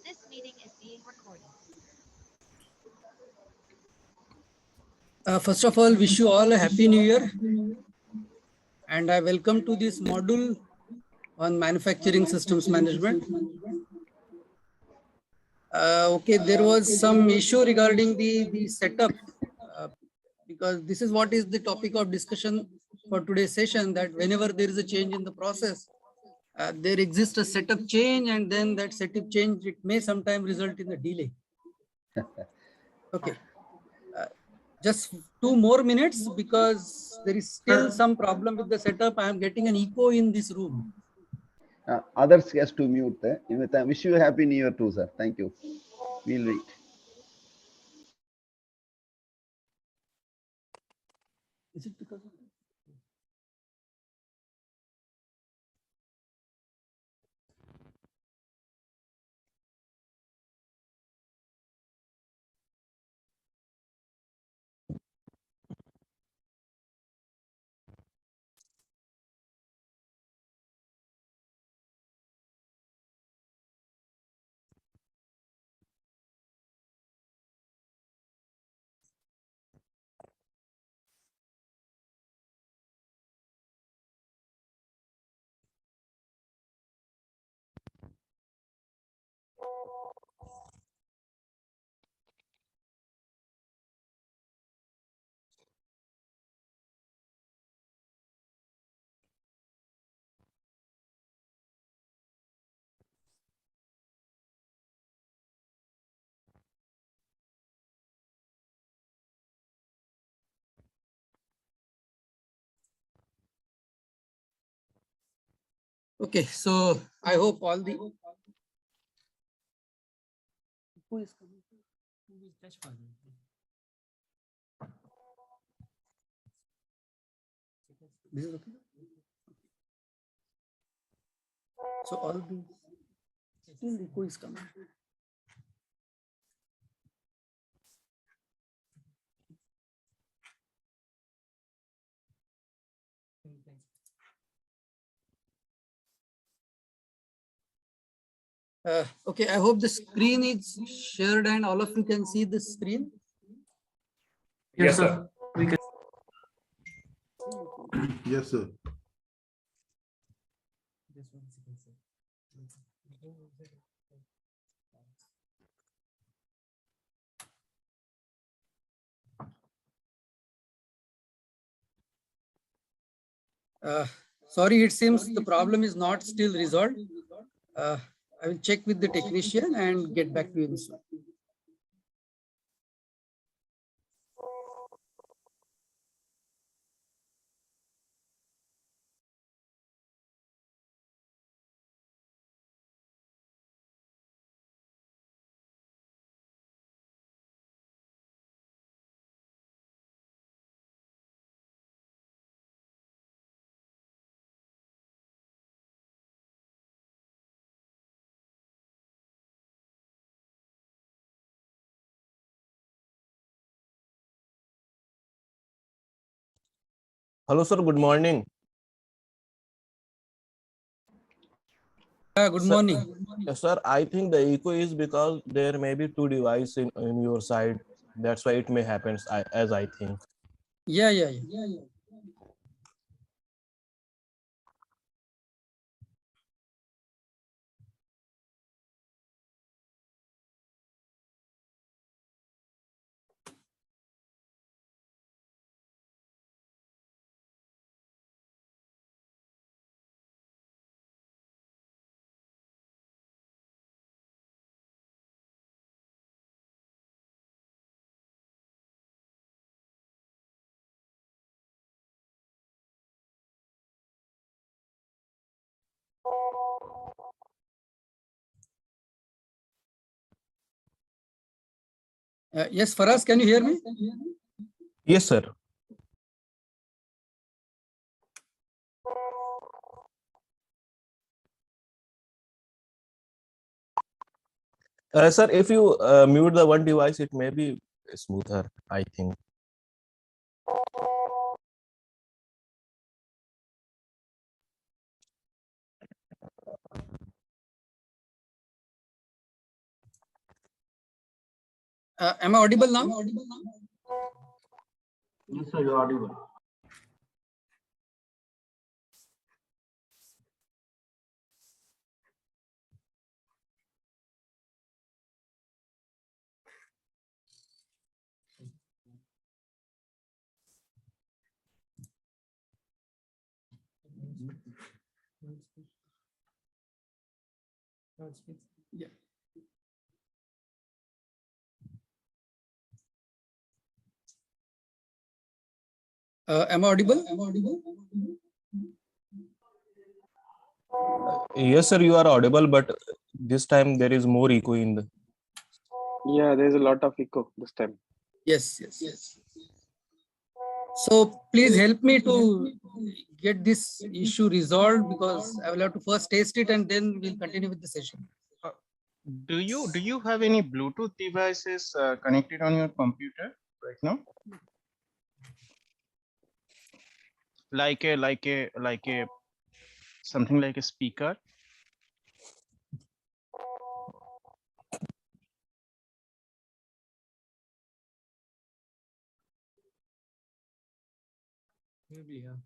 This meeting is being recorded. First of all, wish you all a happy new year, and I welcome to this module on manufacturing systems management. Okay, there was some issue regarding the setup, because this is what is the topic of discussion for today's session, that whenever there is a change in the process, there exists a setup change, and then that setup change, it may sometimes result in a delay. Okay. Just 2 more minutes, because there is still some problem with the setup. I am getting an echo in this room. Others has to mute. I wish you a happy new year too, sir. Thank you. We'll wait. Is it because of Okay, so I hope all the who is coming? Who is touch father? This is okay. So all the still the echo is coming. Okay, I hope the screen is shared and all of you can see the screen. Yes, sir. We can. Yes, sir. Sorry, it seems the problem is not still resolved. I will check with the technician and get back to you soon. Hello, sir. Good morning. Good morning. Yes, sir. I think the echo is because there may be two devices in your side. That's why it may happen, as I think. Yeah. Yes, Faraz, can you hear me? Yes, sir. Sir, if you mute the one device, it may be smoother, I think. Am I audible now? Yes, sir, you are audible. Yeah. Am I audible? Yes, sir, you are audible, but this time there is more echo in the. Yeah, there's a lot of echo this time. Yes, yes, yes. So please help me to get this issue resolved, because I will have to first test it and then we'll continue with the session. Do you have any Bluetooth devices connected on your computer right now? Like a something like a speaker? Maybe, yeah.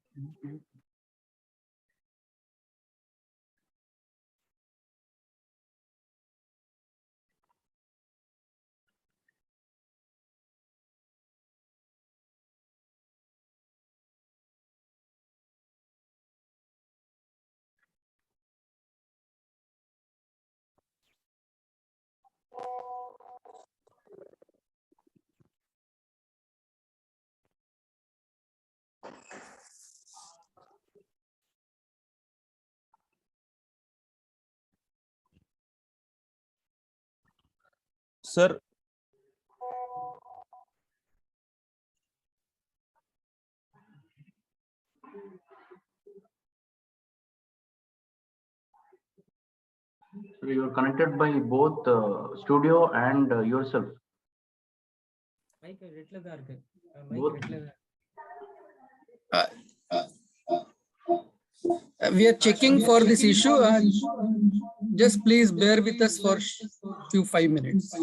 Sir, So you are connected by both studio and yourself. Both. We are checking for this issue. Just please bear with us for few 5 minutes.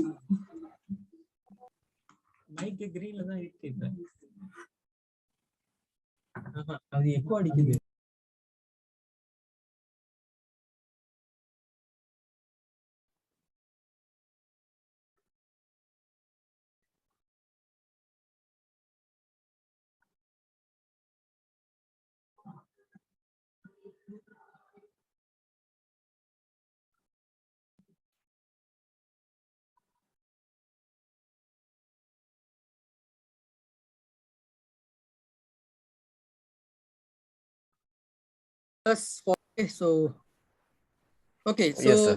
Mic கிரீன்ல தான் இருக்கு இப்ப. அது echo அடிக்குது. So, okay, so Yes, sir.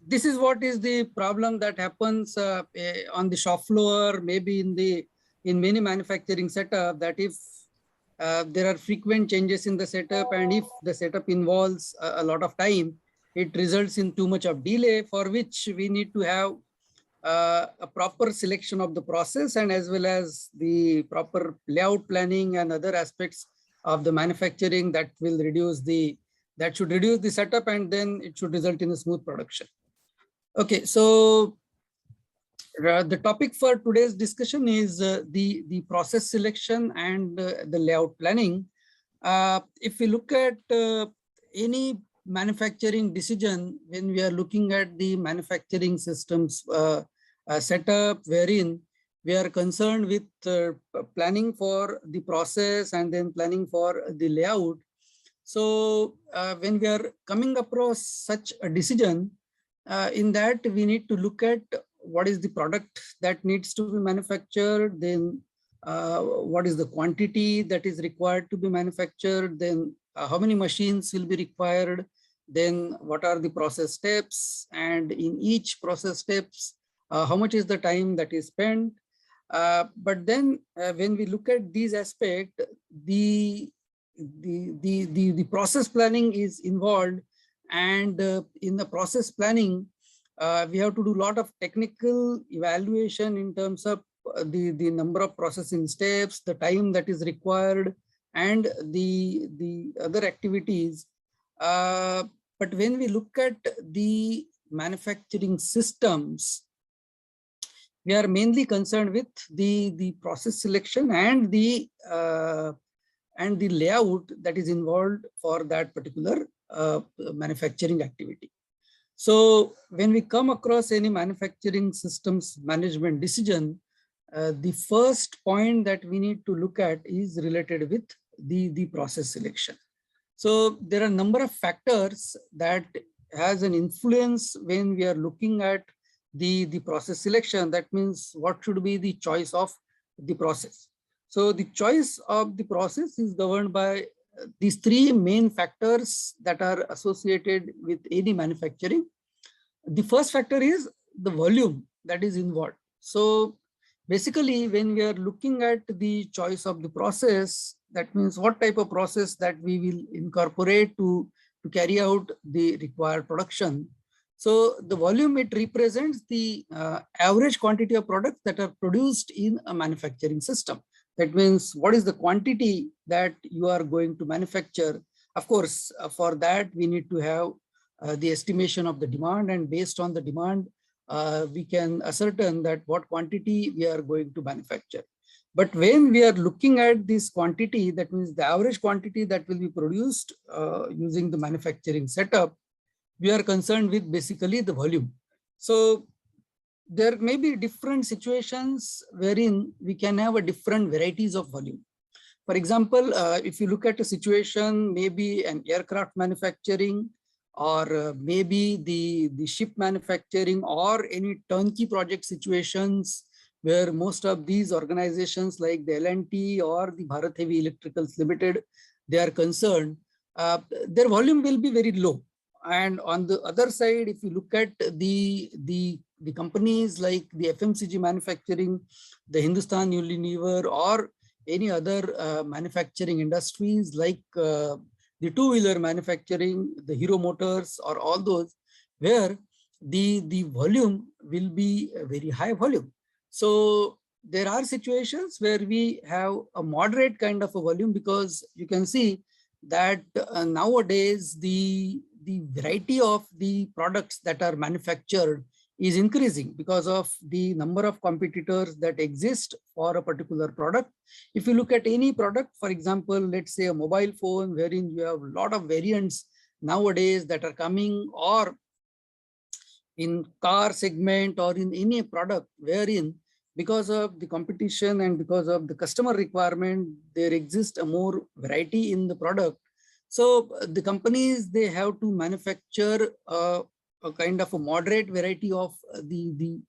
This is what is the problem that happens on the shop floor, maybe in many manufacturing setup, that if there are frequent changes in the setup, and if the setup involves a lot of time, it results in too much of delay, for which we need to have a proper selection of the process, and as well as the proper layout planning and other aspects of the manufacturing that will should reduce the setup, and then it should result in a smooth production. Okay, so the topic for today's discussion is the process selection and the layout planning. If we look at any manufacturing decision, when we are looking at the manufacturing systems setup, wherein we are concerned with planning for the process and then planning for the layout. So when we are coming across such a decision, in that we need to look at what is the product that needs to be manufactured, then what is the quantity that is required to be manufactured, then how many machines will be required, then what are the process steps, and in each process steps, how much is the time that is spent. But then when we look at these aspects, the process planning is involved, and in the process planning, we have to do a lot of technical evaluation in terms of the number of processing steps, the time that is required, and the other activities. But when we look at the manufacturing systems, we are mainly concerned with the process selection and the layout that is involved for that particular manufacturing activity. So when we come across any manufacturing systems management decision, the first point that we need to look at is related with the process selection. So there are a number of factors that has an influence when we are looking at the process selection. That means what should be the choice of the process. So the choice of the process is governed by these three main factors that are associated with any manufacturing. The first factor is the volume that is involved. So basically, when we are looking at the choice of the process, that means what type of process that we will incorporate to carry out the required production. So the volume, it represents the average quantity of products that are produced in a manufacturing system. That means what is the quantity that you are going to manufacture. Of course, for that, we need to have the estimation of the demand, and based on the demand, we can ascertain that what quantity we are going to manufacture. But when we are looking at this quantity, that means the average quantity that will be produced using the manufacturing setup, we are concerned with basically the volume. So there may be different situations wherein we can have a different varieties of volume. For example, if you look at a situation, maybe an aircraft manufacturing, or maybe the ship manufacturing, or any turnkey project situations where most of these organizations like the L&T or the Bharat Heavy Electricals Limited, they are concerned, their volume will be very low. And on the other side, if you look at the companies like the FMCG manufacturing, the Hindustan Unilever, or any other manufacturing industries like the two-wheeler manufacturing, the Hero Motors, or all those, where the volume will be a very high volume. So there are situations where we have a moderate kind of a volume, because you can see that nowadays the variety of the products that are manufactured is increasing because of the number of competitors that exist for a particular product. If you look at any product, for example, let's say a mobile phone, wherein you have a lot of variants nowadays that are coming, or in car segment, or in any product wherein because of the competition and because of the customer requirement, there exists a more variety in the product. So the companies, they have to manufacture a kind of a moderate variety of the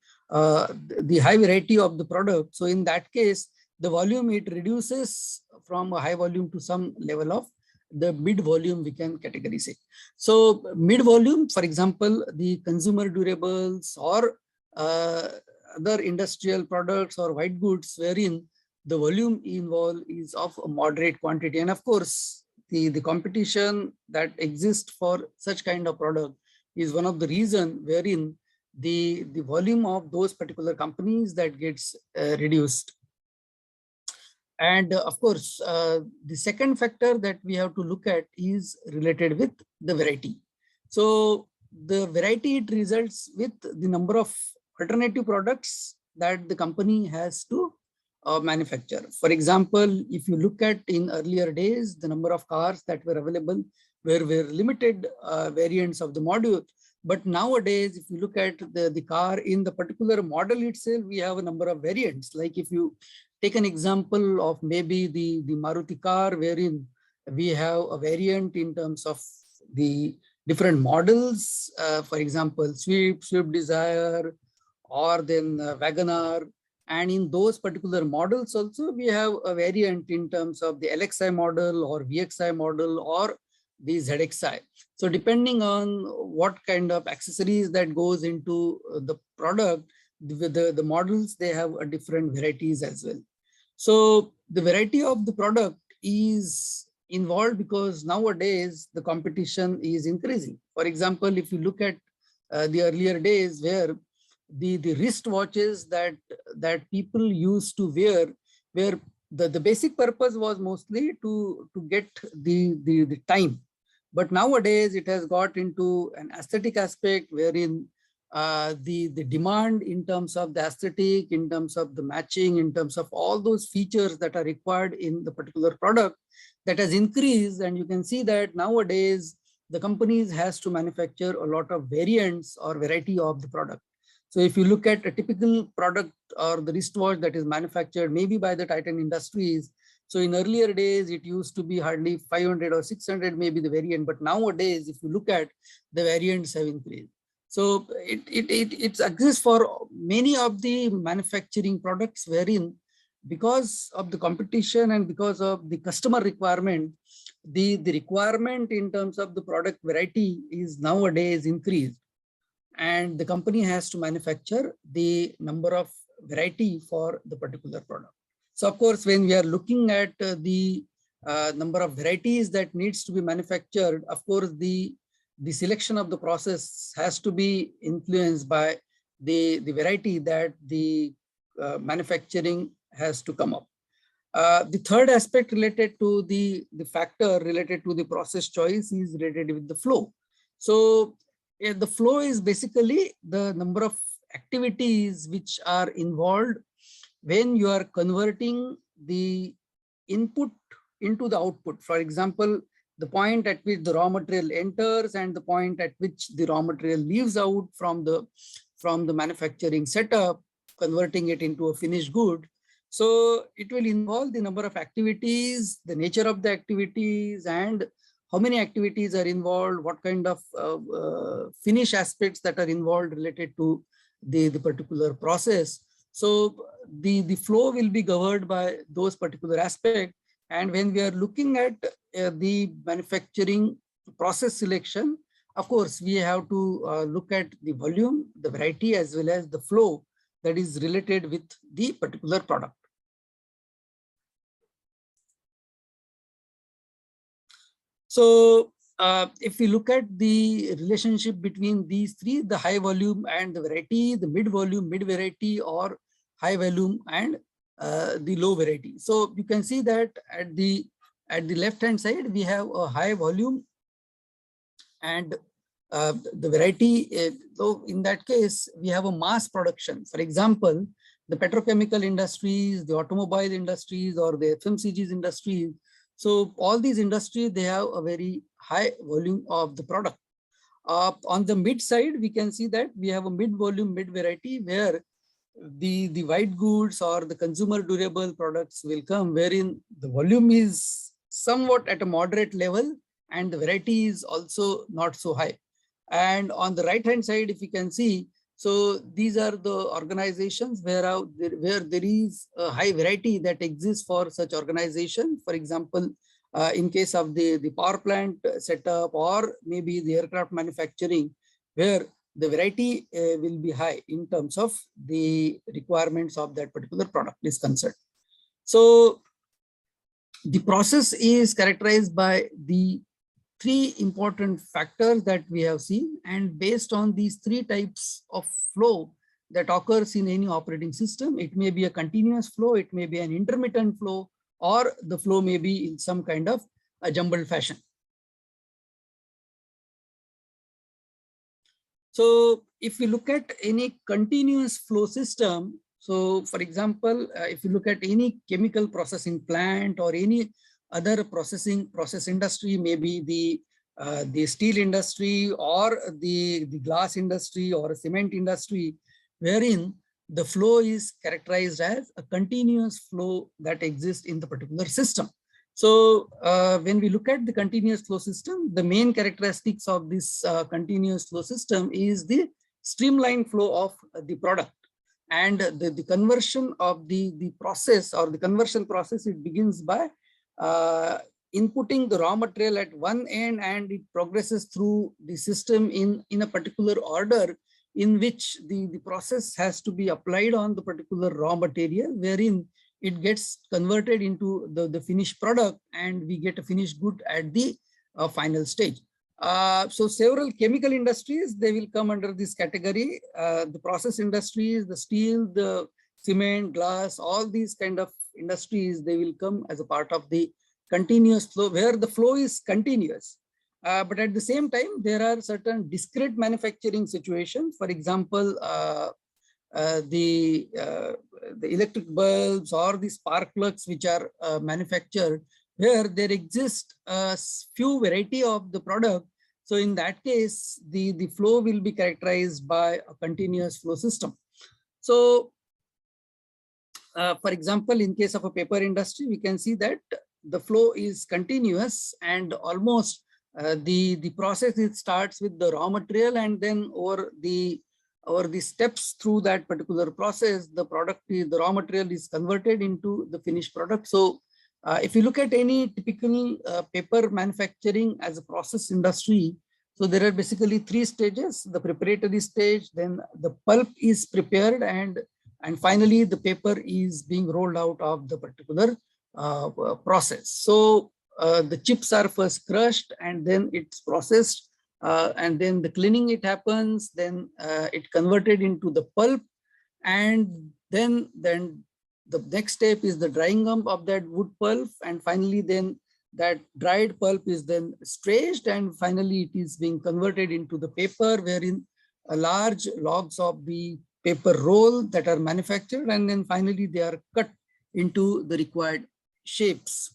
high variety of the product. So in that case, the volume, it reduces from a high volume to some level of the mid volume, we can categorize it. So mid volume, for example, the consumer durables, or other industrial products or white goods, wherein the volume involved is of a moderate quantity. And of course, the competition that exists for such kind of product is one of the reason wherein the volume of those particular companies that gets reduced. And of course, the second factor that we have to look at is related with the variety. So the variety, it results with the number of alternative products that the company has to manufacture. For example, if you look at in earlier days, the number of cars that were available were limited variants of the module. But nowadays, if you look at the car in the particular model itself, we have a number of variants. Like if you take an example of maybe the Maruti car, wherein we have a variant in terms of the different models, for example, Swift Desire, or then WagonR. And in those particular models also, we have a variant in terms of the LXI model, or VXI model, or the ZXI. So depending on what kind of accessories that goes into the product, the models, they have a different varieties as well. So the variety of the product is involved because nowadays the competition is increasing. For example, if you look at the earlier days, where the wrist watches that people used to wear, where the basic purpose was mostly to get the time. But nowadays it has got into an aesthetic aspect, wherein the demand in terms of the aesthetic, in terms of the matching, in terms of all those features that are required in the particular product, that has increased. And you can see that nowadays the companies has to manufacture a lot of variants or variety of the product. So if you look at a typical product or the wristwatch that is manufactured maybe by the Titan Industries, so in earlier days, it used to be hardly 500 or 600, maybe the variant. But nowadays, if you look at, the variants have increased. So it exists for many of the manufacturing products, wherein because of the competition and because of the customer requirement, the requirement in terms of the product variety is nowadays increased. And the company has to manufacture the number of variety for the particular product. So of course, when we are looking at the number of varieties that needs to be manufactured, of course, the selection of the process has to be influenced by the variety that the manufacturing has to come up. The third aspect related to the factor related to the process choice is related with the flow. So the flow is basically the number of activities which are involved when you are converting the input into the output. For example, the point at which the raw material enters and the point at which the raw material leaves out from the manufacturing setup, converting it into a finished good. So it will involve the number of activities, the nature of the activities, and how many activities are involved, what kind of finish aspects that are involved related to the particular process. So the flow will be governed by those particular aspects. And when we are looking at the manufacturing process selection, of course, we have to look at the volume, the variety, as well as the flow that is related with the particular product. So if we look at the relationship between these three, the high volume and the variety, the mid volume, mid variety, or high volume and the low variety. So you can see that at the left hand side, we have a high volume and the variety. So in that case, we have a mass production. For example, the petrochemical industries, the automobile industries, or the FMCGs industries. So all these industries, they have a very high volume of the product. On the mid side, we can see that we have a mid volume, mid variety, where the white goods or the consumer durable products will come, wherein the volume is somewhat at a moderate level and the variety is also not so high. And on the right hand side, if you can see, so these are the organizations where there is a high variety that exists for such organization. For example, in case of the power plant setup, or maybe the aircraft manufacturing, where the variety will be high in terms of the requirements of that particular product is concerned. So the process is characterized by the three important factors that we have seen, and based on these three types of flow that occurs in any operating system, it may be a continuous flow, it may be an intermittent flow, or the flow may be in some kind of a jumbled fashion. So if we look at any continuous flow system, so for example, if you look at any chemical processing plant or any other process industry, maybe the steel industry or the glass industry or a cement industry, wherein the flow is characterized as a continuous flow that exists in the particular system. So when we look at the continuous flow system, the main characteristics of this continuous flow system is the streamlined flow of the product, and the conversion of the process, or the conversion process, it begins by inputting the raw material at one end, and it progresses through the system in a particular order in which the process has to be applied on the particular raw material, wherein it gets converted into the finished product, and we get a finished good at the final stage. So several chemical industries, they will come under this category. The process industries, the steel, the cement, glass, all these kind of industries, they will come as a part of the continuous flow, where the flow is continuous. But at the same time, there are certain discrete manufacturing situations. For example, the electric bulbs or the spark plugs which are manufactured, where there exist a few variety of the product. So in that case, the flow will be characterized by a continuous flow system. So for example, in case of a paper industry, we can see that the flow is continuous, and almost the process, it starts with the raw material, and then over the steps through that particular process, the raw material is converted into the finished product. So if you look at any typical paper manufacturing as a process industry, so there are basically 3 stages: the preparatory stage, then the pulp is prepared, and finally the paper is being rolled out of the particular process. So the chips are first crushed, and then it's processed, and then the cleaning it happens, then it converted into the pulp, and then the next step is the drying up of that wood pulp, and finally then that dried pulp is then staged, and finally it is being converted into the paper, wherein large logs of the paper roll that are manufactured, and then finally they are cut into the required shapes.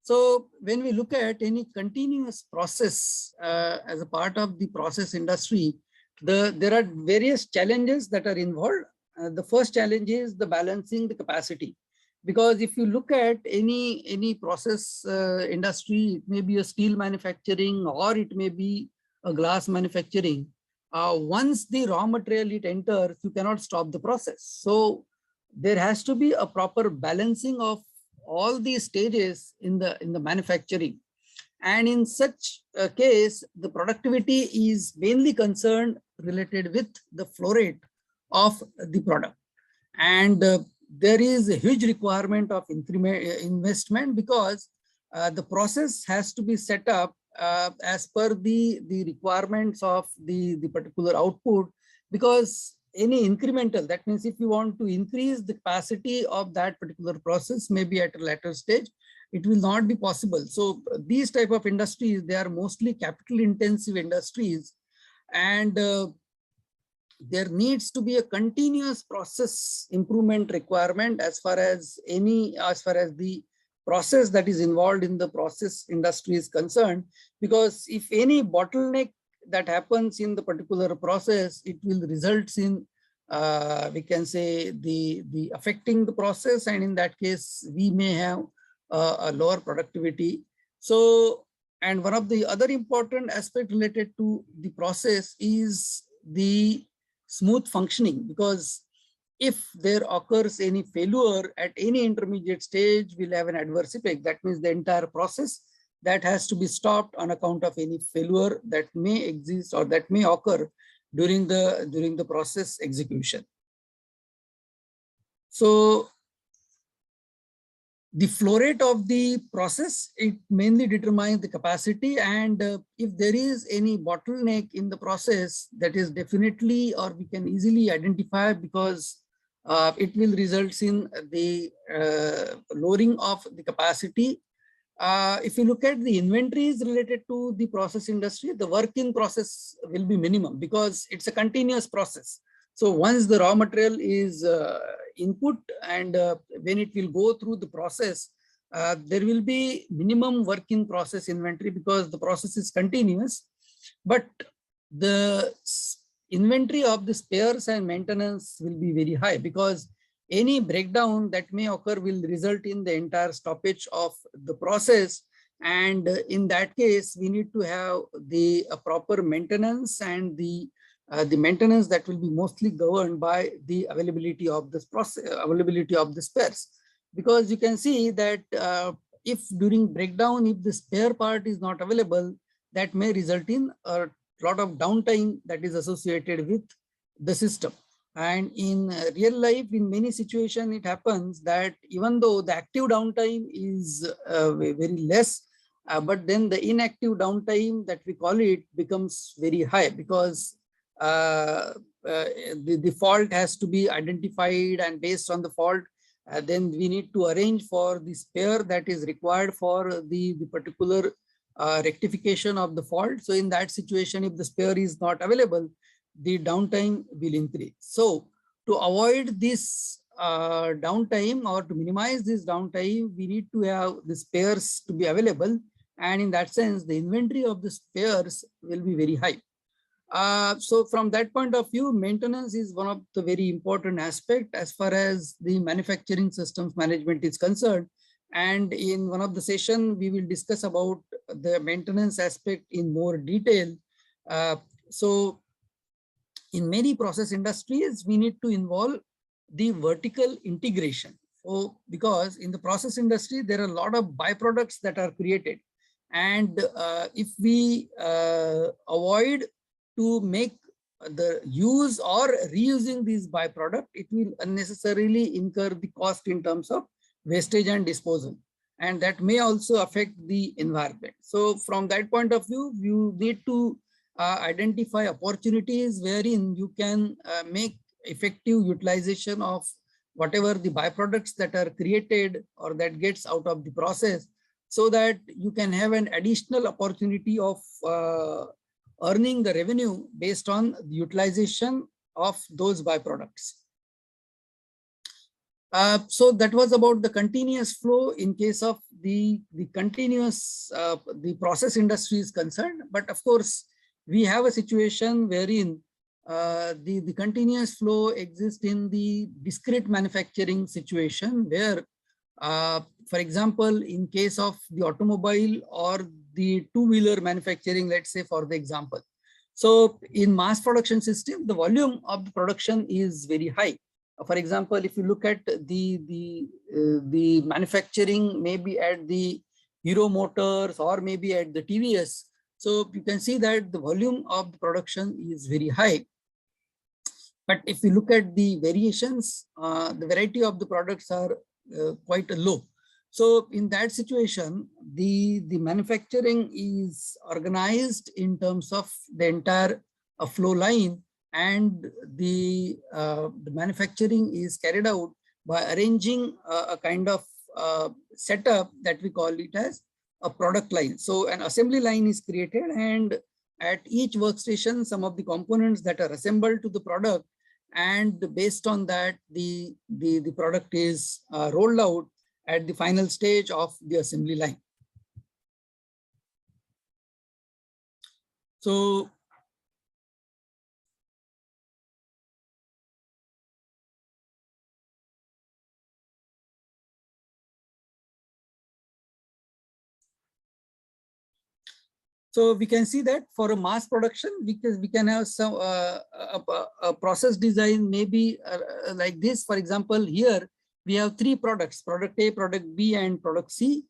So when we look at any continuous process as a part of the process industry, there are various challenges that are involved. The first challenge is the balancing the capacity. Because if you look at any process industry, it may be a steel manufacturing or it may be a glass manufacturing. Once the raw material it enters, you cannot stop the process. So there has to be a proper balancing of all these stages in the manufacturing. And in such a case, the productivity is mainly concerned related with the flow rate of the product. And there is a huge requirement of investment, because the process has to be set up as per the requirements of the particular output. Because any incremental, that means if you want to increase the capacity of that particular process, maybe at a later stage, it will not be possible. So these type of industries, they are mostly capital intensive industries, and there needs to be a continuous process improvement requirement as far as the process that is involved in the process industry is concerned. Because if any bottleneck that happens in the particular process, it will result in we can say the affecting the process, and in that case we may have a lower productivity. So, and one of the other important aspect related to the process is the smooth functioning, because if there occurs any failure at any intermediate stage, we'll have an adverse effect. That means the entire process that has to be stopped on account of any failure that may exist or that may occur during the process execution. So the flow rate of the process, it mainly determines the capacity, and if there is any bottleneck in the process, that is definitely, or we can easily identify, because it will result in the lowering of the capacity. If you look at the inventories related to the process industry, the work in process will be minimum, because it's a continuous process. So once the raw material is input, and when it will go through the process, there will be minimum work in process inventory, because the process is continuous. But the inventory of the spares and maintenance will be very high, because any breakdown that may occur will result in the entire stoppage of the process. And in that case, we need to have the proper maintenance, and the maintenance that will be mostly governed by the availability of this process, availability of the spares. Because you can see that if during breakdown, if the spare part is not available, that may result in a lot of downtime that is associated with the system. And in real life, in many situations, it happens that even though the active downtime is very less, but then the inactive downtime that we call it becomes very high, because the fault has to be identified, and based on the fault, then we need to arrange for the spare that is required for the particular rectification of the fault. So in that situation, if the spare is not available, the downtime will increase. So to avoid this downtime or to minimize this downtime, we need to have the spares to be available. And in that sense, the inventory of the spares will be very high. So from that point of view, maintenance is one of the very important aspect as far as the manufacturing systems management is concerned. And in one of the session, we will discuss about the maintenance aspect in more detail. So in many process industries, we need to involve the vertical integration. So because in the process industry, there are a lot of byproducts that are created. And if we avoid to make the use or reusing these byproduct, it will unnecessarily incur the cost in terms of wastage and disposal. And that may also affect the environment. So from that point of view, you need to identify opportunities wherein you can make effective utilization of whatever the byproducts that are created or that gets out of the process, so that you can have an additional opportunity of earning the revenue based on the utilization of those byproducts. So that was about the continuous flow in case of the continuous, the process industry is concerned. But of course, we have a situation wherein the continuous flow exists in the discrete manufacturing situation where, for example, in case of the automobile or the two-wheeler manufacturing, let's say for the example. So in mass production system, the volume of the production is very high. For example, if you look at the manufacturing, maybe at the Hero Motors or maybe at the TVS, so you can see that the volume of the production is very high. But if you look at the variations, the variety of the products are quite low. So in that situation, the manufacturing is organized in terms of the entire flow line, and the manufacturing is carried out by arranging a kind of setup that we call it as a product line. So an assembly line is created, and at each workstation, some of the components that are assembled to the product, and based on that, the product is rolled out at the final stage of the assembly line. So we can see that for a mass production, because we can have some a process design maybe like this. For example, here we have three products: product A, product B, and product C.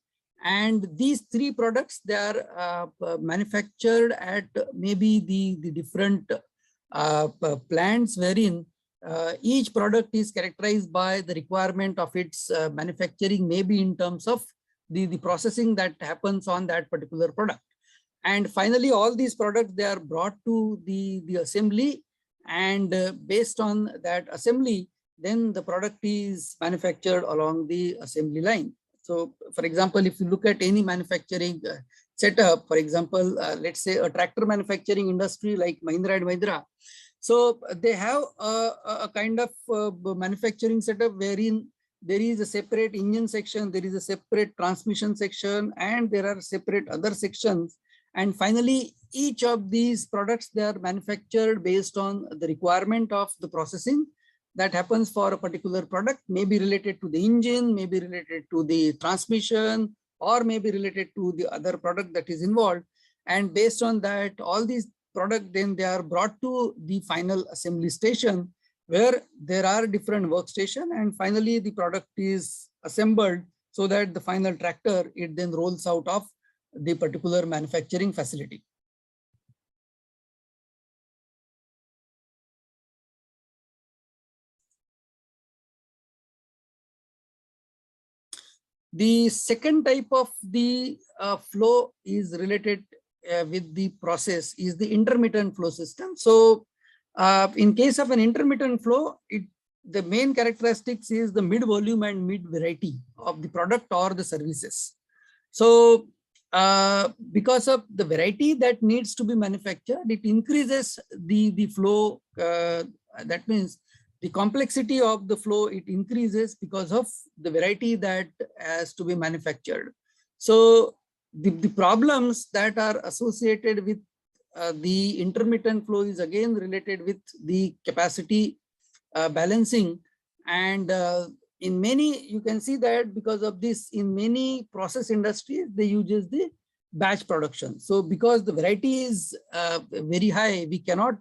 And these three products, they are manufactured at maybe the different plants wherein each product is characterized by the requirement of its manufacturing, maybe in terms of the processing that happens on that particular product. And finally, all these products, they are brought to the assembly, and based on that assembly, then the product is manufactured along the assembly line. So for example, if you look at any manufacturing setup, for example, let's say a tractor manufacturing industry like Mahindra and Mahindra. So they have a kind of manufacturing setup wherein there is a separate engine section, there is a separate transmission section, and there are separate other sections. And finally, each of these products, they are manufactured based on the requirement of the processing that happens for a particular product, may be related to the engine, may be related to the transmission, or may be related to the other product that is involved. And based on that, all these products, then they are brought to the final assembly station where there are different workstations, and finally the product is assembled so that the final tractor, it then rolls out of the particular manufacturing facility. The second type of the flow is related with the process is the intermittent flow system. So in case of an intermittent flow, the main characteristics is the mid volume and mid variety of the product or the services. So because of the variety that needs to be manufactured, it increases the flow. That means the complexity of the flow, it increases because of the variety that has to be manufactured. So the problems that are associated with the intermittent flow is again related with the capacity balancing. And in many, you can see that because of this, in many process industries, they use the batch production. So because the variety is very high, we cannot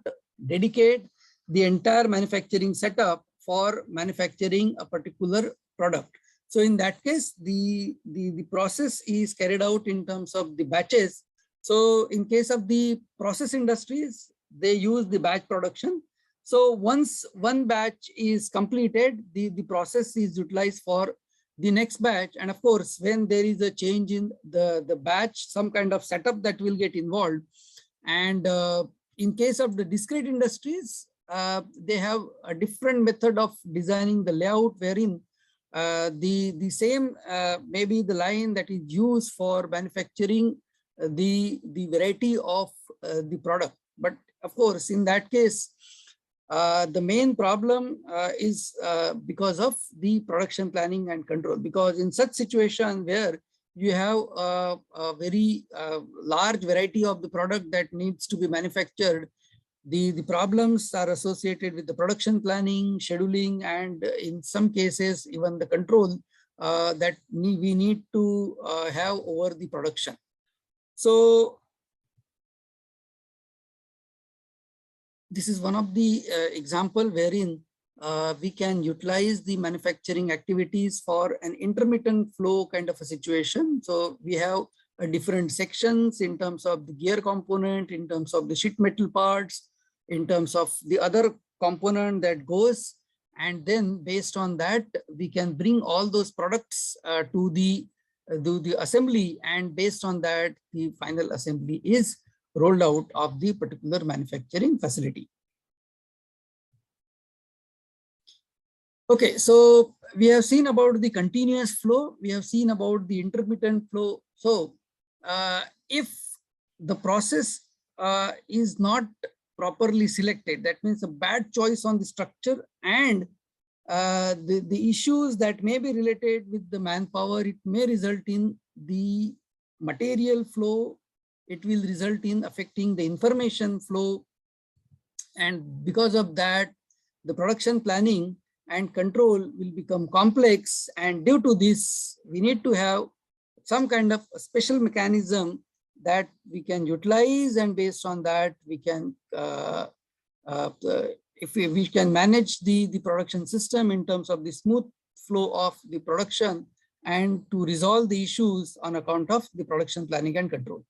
dedicate the entire manufacturing setup for manufacturing a particular product. So in that case, the process is carried out in terms of the batches. So in case of the process industries, they use the batch production. So once one batch is completed, the process is utilized for the next batch. And of course, when there is a change in the batch, some kind of setup that will get involved. And in case of the discrete industries, they have a different method of designing the layout, wherein the same maybe the line that is used for manufacturing the variety of the product. But of course, in that case, the main problem is because of the production planning and control. Because in such situation where you have a very large variety of the product that needs to be manufactured, the problems are associated with the production planning, scheduling, and in some cases, even the control that we need to have over the production. So this is one of the example wherein we can utilize the manufacturing activities for an intermittent flow kind of a situation. So we have different sections in terms of the gear component, in terms of the sheet metal parts, in terms of the other component that goes. And then based on that, we can bring all those products to the assembly. And based on that, the final assembly is rolled out of the particular manufacturing facility. Okay, so we have seen about the continuous flow. We have seen about the intermittent flow. So if the process is not properly selected, that means a bad choice on the structure, and the issues that may be related with the manpower, it may result in the material flow. It will result in affecting the information flow. And because of that, the production planning and control will become complex. And due to this, we need to have some kind of a special mechanism that we can utilize. And based on that, we can, if we can manage the production system in terms of the smooth flow of the production and to resolve the issues on account of the production planning and control.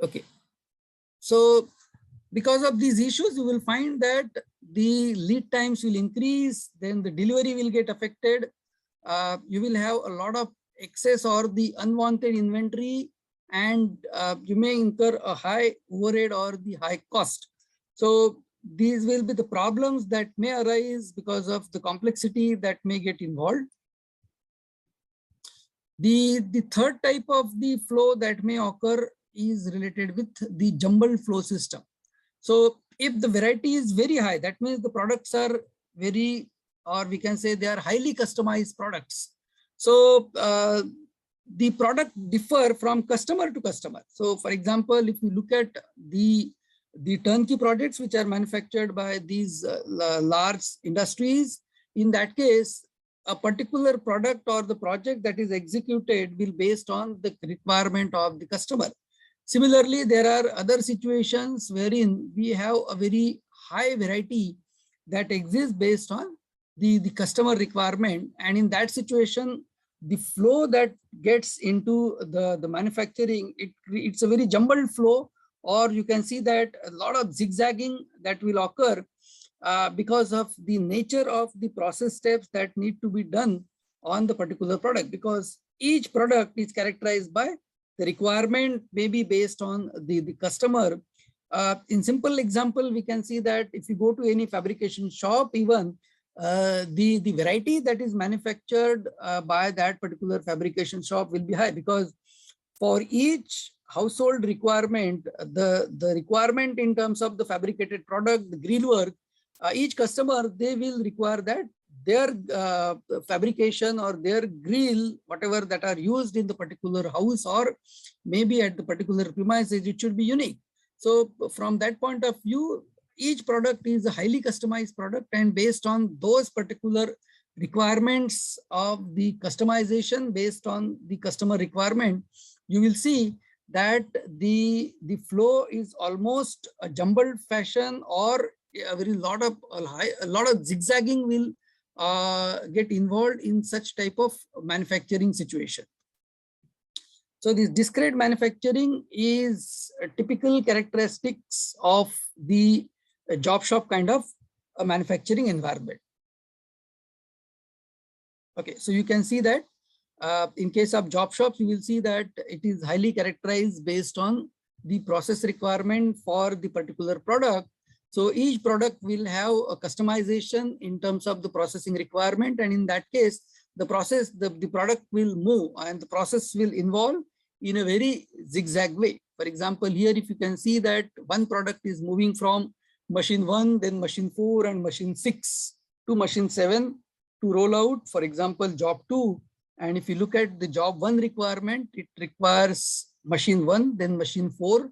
Okay, so because of these issues, you will find that the lead times will increase, then the delivery will get affected. You will have a lot of excess or the unwanted inventory, and you may incur a high overhead or the high cost. So these will be the problems that may arise because of the complexity that may get involved. The third type of the flow that may occur is related with the jumbled flow system. So if the variety is very high, that means the products are very, or we can say they are highly customized products. So the product differ from customer to customer. So for example, if you look at the turnkey projects which are manufactured by these large industries, in that case, a particular product or the project that is executed will based on the requirement of the customer. Similarly, there are other situations wherein we have a very high variety that exists based on the customer requirement. And in that situation, the flow that gets into the manufacturing, it's a very jumbled flow, or you can see that a lot of zigzagging that will occur because of the nature of the process steps that need to be done on the particular product, because each product is characterized by the requirement may be based on the customer, In simple example, we can see that if you go to any fabrication shop, even the variety that is manufactured by that particular fabrication shop will be high, because for each household requirement, the requirement in terms of the fabricated product, the grill work, each customer, they will require that their fabrication or their grill, whatever that are used in the particular house or maybe at the particular premises, it should be unique. So from that point of view, each product is a highly customized product, and based on those particular requirements of the customization based on the customer requirement, you will see that the flow is almost a jumbled fashion, or a lot of zigzagging will get involved in such type of manufacturing situation. So this discrete manufacturing is a typical characteristics of the job shop kind of a manufacturing environment. Okay, so you can see that in case of job shops, you will see that it is highly characterized based on the process requirement for the particular product. So each product will have a customization in terms of the processing requirement, and in that case, the process, the product will move and the process will involve in a very zigzag way. For example, here if you can see that one product is moving from machine 1, then machine 4 and machine 6 to machine 7 to roll out, for example, job 2. And if you look at the job 1 requirement, it requires machine 1, then machine 4,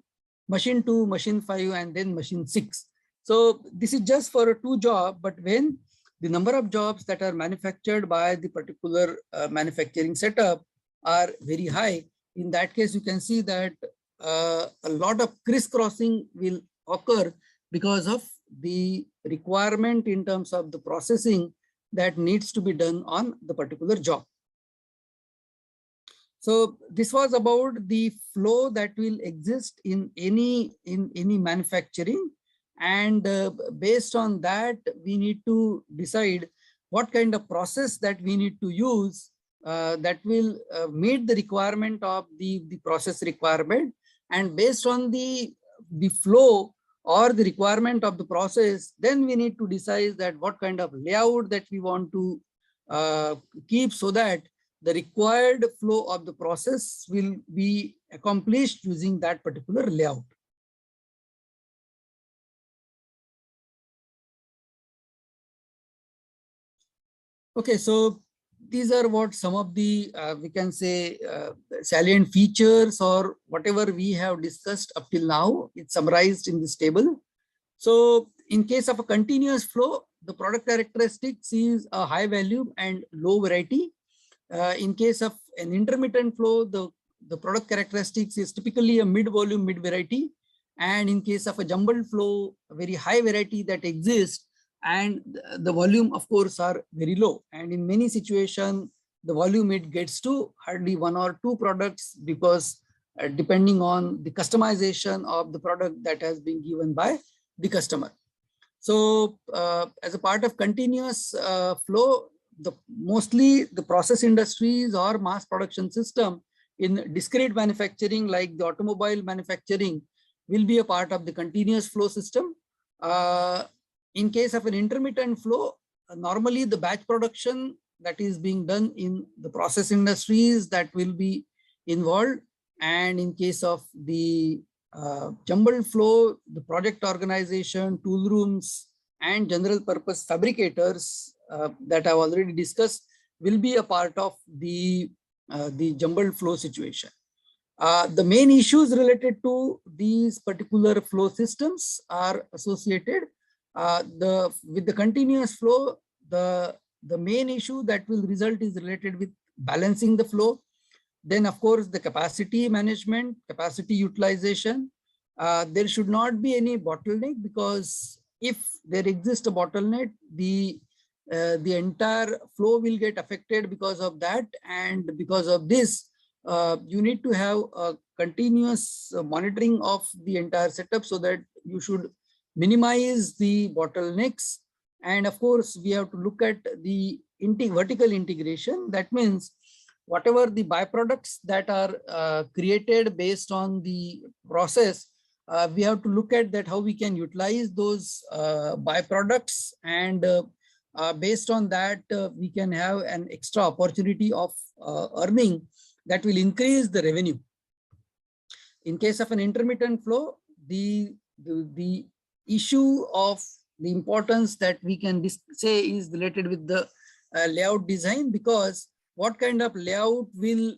machine 2, machine 5, and then machine 6. So this is just for a 2 job, but when the number of jobs that are manufactured by the particular manufacturing setup are very high, in that case, you can see that a lot of crisscrossing will occur because of the requirement in terms of the processing that needs to be done on the particular job. So this was about the flow that will exist in any manufacturing, and based on that, we need to decide what kind of process that we need to use that will meet the requirement of the process requirement, and based on the flow or the requirement of the process, then we need to decide that what kind of layout that we want to keep, so that the required flow of the process will be accomplished using that particular layout. Okay, so these are what some of the, we can say, salient features or whatever we have discussed up till now. It's summarized in this table. So in case of a continuous flow, the product characteristics is a high volume and low variety. In case of an intermittent flow, the product characteristics is typically a mid-volume, mid-variety. And in case of a jumbled flow, a very high variety that exists, and the volume, of course, are very low. And in many situations, the volume, it gets to hardly 1 or 2 products, because depending on the customization of the product that has been given by the customer. So as a part of continuous flow, mostly the process industries or mass production system in discrete manufacturing, like the automobile manufacturing, will be a part of the continuous flow system. In case of an intermittent flow, normally the batch production that is being done in the process industries that will be involved. And in case of the jumbled flow, the project organization, tool rooms, and general purpose fabricators that I've already discussed will be a part of the jumbled flow situation. The main issues related to these particular flow systems are associated with the continuous flow. The main issue that will result is related with balancing the flow. Then, of course, the capacity management, capacity utilization. There should not be any bottleneck, because if there exists a bottleneck, the entire flow will get affected because of that. And because of this, you need to have a continuous monitoring of the entire setup, so that you should minimize the bottlenecks. And of course, we have to look at the vertical integration. That means whatever the byproducts that are created based on the process, we have to look at that how we can utilize those byproducts, and based on that, we can have an extra opportunity of earning that will increase the revenue. In case of an intermittent flow, the issue of the importance that we can say is related with the layout design, because what kind of layout will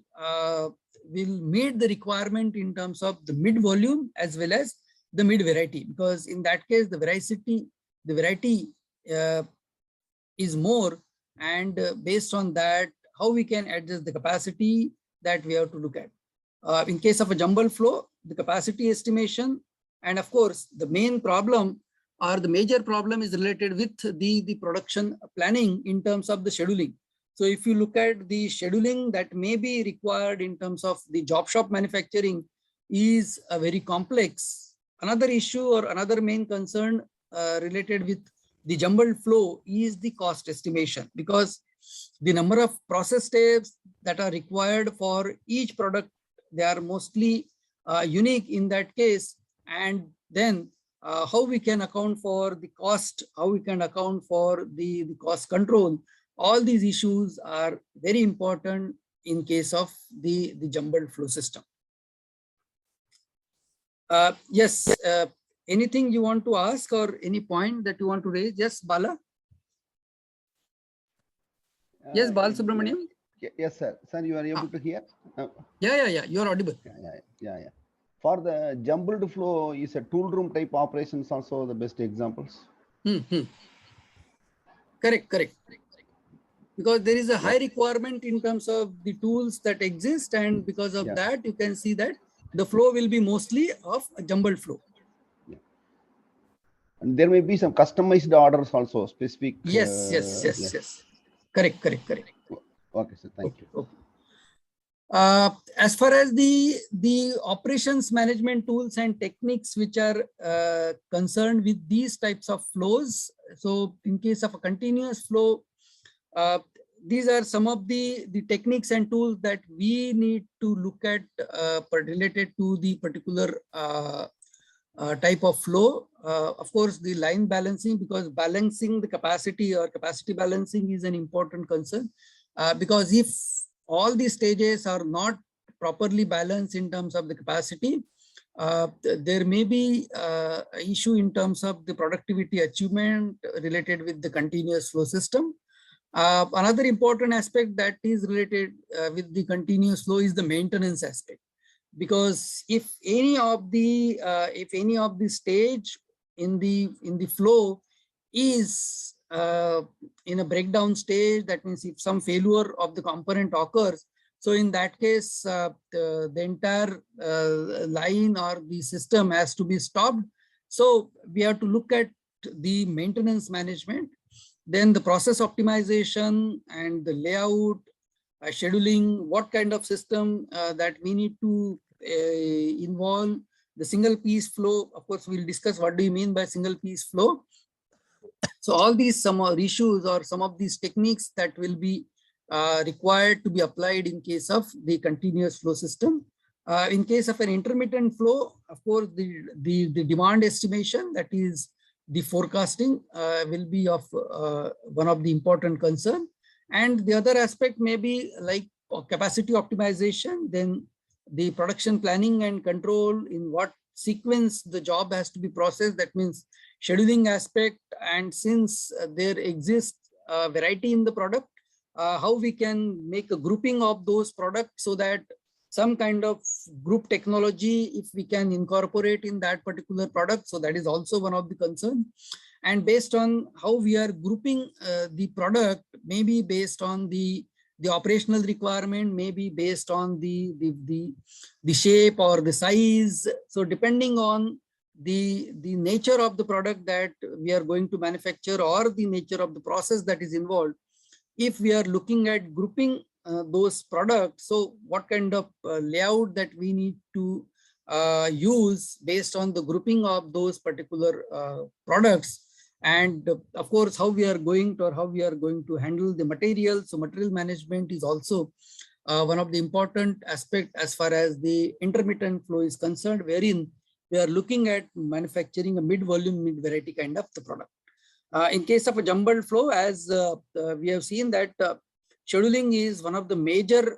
meet the requirement in terms of the mid volume as well as the mid variety, because in that case the variety is more, and based on that how we can adjust the capacity that we have to look at. In case of a jumble flow, the capacity estimation, and of course the main problem or the major problem is related with the production planning in terms of the scheduling. So if you look at the scheduling that may be required in terms of the job shop manufacturing is a very complex. Another issue or another main concern related with the jumbled flow is the cost estimation, because the number of process steps that are required for each product, they are mostly unique in that case. And then how we can account for the cost, how we can account for the cost control. All these issues are very important in case of the jumbled flow system. Yes, anything you want to ask or any point that you want to raise? Yes, Bala? Yes, Bala Subramaniam? Yes, sir. Sir, you are able to hear? Yeah, you are audible. Yeah. For the jumbled flow, is a tool room type operations also the best examples? Correct. Because there is a high requirement in terms of the tools that exist, and because of that, you can see that the flow will be mostly of a jumbled flow. Yeah. And there may be some customized orders also, specific. Yes. Correct. Okay, sir. Thank you. Okay. As far as the operations management tools and techniques which are concerned with these types of flows, so in case of a continuous flow, these are some of the techniques and tools that we need to look at related to the particular type of flow. Of course, the line balancing, because balancing the capacity or capacity balancing is an important concern, because if all these stages are not properly balanced in terms of the capacity, there may be an issue in terms of the productivity achievement related with the continuous flow system. Another important aspect that is related with the continuous flow is the maintenance aspect, because if any of the stage in the flow is in a breakdown stage, that means if some failure of the component occurs, so in that case the entire line or the system has to be stopped. So we have to look at the maintenance management, then the process optimization and the layout, scheduling, what kind of system that we need to involve, the single piece flow. Of course, we'll discuss what do you mean by single piece flow. So all these some issues or some of these techniques that will be required to be applied in case of the continuous flow system. In case of an intermittent flow, of course, the demand estimation, that is the forecasting, will be of one of the important concern. And the other aspect may be like capacity optimization, then the production planning and control, in what sequence the job has to be processed. That means scheduling aspect, and since there exists a variety in the product, how we can make a grouping of those products so that some kind of group technology, if we can incorporate in that particular product. So that is also one of the concern. And based on how we are grouping the product, maybe based on the operational requirement, maybe based on the shape or the size. So depending on the nature of the product that we are going to manufacture or the nature of the process that is involved, if we are looking at grouping those products, so what kind of layout that we need to use based on the grouping of those particular products, and of course how we are going to handle the material. So material management is also one of the important aspect as far as the intermittent flow is concerned, wherein we we are looking at manufacturing a mid-volume, mid-variety kind of the product. In case of a jumbled flow, as we have seen that scheduling is one of the major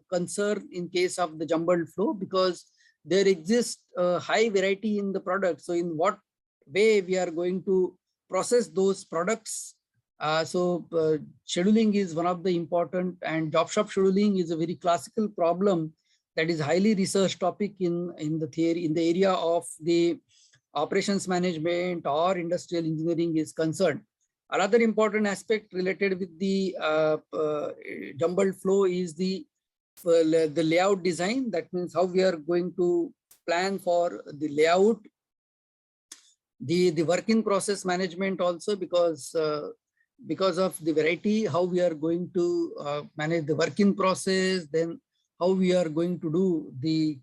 concern in case of the jumbled flow, because there exists a high variety in the product. So in what way we are going to process those products? Scheduling is one of the important, and job shop scheduling is a very classical problem that is highly researched topic in the theory, in the area of the operations management or industrial engineering is concerned. Another important aspect related with the jumbled flow is the layout design. That means how we are going to plan for the layout, the work in process management also, because of the variety, how we are going to manage the work in process, then how we are going to do the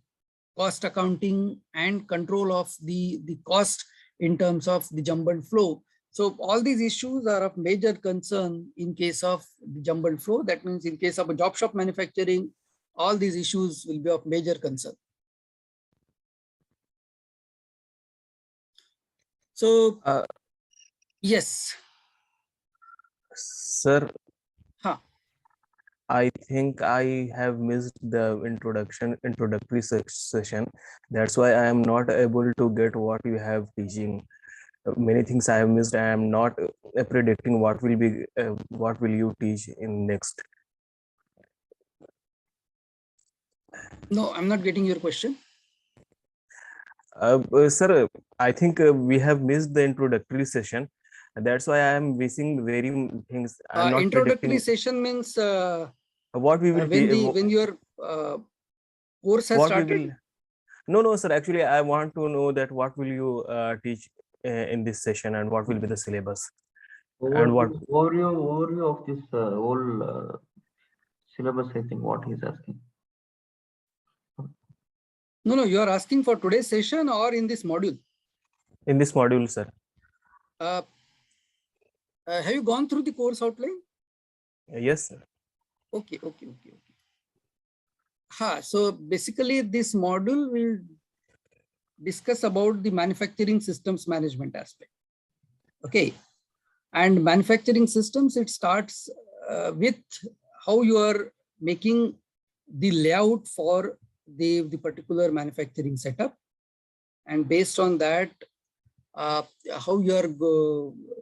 cost accounting and control of the cost in terms of the jumbled flow. So all these issues are of major concern in case of the jumbled flow. That means in case of a job shop manufacturing, all these issues will be of major concern. So, yes. Sir, Huh. I think I have missed the introductory session. That's why I am not able to get what you have teaching. Many things I have missed. I am not predicting what will you teach in next. No, I'm not getting your question. Sir, I think we have missed the introductory session. That's why I am missing very things. I'm not Introductory predicting session means what we will when your course has started. No, sir. Actually, I want to know that what will you teach in this session, and what will be the syllabus, and what Overview of this whole syllabus, I think what he's asking. No, you are asking for today's session or in this module? In this module, sir. Have you gone through the course outline? Yes, sir. Okay. So basically this module will discuss about the manufacturing systems management aspect. Okay. And manufacturing systems, it starts with how you are making the layout for the particular manufacturing setup. And based on that, how you are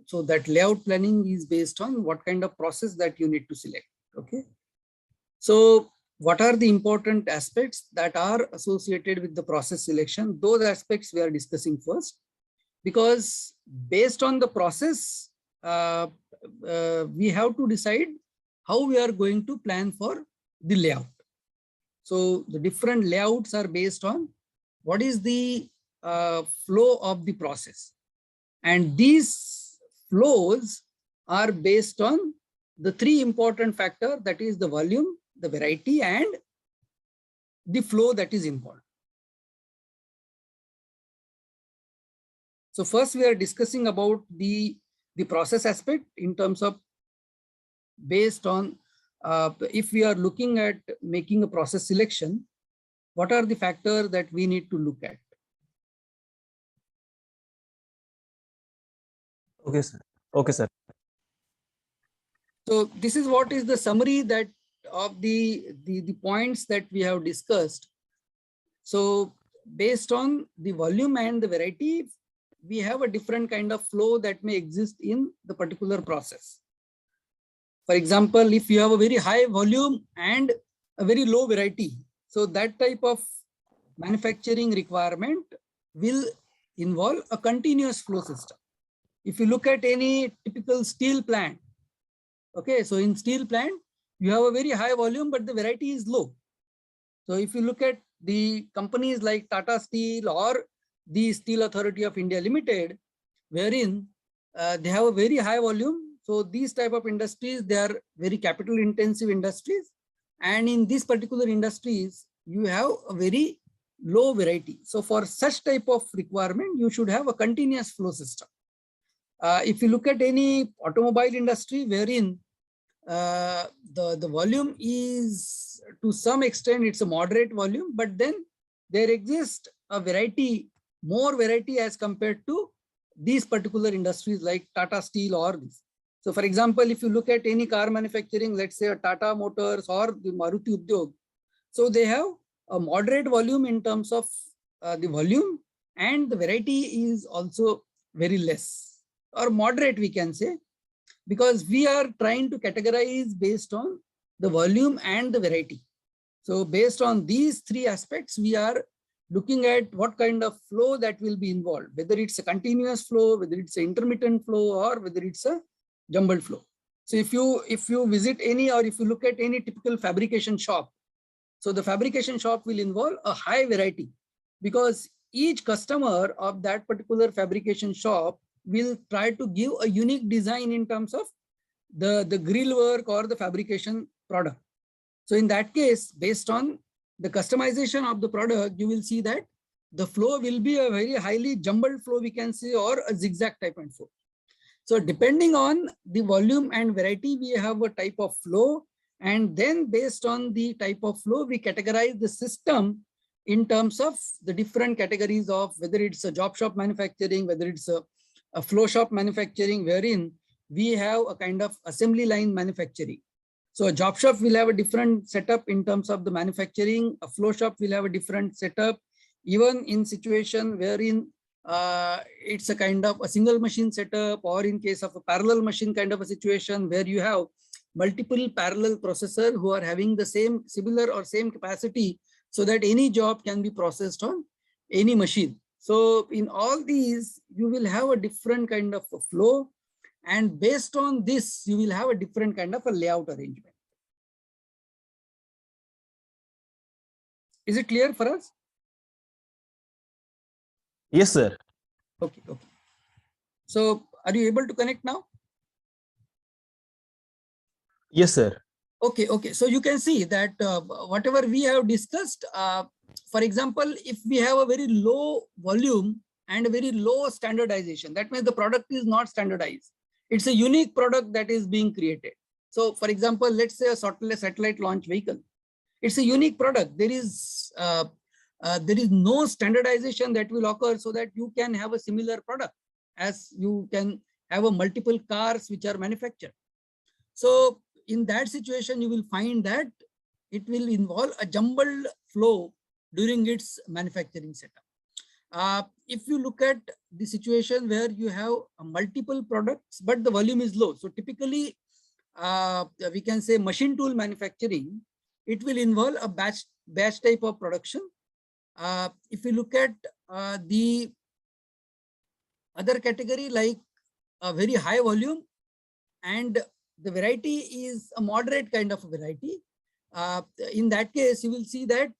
so that layout planning is based on what kind of process that you need to select. Okay. So what are the important aspects that are associated with the process selection? Those aspects we are discussing first, because based on the process, we have to decide how we are going to plan for the layout. So the different layouts are based on what is the flow of the process. And these flows are based on the three important factors, that is the volume, the variety, and the flow that is involved. So first we are discussing about the process aspect in terms of based on if we are looking at making a process selection, what are the factors that we need to look at? Okay, sir. Okay, sir. So this is what is the summary that of the points that we have discussed. So based on the volume and the variety, we have a different kind of flow that may exist in the particular process. For example, if you have a very high volume and a very low variety, so that type of manufacturing requirement will involve a continuous flow system. If you look at any typical steel plant, okay, so in steel plant, you have a very high volume, but the variety is low. So if you look at the companies like Tata Steel or the Steel Authority of India Limited, wherein they have a very high volume. So these type of industries, they are very capital intensive industries. And in these particular industries, you have a very low variety. So for such type of requirement, you should have a continuous flow system. If you look at any automobile industry, wherein the volume is to some extent, it's a moderate volume, but then there exists a variety, more variety as compared to these particular industries like Tata Steel or this. So for example, if you look at any car manufacturing, let's say a Tata Motors or the Maruti Udyog, so they have a moderate volume in terms of the volume, and the variety is also very less or moderate, we can say, because we are trying to categorize based on the volume and the variety. So based on these three aspects, we are looking at what kind of flow that will be involved, whether it's a continuous flow, whether it's an intermittent flow, or whether it's a jumbled flow. So if you visit any, or if you look at any typical fabrication shop, so the fabrication shop will involve a high variety, because each customer of that particular fabrication shop will try to give a unique design in terms of the grill work or the fabrication product. So in that case, based on the customization of the product, you will see that the flow will be a very highly jumbled flow, we can say, or a zigzag type of flow. So depending on the volume and variety, we have a type of flow, and then based on the type of flow, we categorize the system in terms of the different categories of whether it's a job shop manufacturing, whether it's a flow shop manufacturing, wherein we have a kind of assembly line manufacturing. So a job shop will have a different setup in terms of the manufacturing, a flow shop will have a different setup, even in situation wherein it's a kind of a single machine setup, or in case of a parallel machine kind of a situation where you have multiple parallel processors who are having the same similar or same capacity, so that any job can be processed on any machine. So in all these, you will have a different kind of a flow, and based on this, you will have a different kind of a layout arrangement. Is it clear for us? Yes, sir. Okay. So are you able to connect now? Yes, sir. Okay. So you can see that whatever we have discussed, for example, if we have a very low volume and a very low standardization, that means the product is not standardized. It's a unique product that is being created. So for example, let's say a satellite launch vehicle. It's a unique product. There is no standardization that will occur so that you can have a similar product as you can have a multiple cars which are manufactured. So in that situation, you will find that it will involve a jumbled flow during its manufacturing setup. If you look at the situation where you have multiple products, but the volume is low. So typically, we can say machine tool manufacturing, it will involve a batch type of production. If you look at the other category, like a very high volume, and the variety is a moderate kind of a variety, in that case, you will see that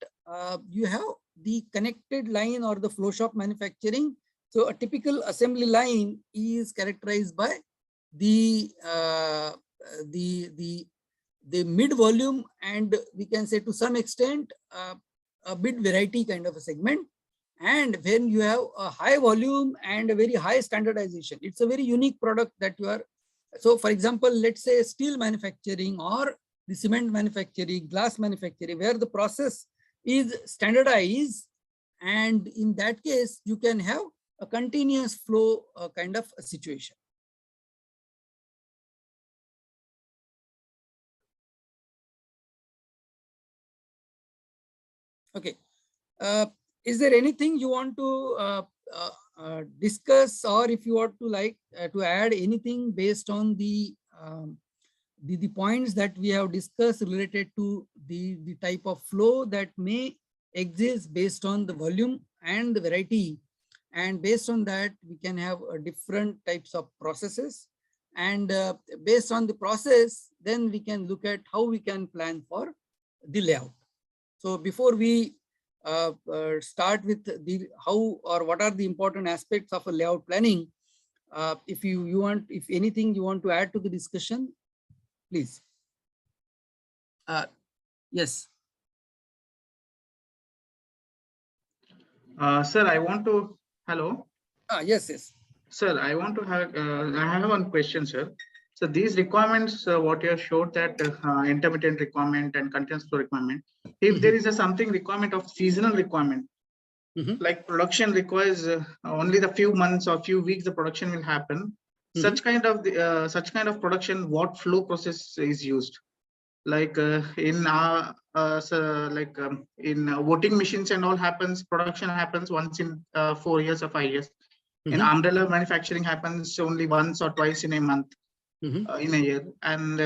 you have the connected line or the flow shop manufacturing. So a typical assembly line is characterized by the mid volume, and we can say to some extent a bit variety kind of a segment. And when you have a high volume and a very high standardization, it's a very unique product that you are. So for example, let's say steel manufacturing or the cement manufacturing, glass manufacturing, where the process is standardized, and in that case, you can have a continuous flow kind of a situation. Okay. Is there anything you want to discuss, or if you want to like to add anything based on the points that we have discussed related to the type of flow that may exist based on the volume and the variety, and based on that we can have different types of processes, and based on the process, then we can look at how we can plan for the layout. So before we start with the how or what are the important aspects of a layout planning, if you want, if anything you want to add to the discussion, please. Yes. Sir, I want to, hello. Yes. Sir, I want to have, I have one question, sir. So these requirements, what you have showed that intermittent requirement and continuous flow requirement, if there is a something requirement of seasonal requirement, Mhm. like production requires only the few months or few weeks the production will happen. Mhm. Such kind of production, what flow process is used? Like in voting machines and all happens, production happens once in 4 years or 5 years. In Mhm. umbrella manufacturing happens only once or twice in a month, Mhm. in a year. And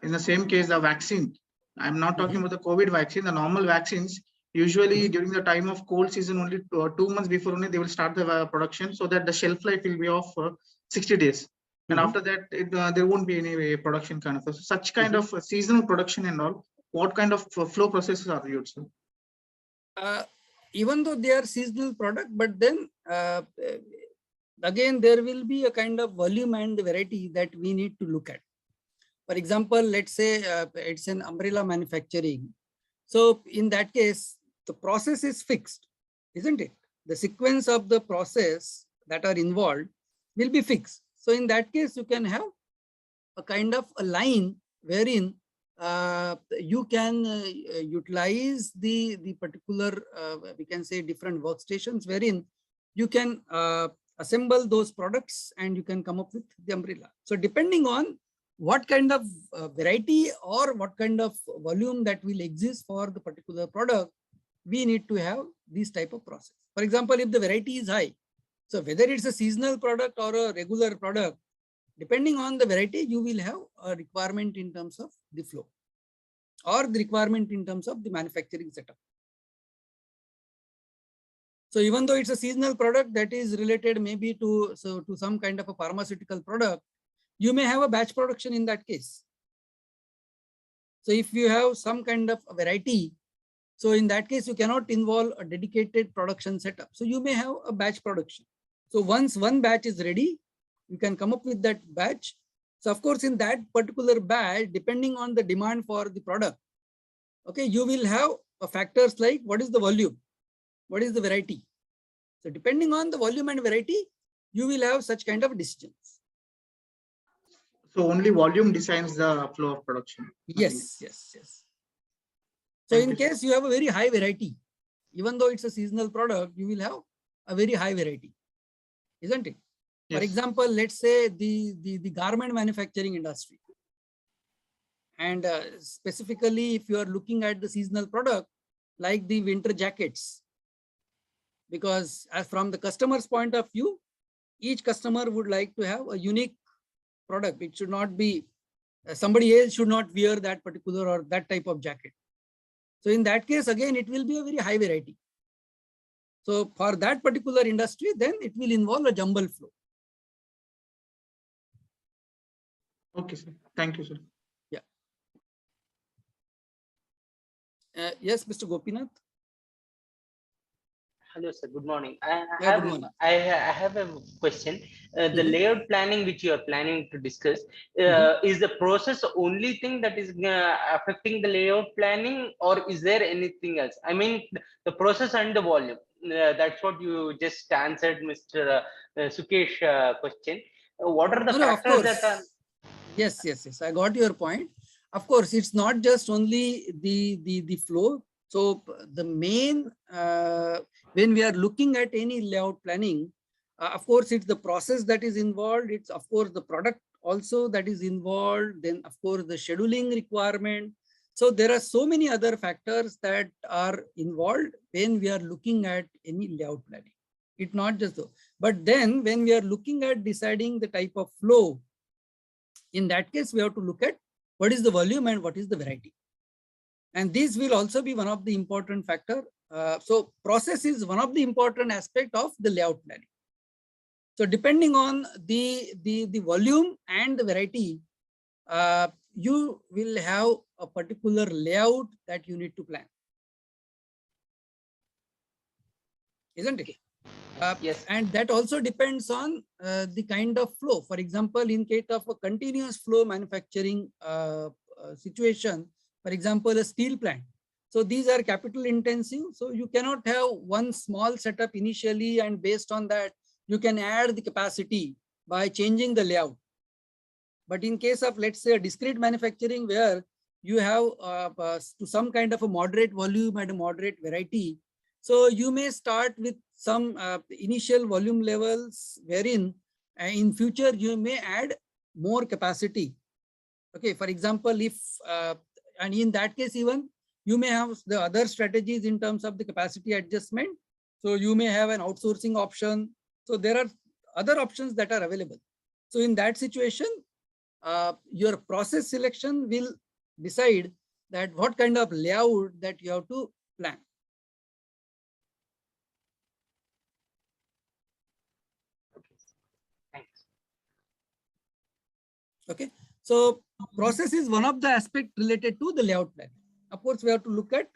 in the same case, the vaccine, I'm not talking about the COVID vaccine, the normal vaccines, usually during the time of cold season, only 2 months before only they will start the production, so that the shelf life will be of 60 days. And Mhm. after that, there won't be any production kind of such kind of seasonal production and all. What kind of flow processes are used, sir? Even though they are seasonal product, but then again, there will be a kind of volume and variety that we need to look at. For example, let's say it's an umbrella manufacturing. So in that case, the process is fixed, isn't it? The sequence of the process that are involved will be fixed. So in that case, you can have a kind of a line wherein you can utilize the particular, we can say different workstations wherein you can assemble those products and you can come up with the umbrella. So depending on what kind of variety or what kind of volume that will exist for the particular product, we need to have this type of process. For example, if the variety is high, so whether it's a seasonal product or a regular product, depending on the variety, you will have a requirement in terms of the flow or the requirement in terms of the manufacturing setup. So even though it's a seasonal product that is related maybe to some kind of a pharmaceutical product, you may have a batch production in that case. So if you have some kind of a variety, so in that case, you cannot involve a dedicated production setup. So you may have a batch production. So once one batch is ready, you can come up with that batch. So of course, in that particular batch, depending on the demand for the product, okay, you will have factors like what is the volume, what is the variety. So depending on the volume and variety, you will have such kind of decisions. So only volume decides the flow of production. Yes, yes, yes. So in case you have a very high variety, even though it's a seasonal product, you will have a very high variety, isn't it? Yes. For example, let's say the garment manufacturing industry. And specifically, if you are looking at the seasonal product, like the winter jackets, because as from the customer's point of view, each customer would like to have a unique product. It should not be, somebody else should not wear that particular or that type of jacket. So in that case, again, it will be a very high variety. So for that particular industry, then it will involve a jumble flow. Okay, sir. Thank you, sir. Yeah. Yes, Mr. Gopinath. Hello, sir. Good morning. Yeah, good morning. I have a question. The layout planning which you are planning to discuss, is the process only thing that is affecting the layout planning, or is there anything else? I mean, the process and the volume. That's what you just answered, Mr. Sukesh question. What are the factors that are? Yes, yes, yes. I got your point. Of course, it's not just only the flow. So the main, when we are looking at any layout planning, of course, it's the process that is involved. It's of course the product also that is involved. Then of course the scheduling requirement. So there are so many other factors that are involved when we are looking at any layout planning. It's not just though. But then when we are looking at deciding the type of flow, in that case, we have to look at what is the volume and what is the variety. And this will also be one of the important factor. So process is one of the important aspect of the layout planning. So depending on the volume and the variety, you will have a particular layout that you need to plan. Isn't it? Yes. And that also depends on the kind of flow. For example, in case of a continuous flow manufacturing situation, for example, a steel plant. So these are capital intensive. So you cannot have one small setup initially, and based on that, you can add the capacity by changing the layout. But in case of, let's say, a discrete manufacturing where you have to some kind of a moderate volume and a moderate variety, So you may start with some initial volume levels wherein in future you may add more capacity. Okay, for example, if and in that case even you may have the other strategies in terms of the capacity adjustment. So you may have an outsourcing option. So there are other options that are available. So in that situation, your process selection will decide that what kind of layout that you have to plan. Thanks. Okay, so process is one of the aspects related to the layout plan. Of course, we have to look at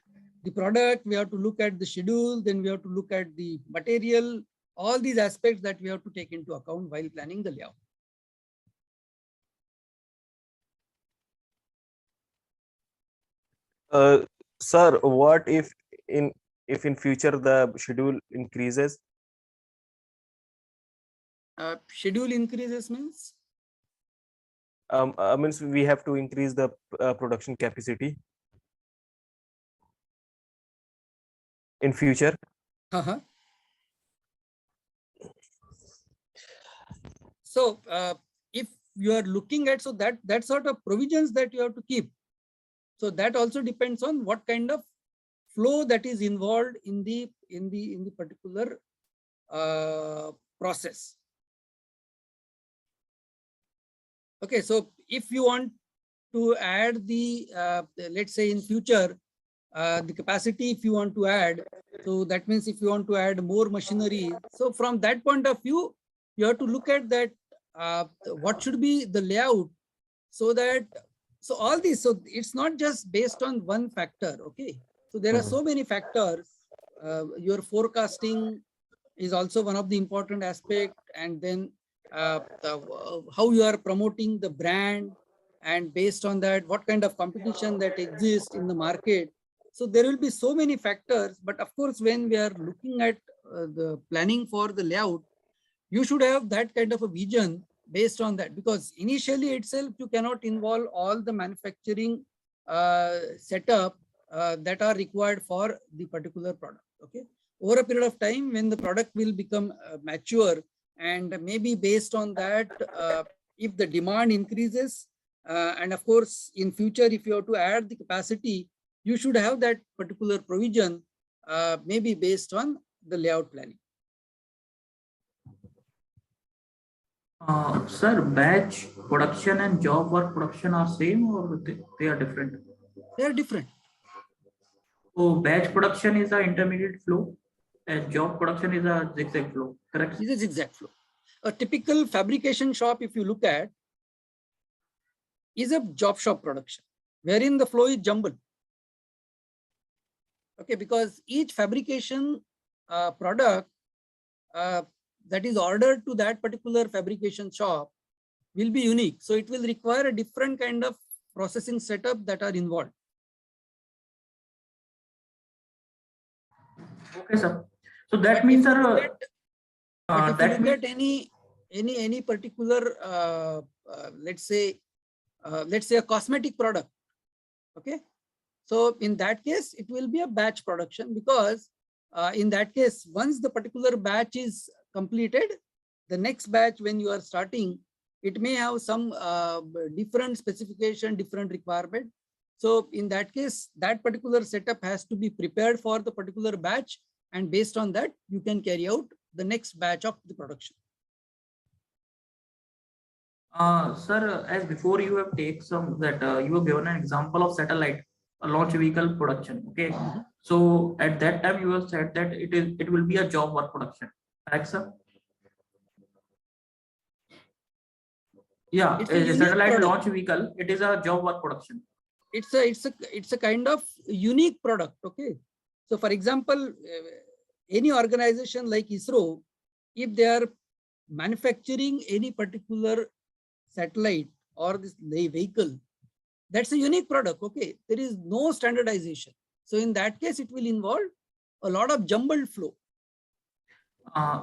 the product, we have to look at the schedule, then we have to look at the material, all these aspects that we have to take into account while planning the layout. Sir, what if in future the schedule increases? Schedule increases means? Means we have to increase the production capacity in future. So if you are looking at, so that sort of provisions that you have to keep. So that also depends on what kind of flow that is involved in the particular process. Okay, so if you want to add the let's say in future the capacity, if you want to add, so that means if you want to add more machinery, so from that point of view you have to look at that what should be the layout, so that so all these, so it's not just based on one factor. Okay, so there are so many factors. Your forecasting is also one of the important aspect, and then how you are promoting the brand, and based on that what kind of competition that exists in the market. So there will be so many factors, but of course when we are looking at the planning for the layout, you should have that kind of a vision based on that, because initially itself you cannot involve all the manufacturing setup that are required for the particular product. Okay, over a period of time when the product will become mature, and maybe based on that if the demand increases and of course in future if you have to add the capacity, you should have that particular provision maybe based on the layout planning. Sir, batch production and job work production are same, or they are different? They are different. So batch production is an intermediate flow and job production is a zigzag flow, correct? Is a zigzag flow. A typical fabrication shop, if you look at, is a job shop production, wherein the flow is jumbled. Okay, because each fabrication product that is ordered to that particular fabrication shop will be unique. So it will require a different kind of processing setup that are involved. Okay, sir. So that means, sir, if you look at any particular, let's say a cosmetic product, okay. So in that case, it will be a batch production, because in that case, once the particular batch is completed, the next batch when you are starting, it may have some different specification, different requirement. So in that case, that particular setup has to be prepared for the particular batch, and based on that, you can carry out the next batch of the production. Sir, as before you have taken some that you have given an example of satellite launch vehicle production. Okay, so at that time you have said that it will be a job work production, correct, sir? Yeah, a satellite launch vehicle, it is a job work production. It's a kind of unique product. Okay, so for example, any organization like ISRO, if they are manufacturing any particular satellite or this vehicle, that's a unique product. Okay, there is no standardization. So in that case, it will involve a lot of jumbled flow.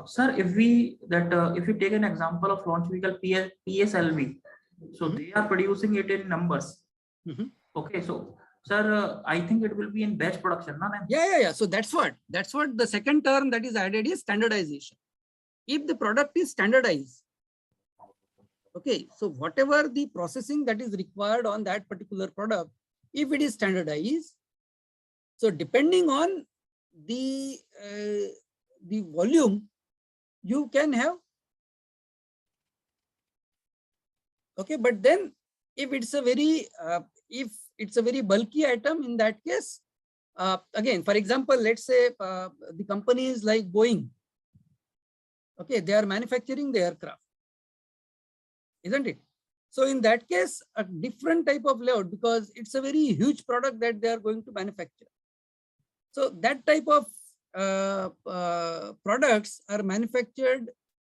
Sir, if we take an example of launch vehicle PSLV, so they are producing it in numbers. Okay, so Sir, I think it will be in batch production, na? Yeah. So that's what the second term that is added is standardization. If the product is standardized, okay, so whatever the processing that is required on that particular product, if it is standardized, so depending on the volume, you can have, okay, but then if it's a very bulky item, in that case, again, for example, let's say the company is like Boeing. Okay, they are manufacturing the aircraft, isn't it? So in that case, a different type of layout, because it's a very huge product that they are going to manufacture. So that type of products are manufactured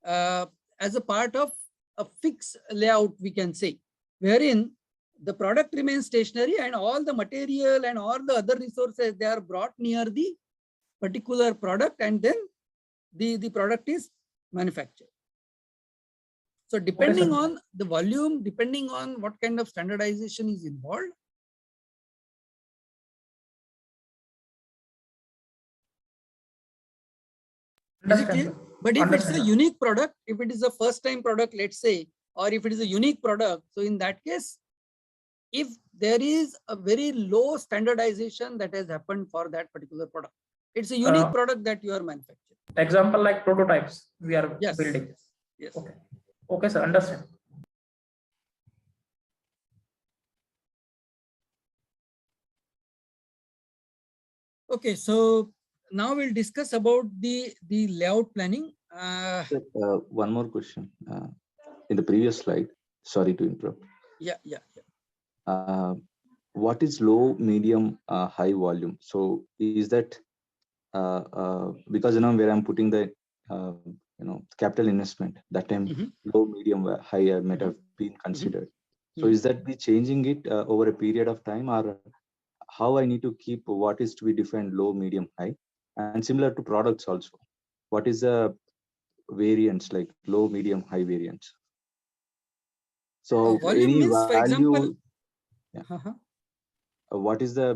as a part of a fixed layout, we can say, wherein the product remains stationary and all the material and all the other resources, they are brought near the particular product, and then the product is manufactured. So depending on the volume, depending on what kind of standardization is involved. Is it clear? But if it's a unique product, if it is a first time product, let's say, or if it is a unique product, so in that case, if there is a very low standardization that has happened for that particular product, it's a unique product that you are manufacturing. Example like prototypes we are Yes. building. Yes. Okay. Okay, sir, understand. Okay, so now we'll discuss about the layout planning. One more question. In the previous slide, sorry to interrupt. Yeah. What is low, medium, high volume? So is that because where I'm putting the capital investment, that time low, medium, high might have been considered. So is that be changing it over a period of time, or how I need to keep what is to be defined low, medium, high? And similar to products also, what is the variants like low, medium, high variants? So volume any means, value, for example, what is the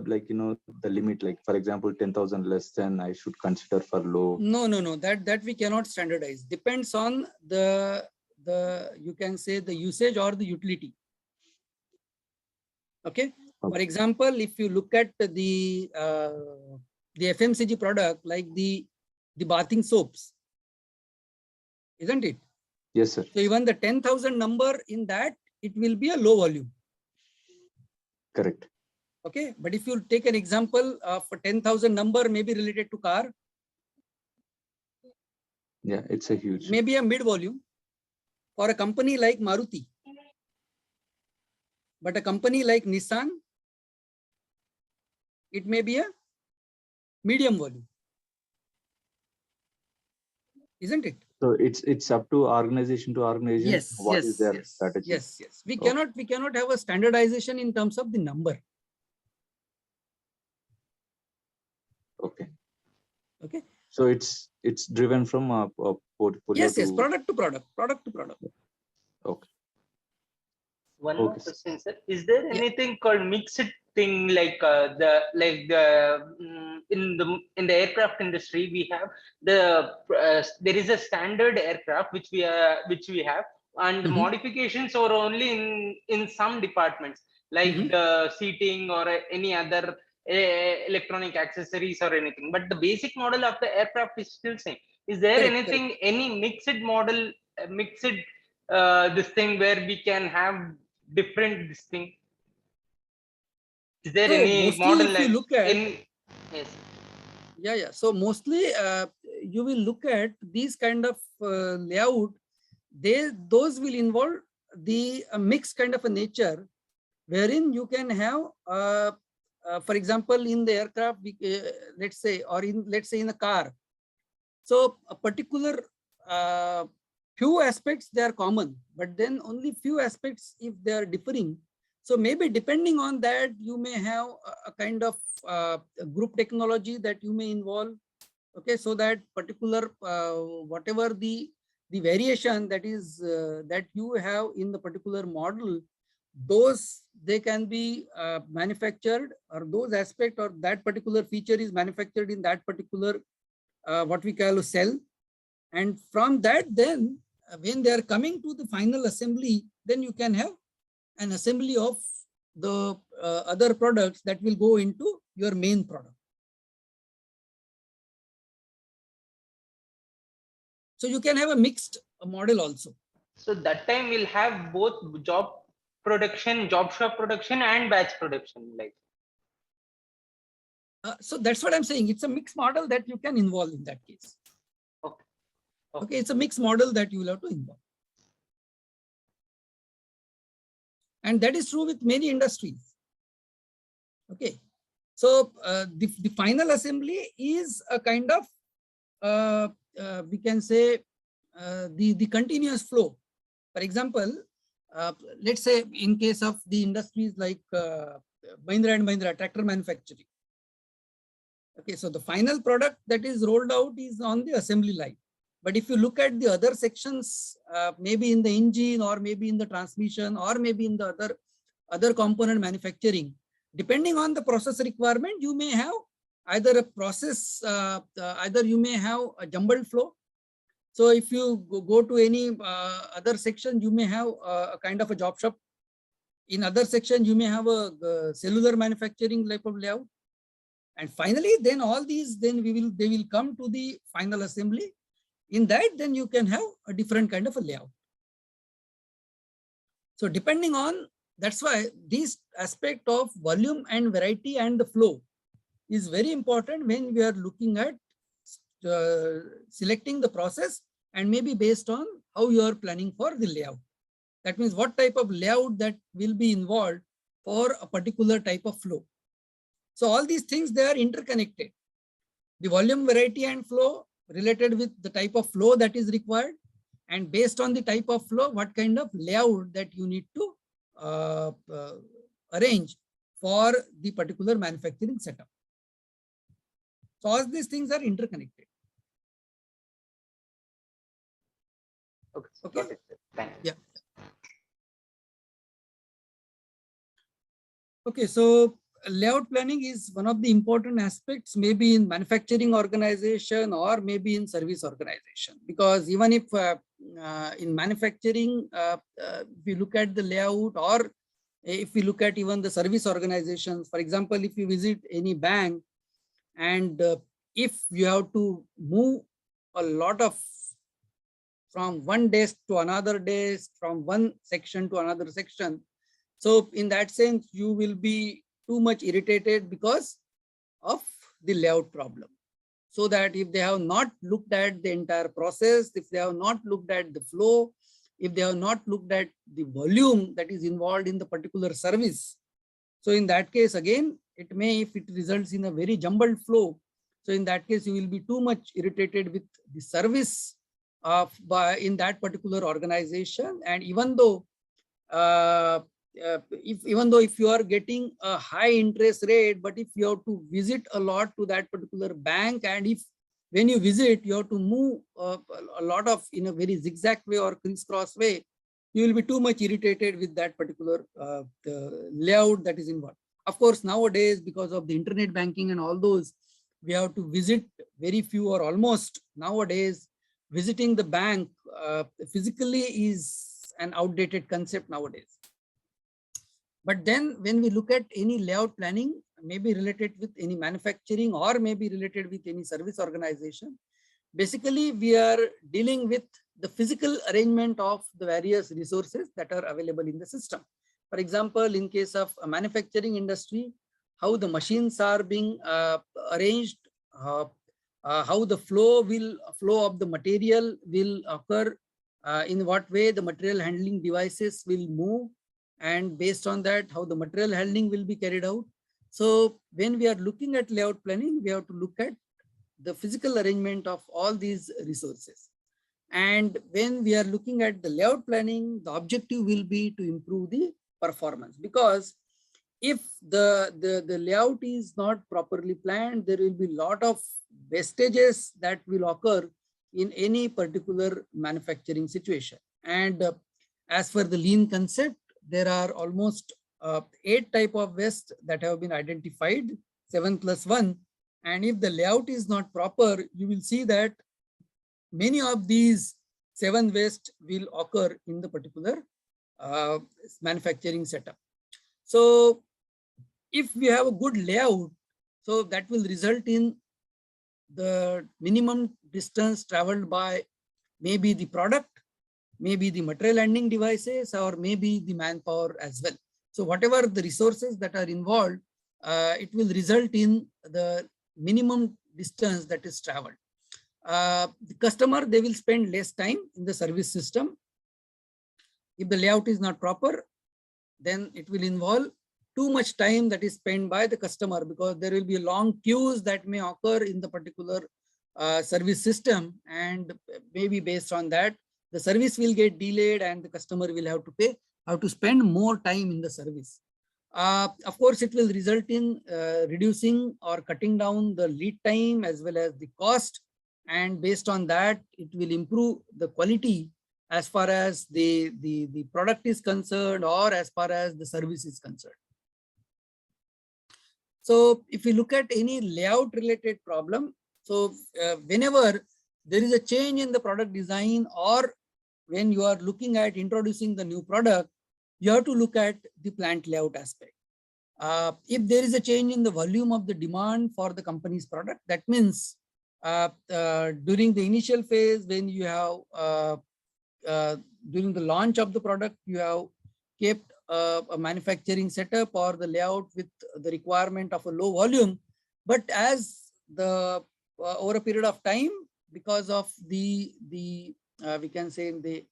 the limit? Like for example, 10,000 less than I should consider for low. No. That we cannot standardize. Depends on the you can say the usage or the utility. Okay. For example, if you look at the FMCG product like the bathing soaps, isn't it? Yes, sir. So even the 10,000 number in that, it will be a low volume. Correct. Okay, but if you take an example of a 10,000 number, maybe related to car. Yeah, it's a huge. Maybe a mid volume for a company like Maruti. But a company like Nissan, it may be a medium volume. Isn't it? So it's up to organization to organization. Yes. What is their strategy? Yes. We cannot have a standardization in terms of the number. Okay. So it's driven from a portfolio. Yes. Product to product. Okay. One more question, sir. Is there anything called mixed thing like in the aircraft industry we have there is a standard aircraft which we have, and modifications are only in some departments like the seating or any other electronic accessories or anything, but the basic model of the aircraft is still same. Is there any mixed model, this thing where we can have different this thing? Is there any model like you look at, yes? Yeah. So mostly you will look at these kind of layout. Those will involve the mixed kind of a nature, wherein you can have, for example, in the aircraft, let's say in a car. So a particular few aspects they are common, but then only few aspects if they are differing. So maybe depending on that, you may have a kind of group technology that you may involve. Okay, so that particular whatever the variation that is that you have in the particular model, those they can be manufactured, or those aspect or that particular feature is manufactured in that particular what we call a cell. And from that, then when they are coming to the final assembly, then you can have an assembly of the other products that will go into your main product. So you can have a mixed model also. So that time we'll have both job shop production and batch production, like. So that's what I'm saying. It's a mixed model that you can involve in that case. Okay. Okay, it's a mixed model that you will have to involve. And that is true with many industries. Okay. So the final assembly is a kind of, we can say, the continuous flow. For example, let's say in case of the industries like Mahindra and Mahindra tractor manufacturing. Okay, so the final product that is rolled out is on the assembly line. But if you look at the other sections, maybe in the engine or maybe in the transmission or maybe in the other component manufacturing, depending on the process requirement, you may have either a process, either you may have a jumbled flow. So if you go to any other section, you may have a kind of a job shop. In other section, you may have a cellular manufacturing type of layout. And finally, then all these, then they will come to the final assembly. In that, then you can have a different kind of a layout. So depending on, that's why this aspect of volume and variety and the flow is very important when we are looking at selecting the process, and maybe based on how you are planning for the layout. That means what type of layout that will be involved for a particular type of flow. So all these things, they are interconnected. The volume, variety and flow related with the type of flow that is required, and based on the type of flow, what kind of layout that you need to arrange for the particular manufacturing setup. So all these things are interconnected. Okay. Thanks. Yeah. Okay, so layout planning is one of the important aspects, maybe in manufacturing organization or maybe in service organization, because even if in manufacturing, if we look at the layout, or if we look at even the service organizations, for example, if you visit any bank and if you have to move a lot of from one desk to another desk, from one section to another section. So in that sense, you will be too much irritated because of the layout problem. So that if they have not looked at the entire process, if they have not looked at the flow, if they have not looked at the volume that is involved in the particular service. So in that case, again, it may, if it results in a very jumbled flow, so in that case, you will be too much irritated with the service in that particular organization. And even though if you are getting a high interest rate, but if you have to visit a lot to that particular bank, and if when you visit, you have to move a lot of in a very zigzag way or crisscross way, you will be too much irritated with that particular the layout that is involved. Of course, nowadays, because of the internet banking and all those, we have to visit very few or almost nowadays. Visiting the bank physically is an outdated concept nowadays. But then when we look at any layout planning, maybe related with any manufacturing or maybe related with any service organization, basically we are dealing with the physical arrangement of the various resources that are available in the system. For example, in case of a manufacturing industry, how the machines are being arranged, how the flow of the material will occur, in what way the material handling devices will move, and based on that, how the material handling will be carried out. So when we are looking at layout planning, we have to look at the physical arrangement of all these resources. And when we are looking at the layout planning, the objective will be to improve the performance, because if the layout is not properly planned, there will be a lot of wastages that will occur in any particular manufacturing situation. And as for the lean concept, there are almost 8 type of waste that have been identified, 7+1. And if the layout is not proper, you will see that many of these 7 waste will occur in the particular manufacturing setup. So if we have a good layout, so that will result in the minimum distance traveled by maybe the product, maybe the material handling devices, or maybe the manpower as well. So whatever the resources that are involved, it will result in the minimum distance that is traveled. The customer, they will spend less time in the service system. If the layout is not proper, then it will involve too much time that is spent by the customer, because there will be long queues that may occur in the particular service system, and maybe based on that, the service will get delayed and the customer will have to spend more time in the service. Of course, it will result in reducing or cutting down the lead time as well as the cost, and based on that, it will improve the quality as far as the product is concerned or as far as the service is concerned. So if you look at any layout related problem, so whenever there is a change in the product design, or when you are looking at introducing the new product, you have to look at the plant layout aspect. If there is a change in the volume of the demand for the company's product, that means during the initial phase, when you have during the launch of the product, you have kept a manufacturing setup or the layout with the requirement of a low volume, but as the over a period of time, because of the we can say the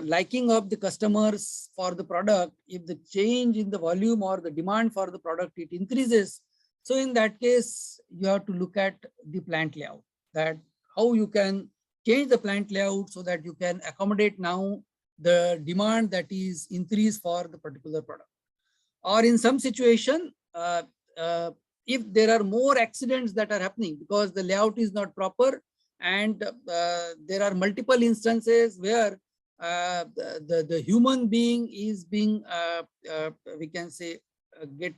liking of the customers for the product, if the change in the volume or the demand for the product, it increases. So in that case, you have to look at the plant layout, that how you can change the plant layout so that you can accommodate now the demand that is increased for the particular product. Or in some situation, if there are more accidents that are happening because the layout is not proper, and there are multiple instances where the human being is being, we can say, get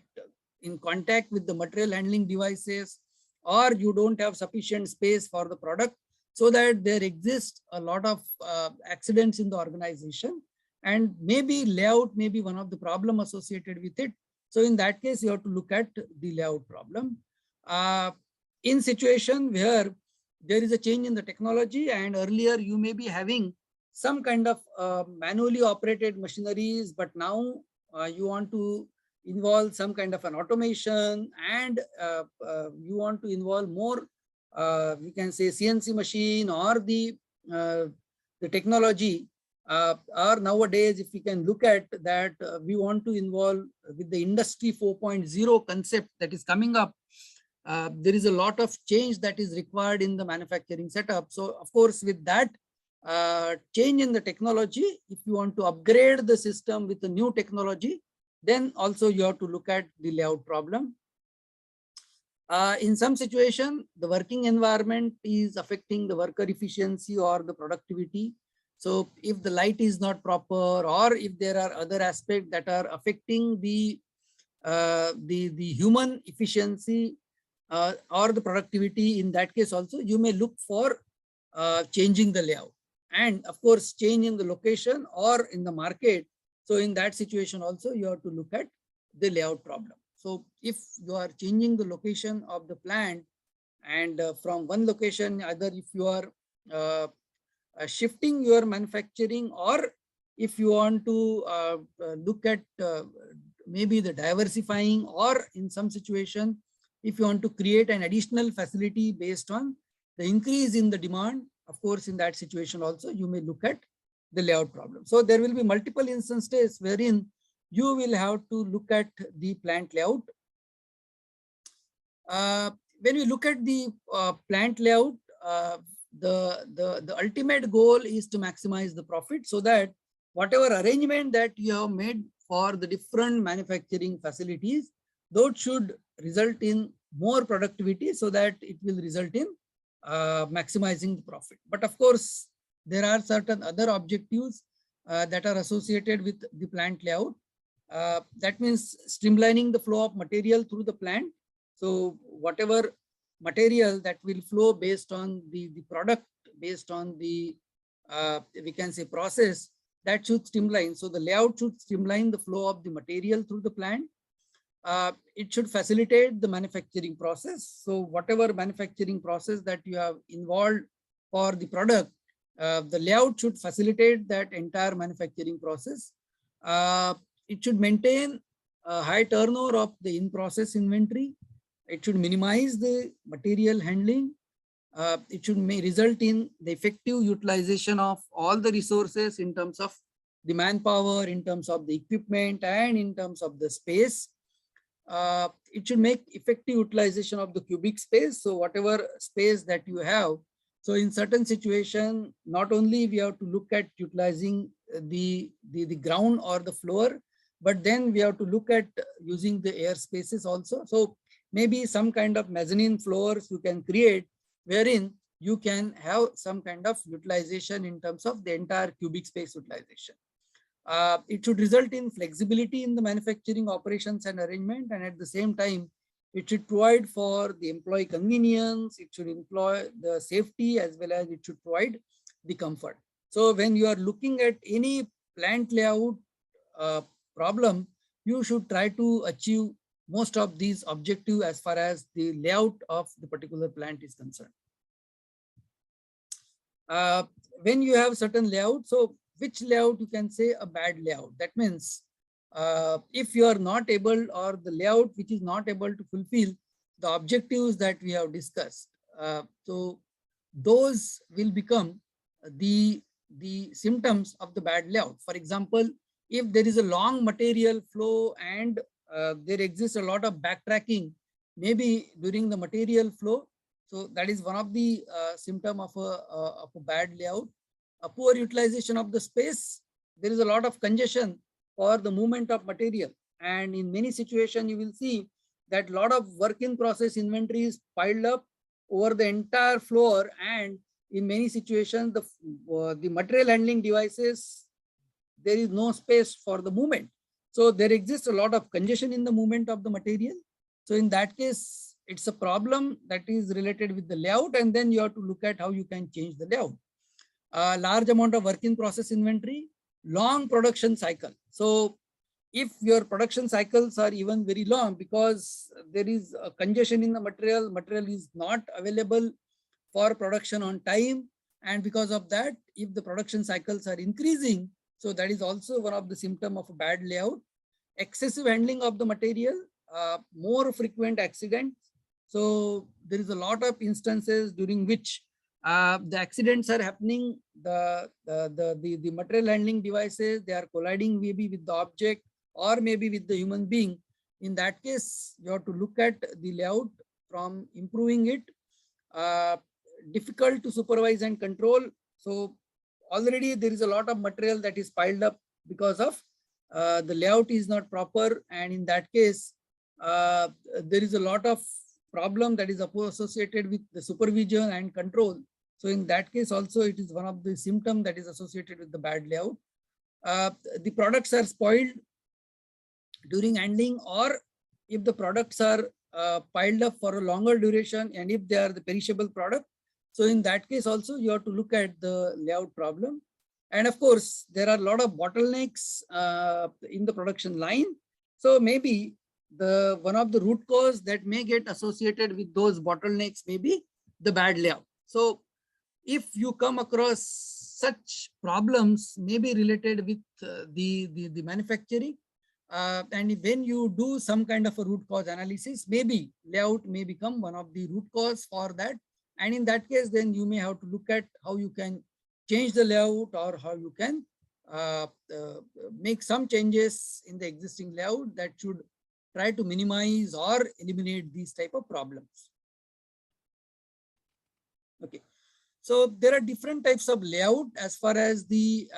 in contact with the material handling devices, or you don't have sufficient space for the product, so that there exists a lot of accidents in the organization, and maybe layout may be one of the problem associated with it. So in that case, you have to look at the layout problem. In situation where there is a change in the technology, and earlier you may be having some kind of manually operated machineries, but now you want to involve some kind of an automation, and you want to involve more, we can say, CNC machine or the technology. Or nowadays, if we can look at that, we want to involve with the Industry 4.0 concept that is coming up. There is a lot of change that is required in the manufacturing setup. So of course, with that change in the technology, if you want to upgrade the system with the new technology, then also you have to look at the layout problem. In some situation, the working environment is affecting the worker efficiency or the productivity. So if the light is not proper, or if there are other aspects that are affecting the human efficiency or the productivity, in that case also you may look for changing the layout, and of course change in the location or in the market. So in that situation also you have to look at the layout problem. So if you are changing the location of the plant, and from one location, either if you are shifting your manufacturing, or if you want to look at maybe the diversifying, or in some situation, if you want to create an additional facility based on the increase in the demand, of course, in that situation also, you may look at the layout problem. So there will be multiple instances wherein you will have to look at the plant layout. When we look at the plant layout, the ultimate goal is to maximize the profit, so that whatever arrangement that you have made for the different manufacturing facilities, those should result in more productivity, so that it will result in maximizing the profit. But of course, there are certain other objectives that are associated with the plant layout. That means streamlining the flow of material through the plant. So whatever material that will flow based on the product, based on the we can say process, that should streamline. So the layout should streamline the flow of the material through the plant. It should facilitate the manufacturing process. So whatever manufacturing process that you have involved for the product, the layout should facilitate that entire manufacturing process. It should maintain a high turnover of the in-process inventory. It should minimize the material handling. It should result in the effective utilization of all the resources in terms of the manpower, in terms of the equipment, and in terms of the space. It should make effective utilization of the cubic space. So whatever space that you have. So in certain situation, not only we have to look at utilizing the ground or the floor, but then we have to look at using the air spaces also. So maybe some kind of mezzanine floors you can create, wherein you can have some kind of utilization in terms of the entire cubic space utilization. It should result in flexibility in the manufacturing operations and arrangement, and at the same time, it should provide for the employee convenience, it should employ the safety, as well as it should provide the comfort. So when you are looking at any plant layout problem, you should try to achieve most of these objectives as far as the layout of the particular plant is concerned. When you have certain layout, so which layout you can say a bad layout? That means if you are not able, or the layout which is not able to fulfill the objectives that we have discussed, so those will become the symptoms of the bad layout. For example, if there is a long material flow and there exists a lot of backtracking, maybe during the material flow, so that is one of the symptom of a bad layout. A poor utilization of the space, there is a lot of congestion for the movement of material, and in many situations you will see that a lot of work in process inventory is piled up over the entire floor, and in many situations the material handling devices, there is no space for the movement. So there exists a lot of congestion in the movement of the material. So in that case, it's a problem that is related with the layout, and then you have to look at how you can change the layout. Large amount of work in process inventory, long production cycle. So if your production cycles are even very long because there is a congestion in the material is not available for production on time, and because of that, if the production cycles are increasing, so that is also one of the symptoms of a bad layout. Excessive handling of the material, more frequent accidents. So there is a lot of instances during which the accidents are happening. The material handling devices, they are colliding maybe with the object or maybe with the human being. In that case, you have to look at the layout from improving it. Difficult to supervise and control. So already there is a lot of material that is piled up because of the layout is not proper, and in that case, there is a lot of problem that is associated with the supervision and control. So in that case also, it is one of the symptoms that is associated with the bad layout. The products are spoiled during handling, or if the products are piled up for a longer duration, and if they are the perishable product, so in that case also you have to look at the layout problem. And of course, there are a lot of bottlenecks in the production line. So maybe one of the root cause that may get associated with those bottlenecks may be the bad layout. So if you come across such problems, maybe related with the manufacturing, and when you do some kind of a root cause analysis, maybe layout may become one of the root cause for that. And in that case, then you may have to look at how you can change the layout, or how you can make some changes in the existing layout that should try to minimize or eliminate these type of problems. Okay, so there are different types of layout as far as the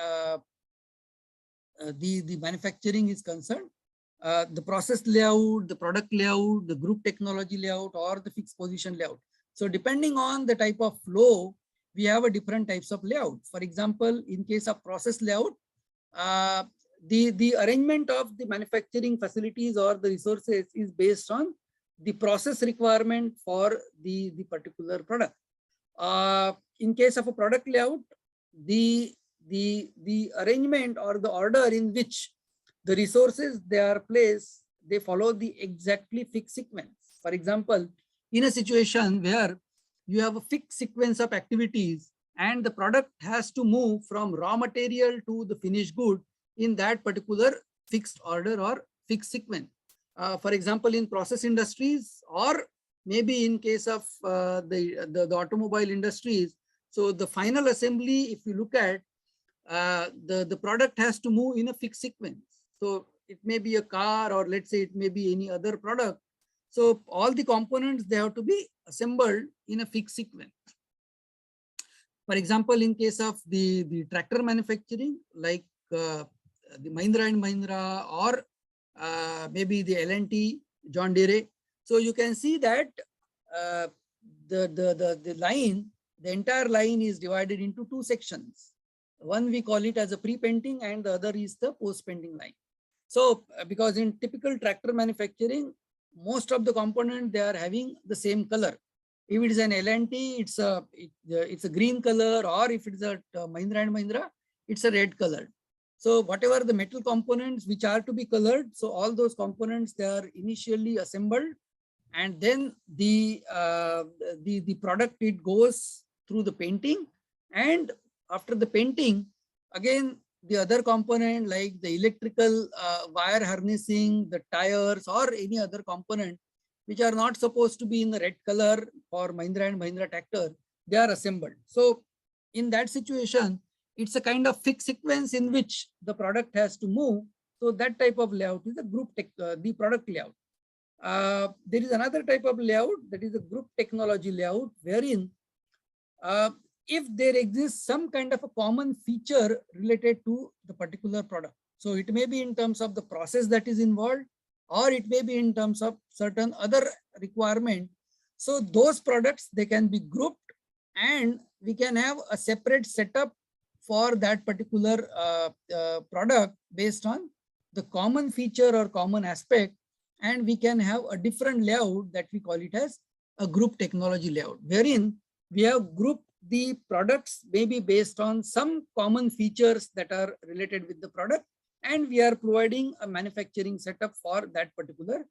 manufacturing is concerned. The process layout, the product layout, the group technology layout, or the fixed position layout. So depending on the type of flow, we have a different types of layout. For example, in case of process layout, the arrangement of the manufacturing facilities or the resources is based on the process requirement for the particular product. In case of a product layout, the arrangement or the order in which the resources they are placed, they follow the exactly fixed sequence. For example, in a situation where you have a fixed sequence of activities and the product has to move from raw material to the finished good in that particular fixed order or fixed sequence. For example, in process industries, or maybe in case of the automobile industries, so the final assembly, if you look at, the product has to move in a fixed sequence. So it may be a car, or let's say it may be any other product. So all the components, they have to be assembled in a fixed sequence. For example, in case of the tractor manufacturing, like the Mahindra and Mahindra, or maybe the L&T, John Deere. So you can see that the line, the entire line is divided into two sections. One we call it as a pre-painting, and the other is the post-painting line. So because in typical tractor manufacturing, most of the components, they are having the same color. If it is an L&T, it's a green color, or if it is a Mahindra and Mahindra, it's a red color. So whatever the metal components which are to be colored, so all those components, they are initially assembled, and then the product, it goes through the painting, and after the painting, again the other component like the electrical wire harnessing, the tires, or any other component which are not supposed to be in the red color for Mahindra and Mahindra tractor, they are assembled. So in that situation, it's a kind of fixed sequence in which the product has to move. So that type of layout is a group the product layout. There is another type of layout, that is a group technology layout, wherein if there exists some kind of a common feature related to the particular product. So it may be in terms of the process that is involved, or it may be in terms of certain other requirement. So those products, they can be grouped, and we can have a separate setup for that particular product based on the common feature or common aspect, and we can have a different layout that we call it as a group technology layout, wherein we have grouped the products maybe based on some common features that are related with the product, and we are providing a manufacturing setup for that particular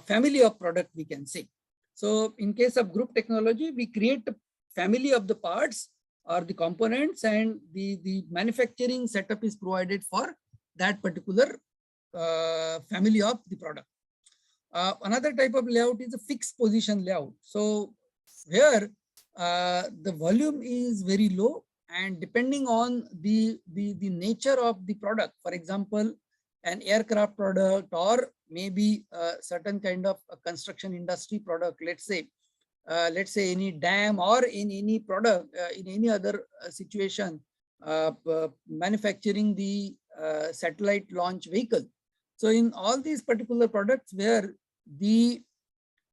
family of product, we can say. So in case of group technology, we create a family of the parts or the components, and the manufacturing setup is provided for that particular family of the product. Another type of layout is a fixed position layout. So here the volume is very low, and depending on the nature of the product, for example, an aircraft product, or maybe a certain kind of a construction industry product, let's say any dam, or in any product, in any other situation, manufacturing the satellite launch vehicle. So in all these particular products where the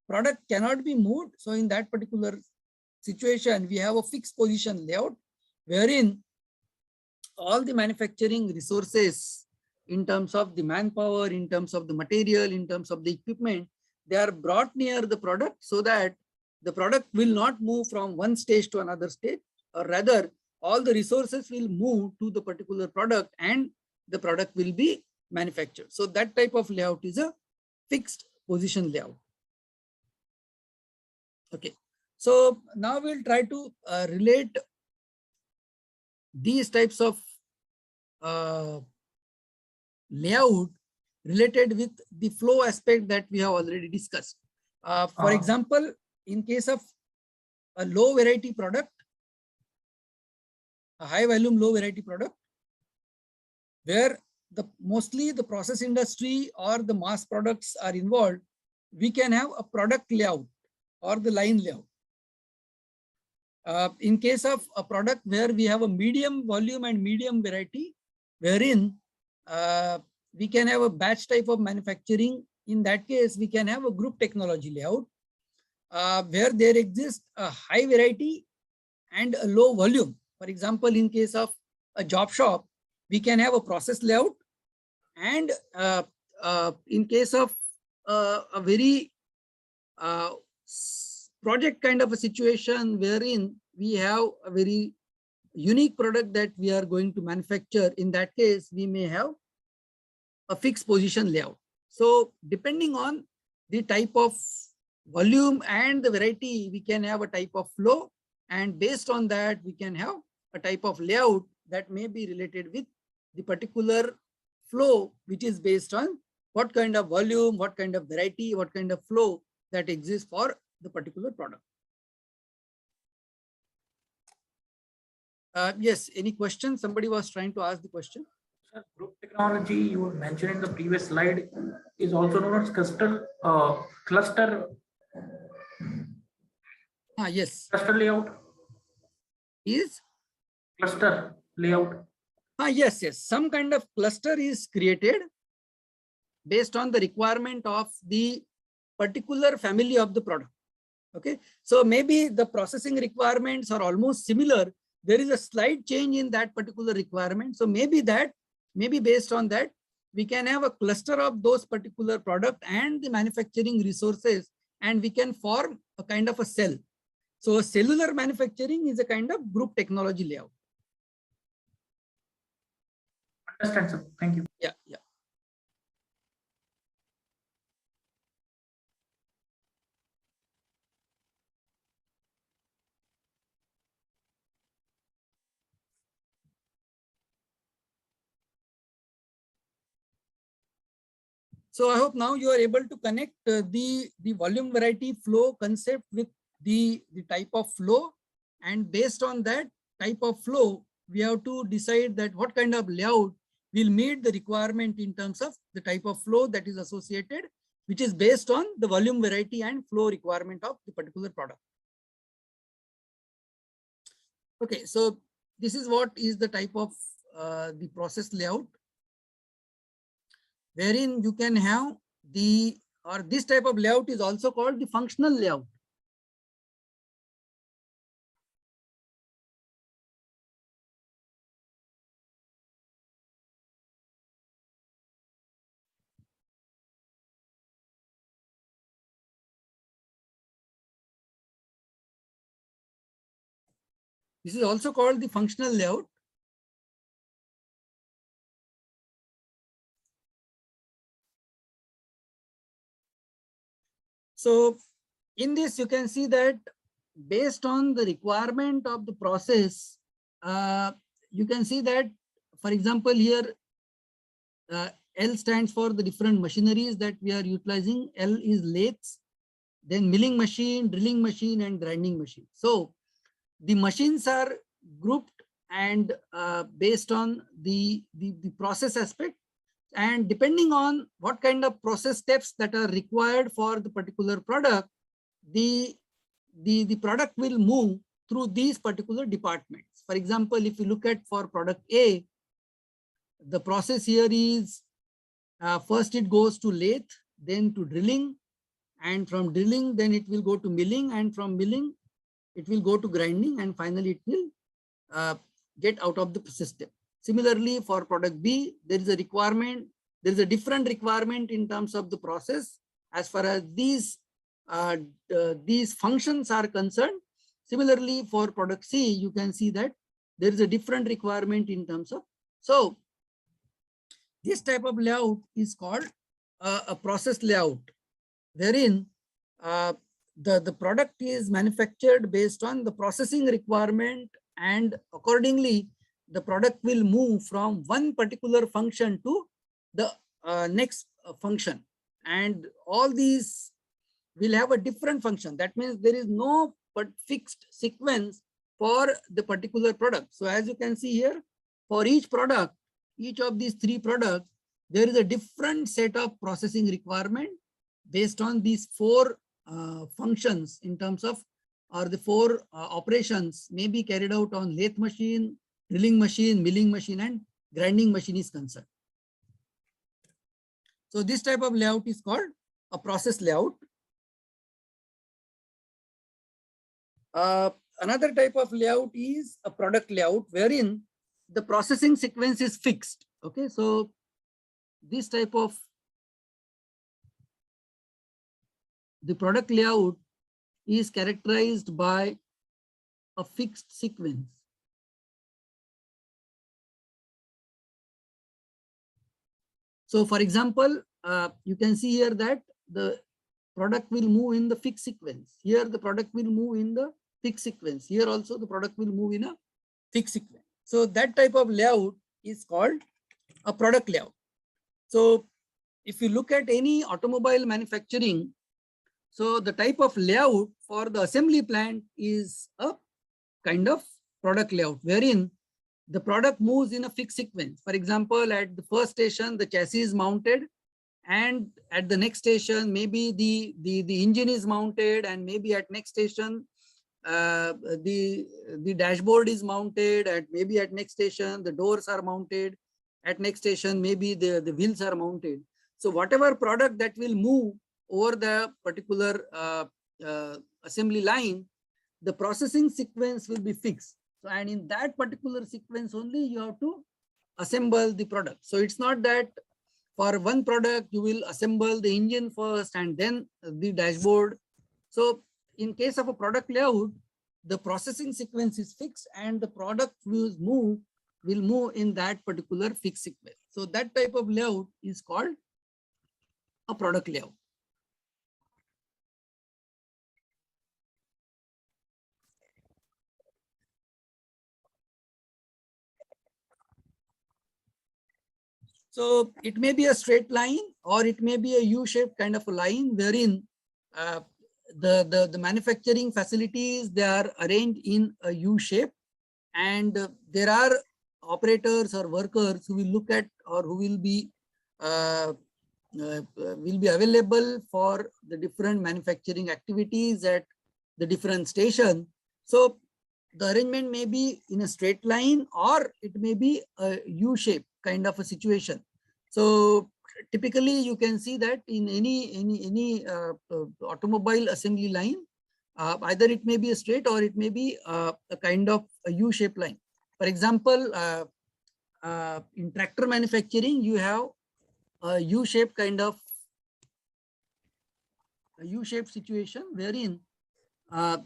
product cannot be moved, so in that particular situation, we have a fixed position layout, wherein all the manufacturing resources in terms of the manpower, in terms of the material, in terms of the equipment, they are brought near the product so that the product will not move from one stage to another stage, or rather all the resources will move to the particular product and the product will be manufactured. So that type of layout is a fixed position layout. Okay. So now we'll try to relate these types of layout related with the flow aspect that we have already discussed. For example, in case of a low variety product, a high volume low variety product, where mostly the process industry or the mass products are involved, we can have a product layout or the line layout. In case of a product where we have a medium volume and medium variety, wherein we can have a batch type of manufacturing, in that case, we can have a group technology layout where there exists a high variety and a low volume. For example, in case of a job shop, we can have a process layout, and in case of a very project kind of a situation wherein we have a very unique product that we are going to manufacture, in that case, we may have a fixed position layout. So depending on the type of volume and the variety, we can have a type of flow, and based on that, we can have a type of layout that may be related with the particular flow, which is based on what kind of volume, what kind of variety, what kind of flow that exists for the particular product. Yes, any questions? Somebody was trying to ask the question. Sir, group technology you mentioned in the previous slide is also known as cluster. Yes. Cluster layout is cluster layout. Yes, yes. Some kind of cluster is created based on the requirement of the particular family of the product. Okay, so maybe the processing requirements are almost similar. There is a slight change in that particular requirement. So maybe based on that, we can have a cluster of those particular product and the manufacturing resources, and we can form a kind of a cell. So cellular manufacturing is a kind of group technology layout. Understand, sir. Thank you. Yeah, yeah. So I hope now you are able to connect the volume variety flow concept with the type of flow, and based on that type of flow, we have to decide that what kind of layout will meet the requirement in terms of the type of flow that is associated, which is based on the volume variety and flow requirement of the particular product. Okay, so this is what is the type of the process layout, wherein you can have this type of layout is also called the functional layout. This is also called the functional layout. So in this, you can see that based on the requirement of the process, you can see that, for example, here L stands for the different machineries that we are utilizing. L is lathes, then milling machine, drilling machine, and grinding machine. So the machines are grouped and based on the process aspect, and depending on what kind of process steps that are required for the particular product, the product will move through these particular departments. For example, if you look at for product A, the process here is first it goes to lathe, then to drilling, and from drilling then it will go to milling, and from milling it will go to grinding, and finally it will get out of the system. Similarly, for product B, there is a requirement, there is a different requirement in terms of the process as far as these functions are concerned. Similarly, for product C, you can see that there is a different requirement in terms of. So this type of layout is called a process layout, wherein the product is manufactured based on the processing requirement, and accordingly the product will move from one particular function to the next function, and all these will have a different function. That means there is no but fixed sequence for the particular product. So as you can see here, for each product, each of these three products, there is a different set of processing requirement based on these four functions in terms of, or the four operations may be carried out on lathe machine, drilling machine, milling machine, and grinding machine is concerned. So this type of layout is called a process layout. Another type of layout is a product layout, wherein the processing sequence is fixed. Okay, so this type of the product layout is characterized by a fixed sequence. So for example, you can see here that the product will move in the fixed sequence. Here the product will move in the fixed sequence. Here also the product will move in a fixed sequence. So that type of layout is called a product layout. So if you look at any automobile manufacturing, so the type of layout for the assembly plant is a kind of product layout wherein the product moves in a fixed sequence. For example, at the first station, the chassis is mounted, and at the next station, maybe the engine is mounted, and maybe at next station, the dashboard is mounted, and maybe at next station, the doors are mounted. At next station, maybe the wheels are mounted. So whatever product that will move over the particular assembly line, the processing sequence will be fixed. So, and in that particular sequence only, you have to assemble the product. So it's not that for one product, you will assemble the engine first and then the dashboard. So in case of a product layout, the processing sequence is fixed and the product will move in that particular fixed sequence. So that type of layout is called a product layout. So it may be a straight line or it may be a U-shaped kind of a line wherein the manufacturing facilities, they are arranged in a U-shape, and there are operators or workers who will look at or who will be available for the different manufacturing activities at the different station. So the arrangement may be in a straight line or it may be a U-shape kind of a situation. So typically you can see that in any automobile assembly line, either it may be a straight or it may be a kind of a U-shaped line. For example, in tractor manufacturing, you have a U-shaped kind of a U-shaped situation wherein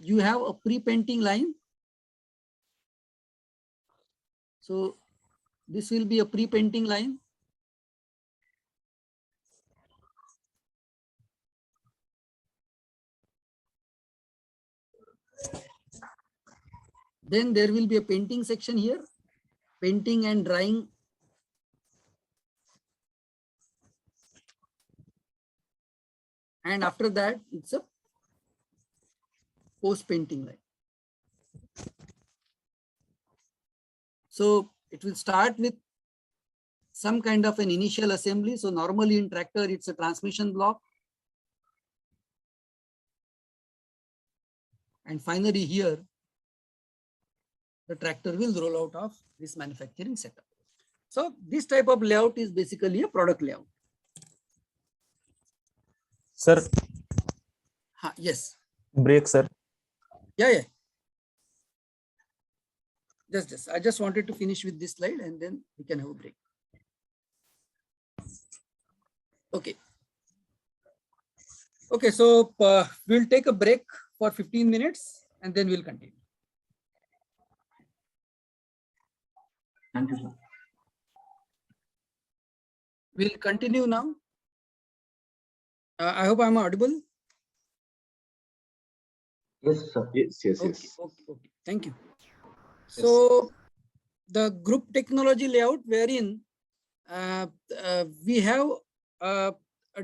you have a pre-painting line. So this will be a pre-painting line. Then there will be a painting section here, painting and drying. And after that, it's a post-painting line. So it will start with some kind of an initial assembly. So normally in tractor, it's a transmission block. And finally here, the tractor will roll out of this manufacturing setup. So this type of layout is basically a product layout. Sir. Yes. Break, sir. Yeah. Just. I just wanted to finish with this slide and then we can have a break. Okay. Okay, so we'll take a break for 15 minutes and then we'll continue. Thank you, sir. We'll continue now. I hope I'm audible. Yes, sir. Yes. Okay. Thank you. So the group technology layout wherein we have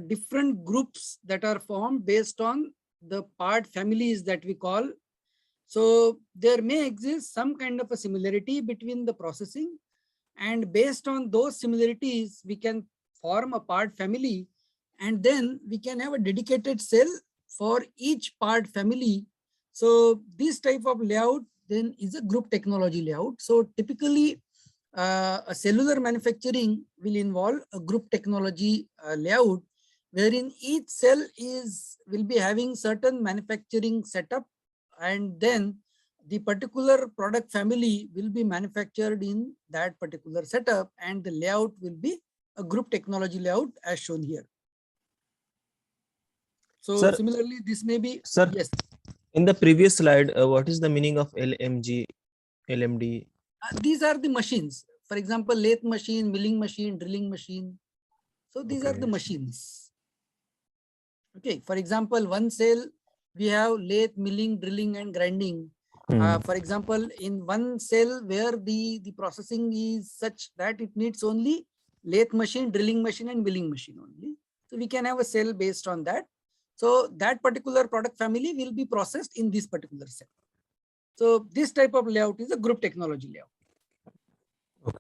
different groups that are formed based on the part families that we call. So there may exist some kind of a similarity between the processing, and based on those similarities, we can form a part family, and then we can have a dedicated cell for each part family. So this type of layout then is a group technology layout. So typically a cellular manufacturing will involve a group technology layout wherein each cell will be having certain manufacturing setup, and then the particular product family will be manufactured in that particular setup, and the layout will be a group technology layout as shown here. So Sir, similarly, this may be, sir, yes. in the previous slide, what is the meaning of LMG, LMD? These are the machines. For example, lathe machine, milling machine, drilling machine. So these are the machines. Okay. For example, one cell, we have lathe, milling, drilling, and grinding. For example, in one cell where the processing is such that it needs only lathe machine, drilling machine, and milling machine only. So we can have a cell based on that. So that particular product family will be processed in this particular cell. So this type of layout is a group technology layout. Okay.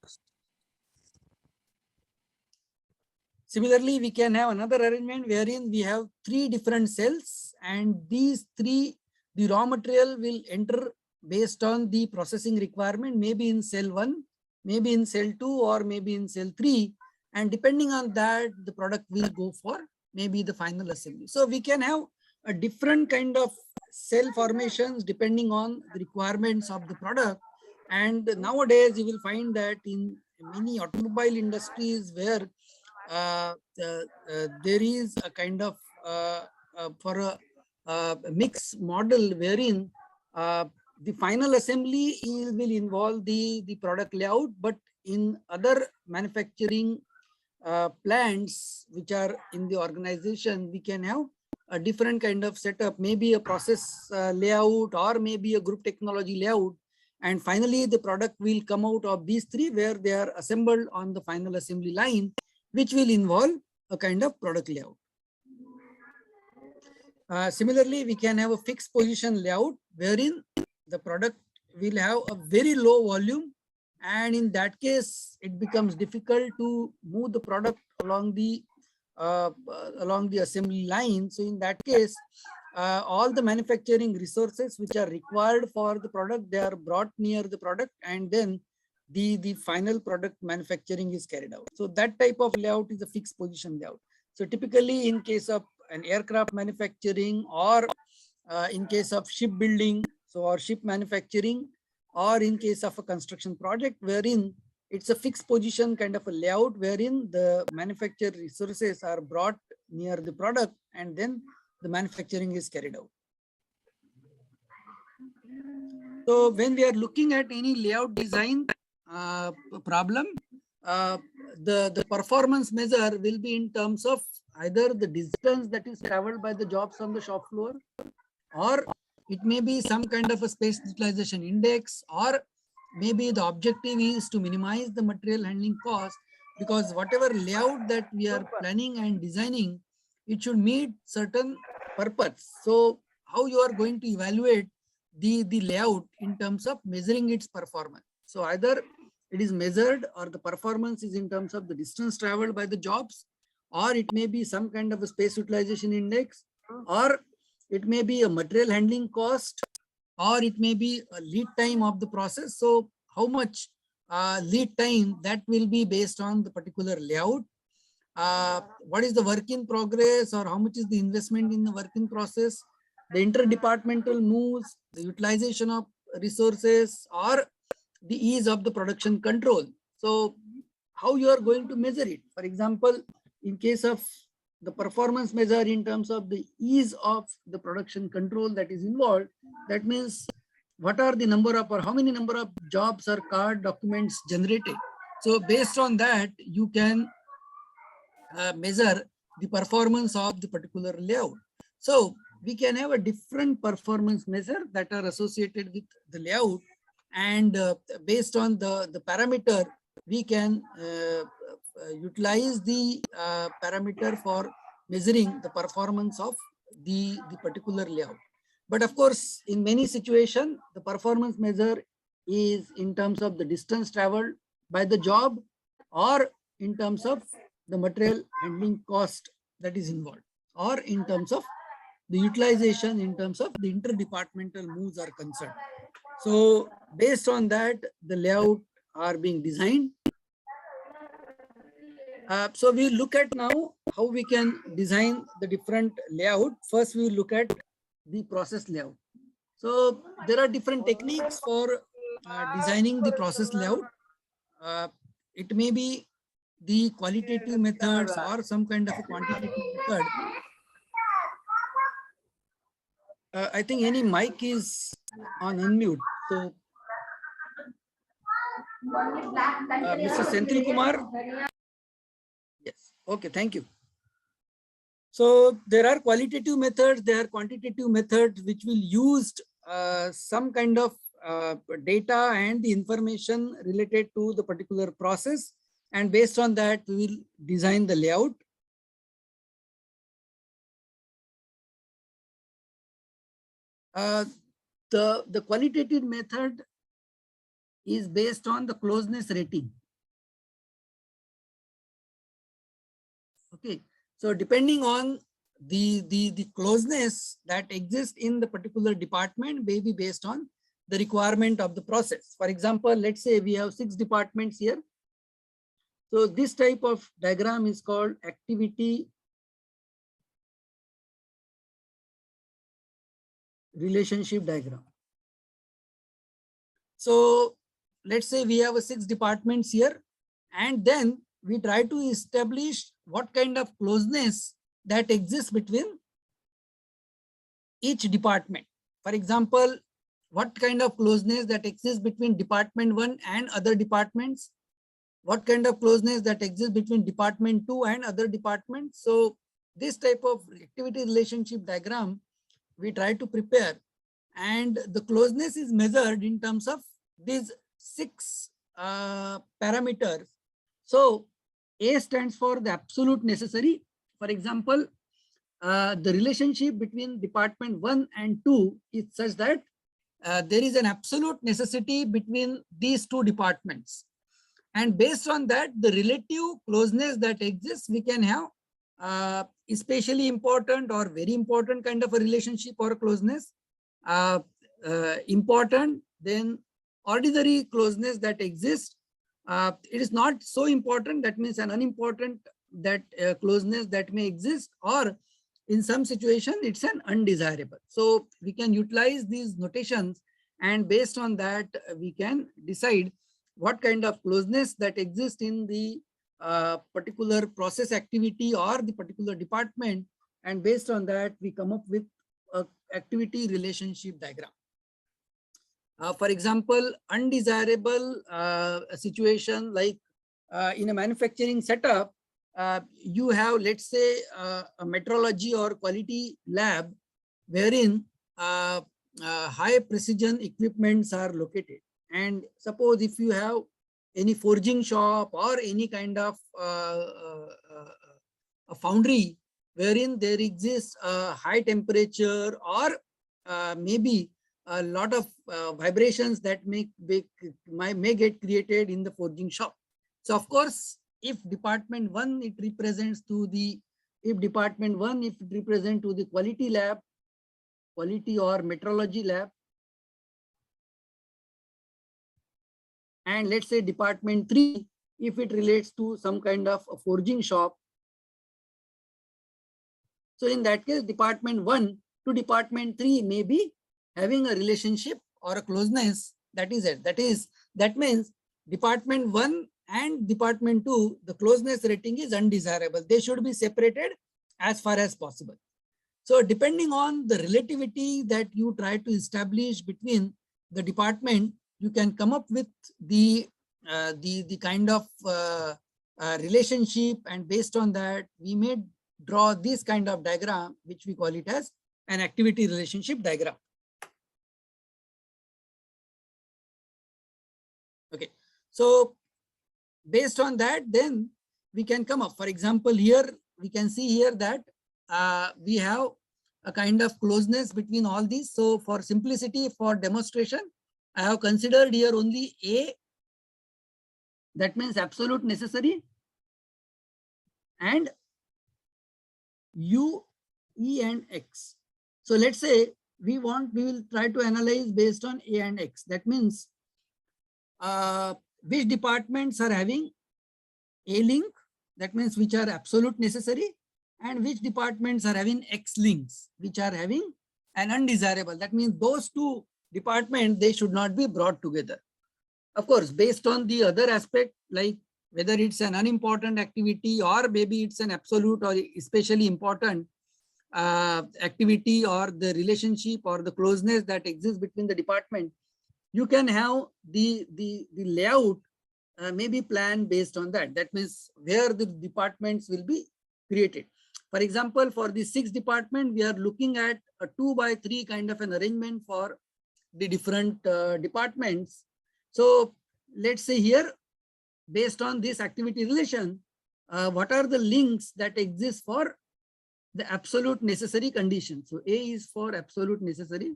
Similarly, we can have another arrangement wherein we have 3 different cells, and these 3, the raw material will enter based on the processing requirement, maybe in cell 1, maybe in cell 2, or maybe in cell 3. And depending on that, the product will go for maybe the final assembly. So we can have a different kind of cell formations depending on the requirements of the product. And nowadays you will find that in many automobile industries where there is a kind of for a mixed model wherein the final assembly will involve the product layout, but in other manufacturing plants which are in the organization, we can have a different kind of setup, maybe a process layout or maybe a group technology layout. And finally, the product will come out of these 3 where they are assembled on the final assembly line, which will involve a kind of product layout. Similarly, we can have a fixed position layout wherein the product will have a very low volume, and in that case, it becomes difficult to move the product along the assembly line. So in that case, all the manufacturing resources which are required for the product, they are brought near the product, and then the final product manufacturing is carried out. So that type of layout is a fixed position layout. So typically in case of an aircraft manufacturing, or in case of shipbuilding, so or ship manufacturing, or in case of a construction project wherein it's a fixed position kind of a layout wherein the manufactured resources are brought near the product and then the manufacturing is carried out. So when we are looking at any layout design problem, the performance measure will be in terms of either the distance that is traveled by the jobs on the shop floor, or it may be some kind of a space utilization index, or maybe the objective is to minimize the material handling cost, because whatever layout that we are planning and designing, it should meet certain purpose. So how you are going to evaluate the layout in terms of measuring its performance. So either it is measured or the performance is in terms of the distance traveled by the jobs, or it may be some kind of a space utilization index, or it may be a material handling cost, or it may be a lead time of the process. So how much lead time, that will be based on the particular layout. What is the work in progress, or how much is the investment in the work in process, the interdepartmental moves, the utilization of resources, or the ease of the production control. So how you are going to measure it? For example, in case of the performance measure in terms of the ease of the production control that is involved, that means what are the number of, or how many number of jobs or card documents generated. So based on that, you can measure the performance of the particular layout. So we can have a different performance measure that are associated with the layout, and based on the parameter, we can utilize the parameter for measuring the performance of the particular layout. But of course, in many situations, the performance measure is in terms of the distance traveled by the job, or in terms of the material handling cost that is involved, or in terms of the utilization, in terms of the interdepartmental moves are concerned. So based on that, the layout are being designed. So we look at now how we can design the different layout. First, we look at the process layout. So there are different techniques for designing the process layout. It may be the qualitative methods or some kind of a quantitative method. I think any mic is on unmute. So, Mr. Senthil Kumar. Yes. Okay. Thank you. So there are qualitative methods, there are quantitative methods which will use some kind of data and the information related to the particular process, and based on that we will design the layout. The qualitative method is based on the closeness rating. Okay. So depending on the closeness that exists in the particular department may be based on the requirement of the process. For example, let's say we have 6 departments here. So this type of diagram is called activity relationship diagram. So let's say we have 6 departments here, and then we try to establish what kind of closeness that exists between each department. For example, what kind of closeness that exists between department 1 and other departments, what kind of closeness that exists between department 2 and other departments. So this type of activity relationship diagram we try to prepare, and the closeness is measured in terms of these 6 parameters. So A stands for the absolute necessary. For example, the relationship between department 1 and 2 is such that there is an absolute necessity between these 2 departments. And based on that, the relative closeness that exists, we can have especially important or very important kind of a relationship or a closeness, important, then ordinary closeness that exists. It is not so important, that means an unimportant that closeness that may exist, or in some situation it's an undesirable. So we can utilize these notations, and based on that we can decide what kind of closeness that exists in the particular process activity or the particular department, and based on that we come up with a activity relationship diagram. For example, undesirable situation like in a manufacturing setup, you have, let's say, a metrology or quality lab wherein high precision equipments are located. And suppose if you have any forging shop or any kind of a foundry wherein there exists a high temperature or maybe a lot of vibrations that may get created in the forging shop. So of course, if department 1 it represents to the quality lab, quality or metrology lab, and let's say department 3 if it relates to some kind of a forging shop. So in that case, department 1 to department 3 may be having a relationship or a closeness that is it. That means department 1 and department 2, the closeness rating is undesirable. They should be separated as far as possible. So depending on the relativity that you try to establish between the department, you can come up with the kind of relationship, and based on that we may draw this kind of diagram, which we call it as an activity relationship diagram. Okay, so based on that, then we can come up. For example, here we can see here that we have a kind of closeness between all these. So for simplicity, for demonstration, I have considered here only A, that means absolute necessary, and U, E and X. So let's say we will try to analyze based on A and X. That means which departments are having A link, that means which are absolute necessary, and which departments are having X links, which are having and undesirable. That means those two departments, they should not be brought together. Of course, based on the other aspect, like whether it's an unimportant activity or maybe it's an absolute or especially important activity, or the relationship or the closeness that exists between the department, you can have the layout maybe planned based on that. That means where the departments will be created. For example, for the 6th department, we are looking at a 2x3 kind of an arrangement for the different departments. So let's say here, based on this activity relation, what are the links that exist for the absolute necessary condition? So A is for absolute necessary.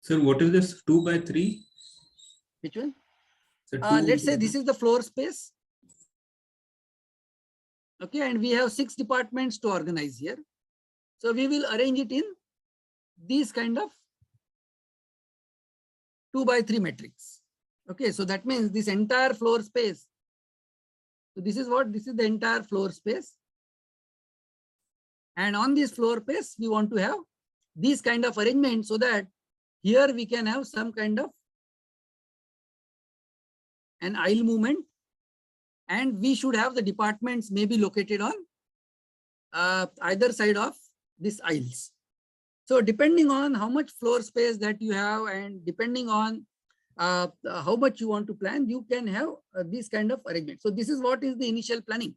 Sir, what is this 2x3? Which one? So Let's say this is the floor space. Okay, and we have 6 departments to organize here. So we will arrange it in these kind of 2x3 matrix. Okay, so that means this entire floor space. So this is what? This is the entire floor space. And on this floor space, we want to have these kind of arrangement so that here we can have some kind of an aisle movement, and we should have the departments maybe located on either side of these aisles. So depending on how much floor space that you have and depending on how much you want to plan, you can have this kind of arrangement. So this is what is the initial planning,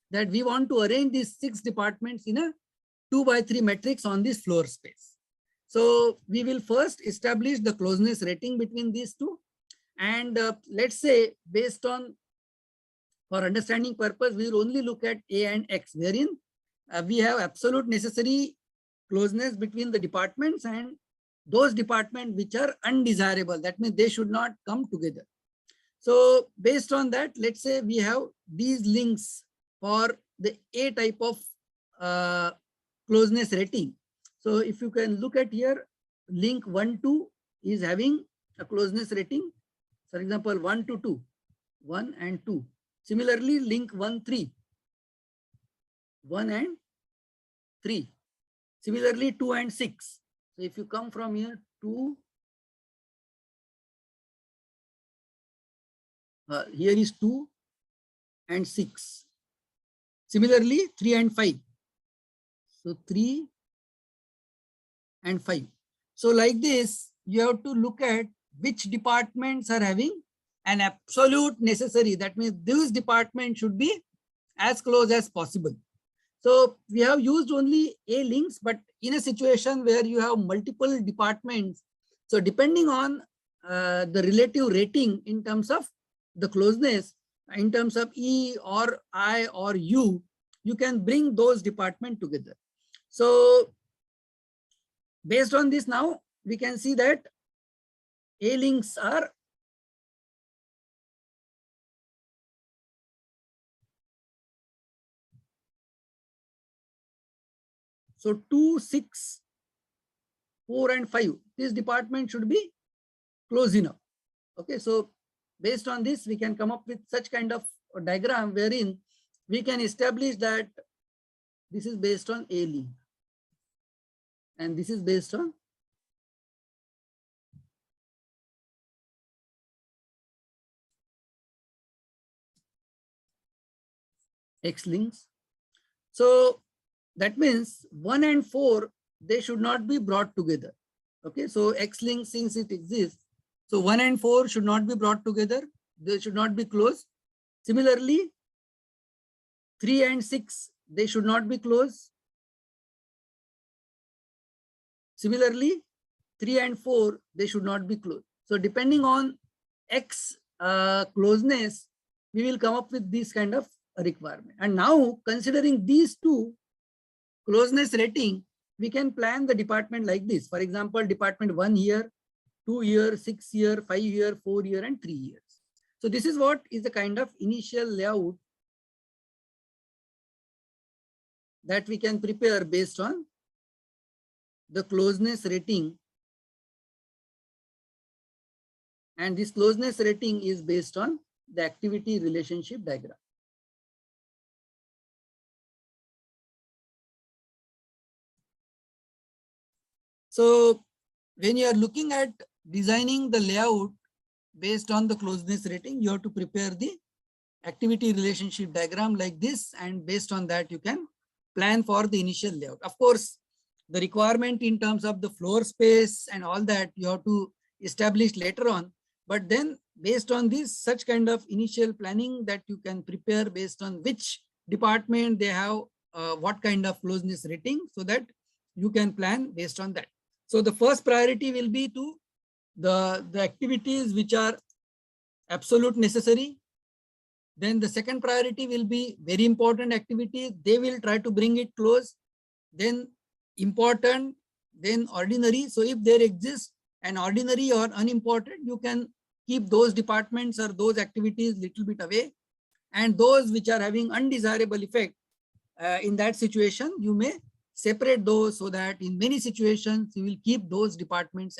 that we want to arrange these 6 departments in a 2x3 matrix on this floor space. So we will first establish the closeness rating between these two. And let's say based on, for understanding purpose, we will only look at A and X, wherein we have absolute necessary closeness between the departments and those departments which are undesirable. That means they should not come together. So based on that, let's say we have these links for the A type of closeness rating. So if you can look at here, link 1, 2 is having a closeness rating. For example, 1 to 2, 1 and 2. Similarly, link 1, 3, 1 and 3. Similarly, 2 and 6. So if you come from here, 2, here is 2 and 6. Similarly, 3 and 5. So 3 and 5. So like this, you have to look at which departments are having an absolute necessary. That means this department should be as close as possible. So we have used only A links, but in a situation where you have multiple departments, so depending on the relative rating in terms of the closeness, in terms of E or I or U, you can bring those departments together. So based on this, now we can see that A links are so 2, 6, 4 and 5. This department should be close enough. Okay, so based on this, we can come up with such kind of a diagram wherein we can establish that this is based on A link and this is based on X links. So that means 1 and 4, they should not be brought together. Okay, so X link, since it exists, so 1 and 4 should not be brought together. They should not be close. Similarly, 3 and 6, they should not be close. Similarly, 3 and 4, they should not be close. So depending on X closeness, we will come up with this kind of a requirement. And now considering these two closeness rating, we can plan the department like this. For example, department 1 here, 2 here, 6 here, 5 here, 4 here, and 3 years. So this is what is the kind of initial layout that we can prepare based on the closeness rating. And this closeness rating is based on the activity relationship diagram. So when you are looking at designing the layout based on the closeness rating, you have to prepare the activity relationship diagram like this, and based on that you can plan for the initial layout. Of course, the requirement in terms of the floor space and all that you have to establish later on, but then based on this such kind of initial planning that you can prepare based on which department they have what kind of closeness rating, so that you can plan based on that. So the first priority will be to the activities which are absolute necessary. Then the second priority will be very important activity. They will try to bring it close. Then important, then ordinary. So if there exists an ordinary or unimportant, you can keep those departments or those activities little bit away. And those which are having undesirable effect, in that situation, you may separate those, so that in many situations, you will keep those departments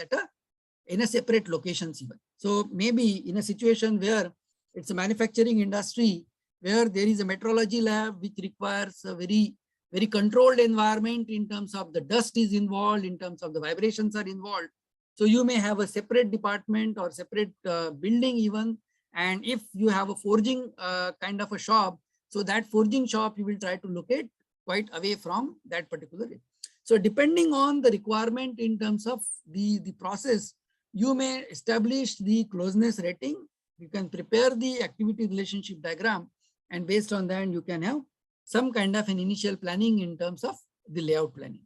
in a separate locations even. So maybe in a situation where it's a manufacturing industry, where there is a metrology lab which requires a very, very controlled environment in terms of the dust is involved, in terms of the vibrations are involved. So you may have a separate department or separate building even. And if you have a forging kind of a shop, so that forging shop you will try to locate quite away from that particular area. So depending on the requirement in terms of the process, you may establish the closeness rating. You can prepare the activity relationship diagram, and based on that you can have some kind of an initial planning in terms of the layout planning.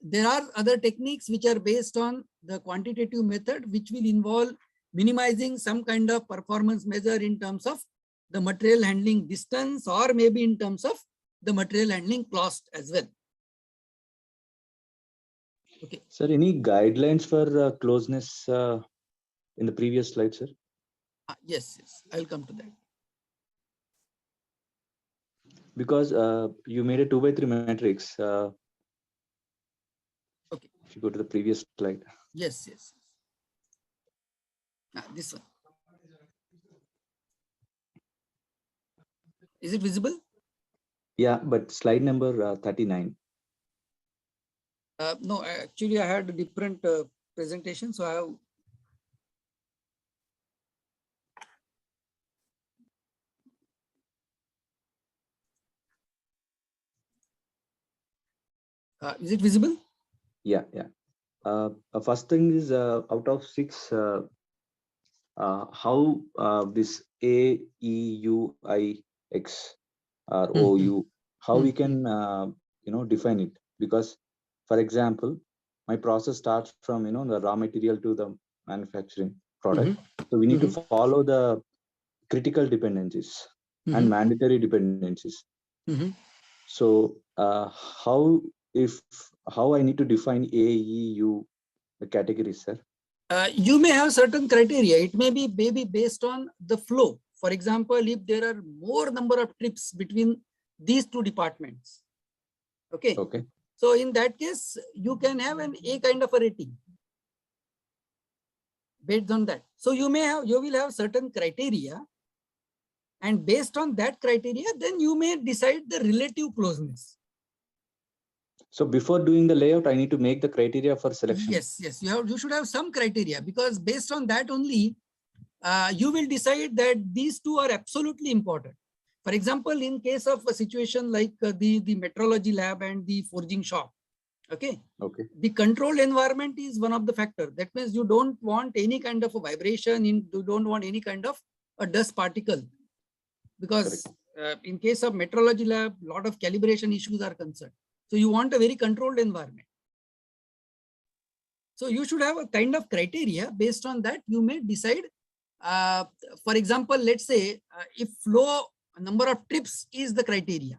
There are other techniques which are based on the quantitative method, which will involve minimizing some kind of performance measure in terms of the material handling distance, or maybe in terms of the material handling cost as well. Okay. Sir, any guidelines for closeness in the previous slide, sir? Yes, I'll come to that. Because you made a 2x3 matrix. Okay. If you go to the previous slide. Yes. This one. Is it visible? Yeah, but slide number 39. No, actually I had a different presentation, so I have. Is it visible? Yeah. First thing is out of 6, how this A, E, U, I, X or O, U, how we can define it? Because, for example, my process starts from the raw material to the manufacturing product. So we need to follow the critical dependencies and mandatory dependencies. So how I need to define A, E, U categories, sir? You may have certain criteria. It may be based on the flow. For example, if there are more number of trips between these two departments. Okay. So in that case, you can have an A kind of a rating based on that. So you will have certain criteria, and based on that criteria, then you may decide the relative closeness. So before doing the layout, I need to make the criteria for selection. Yes. You should have some criteria, because based on that only, you will decide that these two are absolutely important. For example, in case of a situation like the metrology lab and the forging shop, okay, the controlled environment is one of the factors. That means you don't want any kind of a vibration, you don't want any kind of a dust particle, because in case of metrology lab, a lot of calibration issues are concerned. So you want a very controlled environment. So you should have a kind of criteria. Based on that, you may decide. For example, let's say if flow number of trips is the criteria.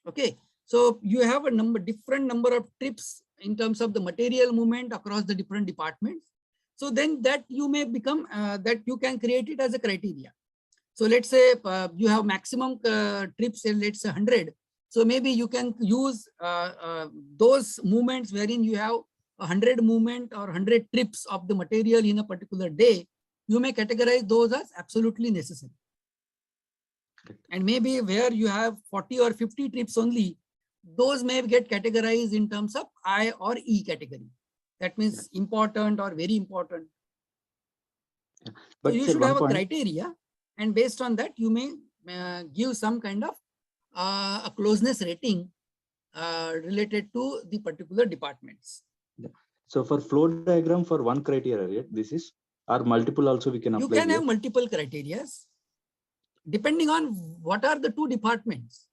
Okay. So you have a different number of trips in terms of the material movement across the different departments. So then that you may become that you can create it as a criteria. So let's say you have maximum trips, let's say 100. So maybe you can use those movements wherein you have 100 movement or 100 trips of the material in a particular day. You may categorize those as absolutely necessary. And maybe where you have 40 or 50 trips only, those may get categorized in terms of I or E category. That means important or very important. But so you sir, should one have a point, criteria, and based on that, you may give some kind of a closeness rating related to the particular departments. so for flow diagram for one criteria, right? This is, or multiple also we can apply. You can here. have multiple criteria depending on what are the two departments.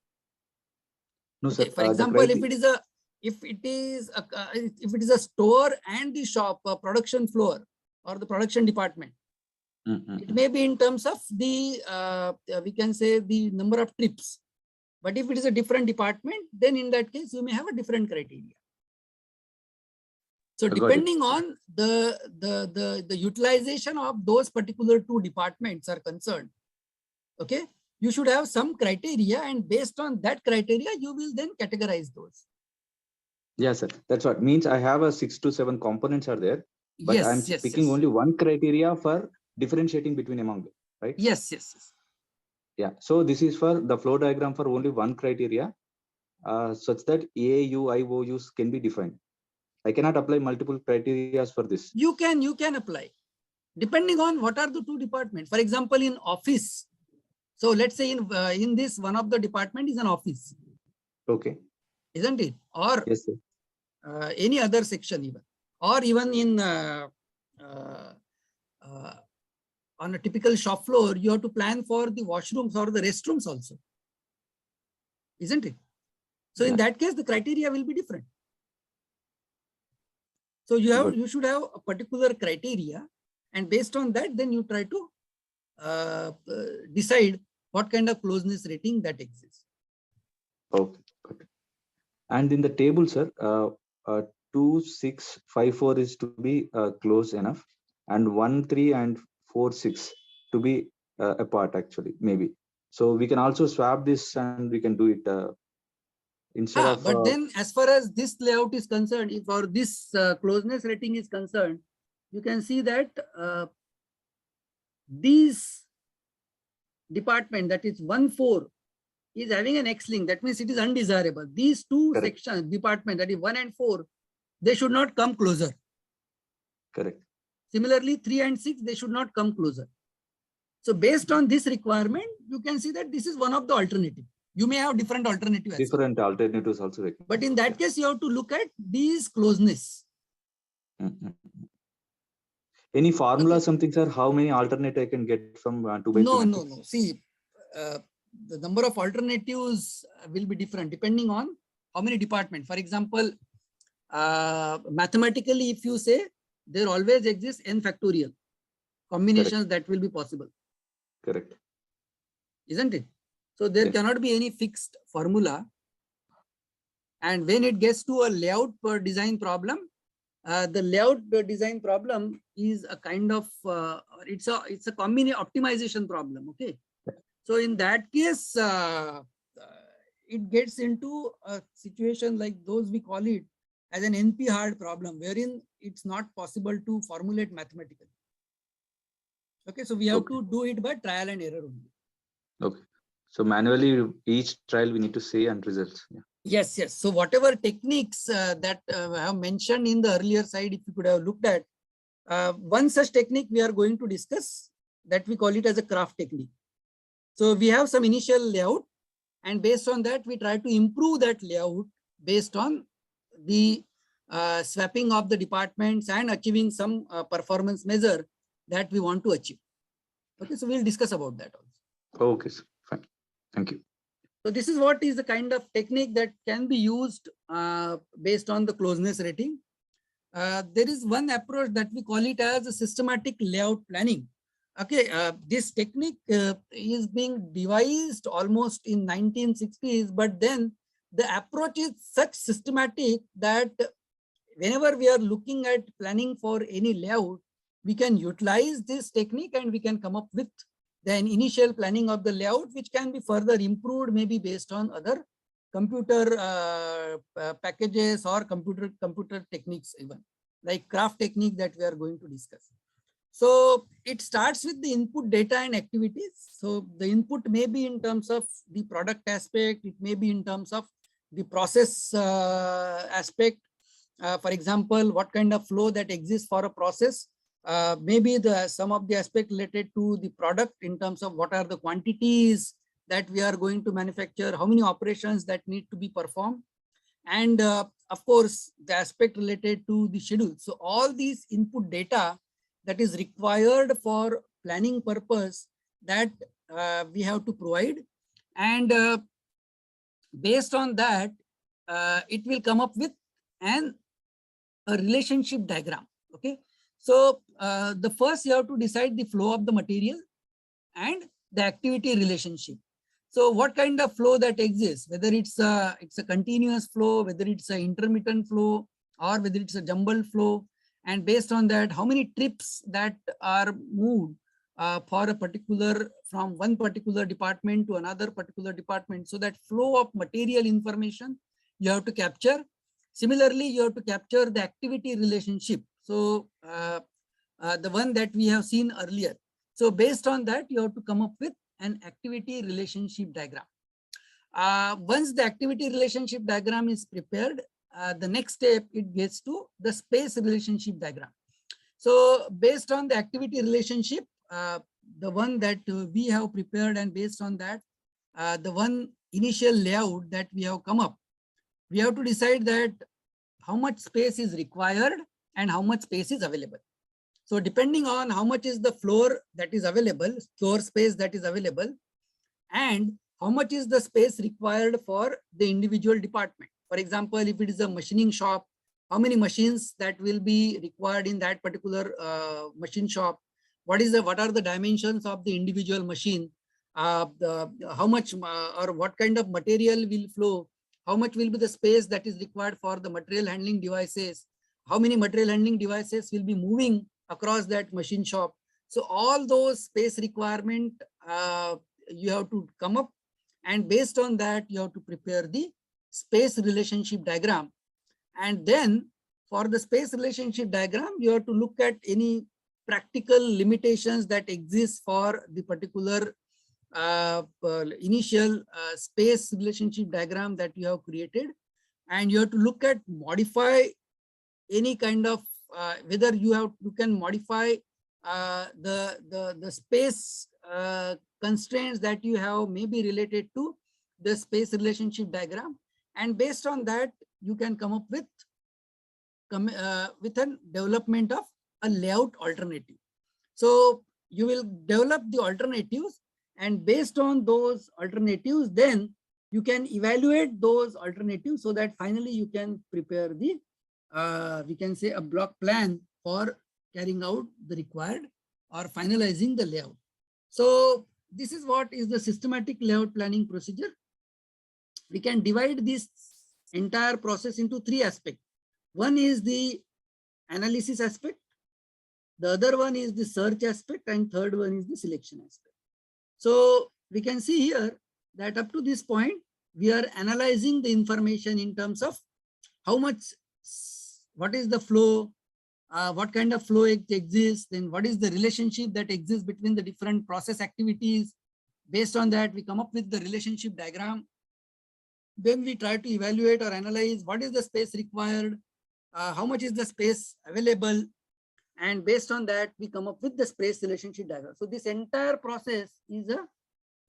No, Okay, sir. for example, if it is a store and the shop, production floor or the production department, it may be in terms of the we can say the number of trips. But if it is a different department, then in that case you may have a different criteria. So depending on the utilization of those particular two departments are concerned, okay, you should have some criteria, and based on that criteria, you will then categorize those. Yes, sir. That's what means. I have a 6 to 7 components are there, but Yes, I'm yes, picking yes. only one criteria for differentiating between among them, right? Yes, yes, yes. Yeah. So this is for the flow diagram for only one criteria, such that A, U, I, O, U's can be defined. I cannot apply multiple criteria for this. You can apply depending on what are the two departments. For example, in office. So let's say in this one of the department is an office. Okay. Isn't it? Or yes, sir. Any other section even, or even in on a typical shop floor, you have to plan for the washrooms or the restrooms also. Isn't it? So in that case, the criteria will be different. So you should have a particular criteria, and based on that, then you try to decide what kind of closeness rating that exists. Okay. Okay. And in the table, sir, 2, 6, 5, 4 is to be close enough, and 1, 3 and 4, 6 to be apart actually, maybe. So we can also swap this and we can do it instead of. But then as far as this layout is concerned, if or this closeness rating is concerned, you can see that these department, that is 1, 4, is having an X-link. That means it is undesirable. These two sections, department, that is 1 and 4, they should not come closer. Correct. Similarly, 3 and 6, they should not come closer. So based on this requirement, you can see that this is one of the alternative. You may have different alternatives. Different alternatives also. But in that case, you have to look at these closeness. Any formula, something, sir? How many alternate I can get from 2 by 2? No. See, the number of alternatives will be different depending on how many departments. For example, mathematically, if you say there always exists n factorial combinations that will be possible. Correct. Isn't it? So there cannot be any fixed formula. And when it gets to a layout per design problem, the layout design problem is a kind of it's a combination optimization problem. Okay. So in that case, it gets into a situation like those we call it as an NP hard problem, wherein it's not possible to formulate mathematically. Okay, so we have to do it by trial and error only. Okay. So manually, each trial we need to see and results. Yeah. Yes. So whatever techniques that I have mentioned in the earlier side, if you could have looked at, one such technique we are going to discuss, that we call it as a craft technique. So we have some initial layout, and based on that, we try to improve that layout based on the swapping of the departments and achieving some performance measure that we want to achieve. Okay, so we'll discuss about that also. Okay, sir. Fine. Thank you. So this is what is the kind of technique that can be used based on the closeness rating. There is one approach that we call it as a systematic layout planning. Okay, this technique is being devised almost in 1960s, but then the approach is such systematic that whenever we are looking at planning for any layout, we can utilize this technique and we can come up with then initial planning of the layout, which can be further improved maybe based on other computer packages or computer techniques, even like craft technique that we are going to discuss. So it starts with the input data and activities. So the input may be in terms of the product aspect, it may be in terms of the process aspect. For example, what kind of flow that exists for a process. Maybe some of the aspect related to the product in terms of what are the quantities that we are going to manufacture, how many operations that need to be performed, and of course the aspect related to the schedule. So all these input data that is required for planning purpose that we have to provide, and based on that it will come up with a relationship diagram. Okay, so the first you have to decide the flow of the material and the activity relationship. So what kind of flow that exists, whether it's a continuous flow, whether it's an intermittent flow, or whether it's a jumbled flow, and based on that, how many trips that are moved for a particular, from one particular department to another particular department. So that flow of material information you have to capture. Similarly, you have to capture the activity relationship. So the one that we have seen earlier. So based on that, you have to come up with an activity relationship diagram. Once the activity relationship diagram is prepared, the next step, it gets to the space relationship diagram. So based on the activity relationship, the one that we have prepared, and based on that, the one initial layout that we have come up, we have to decide that how much space is required and how much space is available. So depending on how much is the floor that is available, floor space that is available, and how much is the space required for the individual department. For example, if it is a machining shop, how many machines that will be required in that particular machine shop? What are the dimensions of the individual machine? How much or what kind of material will flow? How much will be the space that is required for the material handling devices? How many material handling devices will be moving across that machine shop? So all those space requirement you have to come up, and based on that you have to prepare the space relationship diagram. And then for the space relationship diagram, you have to look at any practical limitations that exist for the particular initial space relationship diagram that you have created, and you have to look at modify any kind of whether you can modify the space constraints that you have maybe related to the space relationship diagram, and based on that you can come up with a development of a layout alternative. So you will develop the alternatives, and based on those alternatives, then you can evaluate those alternatives so that finally you can prepare the we can say a block plan for carrying out the required or finalizing the layout. So this is what is the systematic layout planning procedure. We can divide this entire process into three aspects. One is the analysis aspect, the other one is the search aspect, and third one is the selection aspect. So we can see here that up to this point, we are analyzing the information in terms of how much, what is the flow, what kind of flow exists, then what is the relationship that exists between the different process activities. Based on that, we come up with the relationship diagram. Then we try to evaluate or analyze what is the space required, how much is the space available, and based on that, we come up with the space relationship diagram. So this entire process is a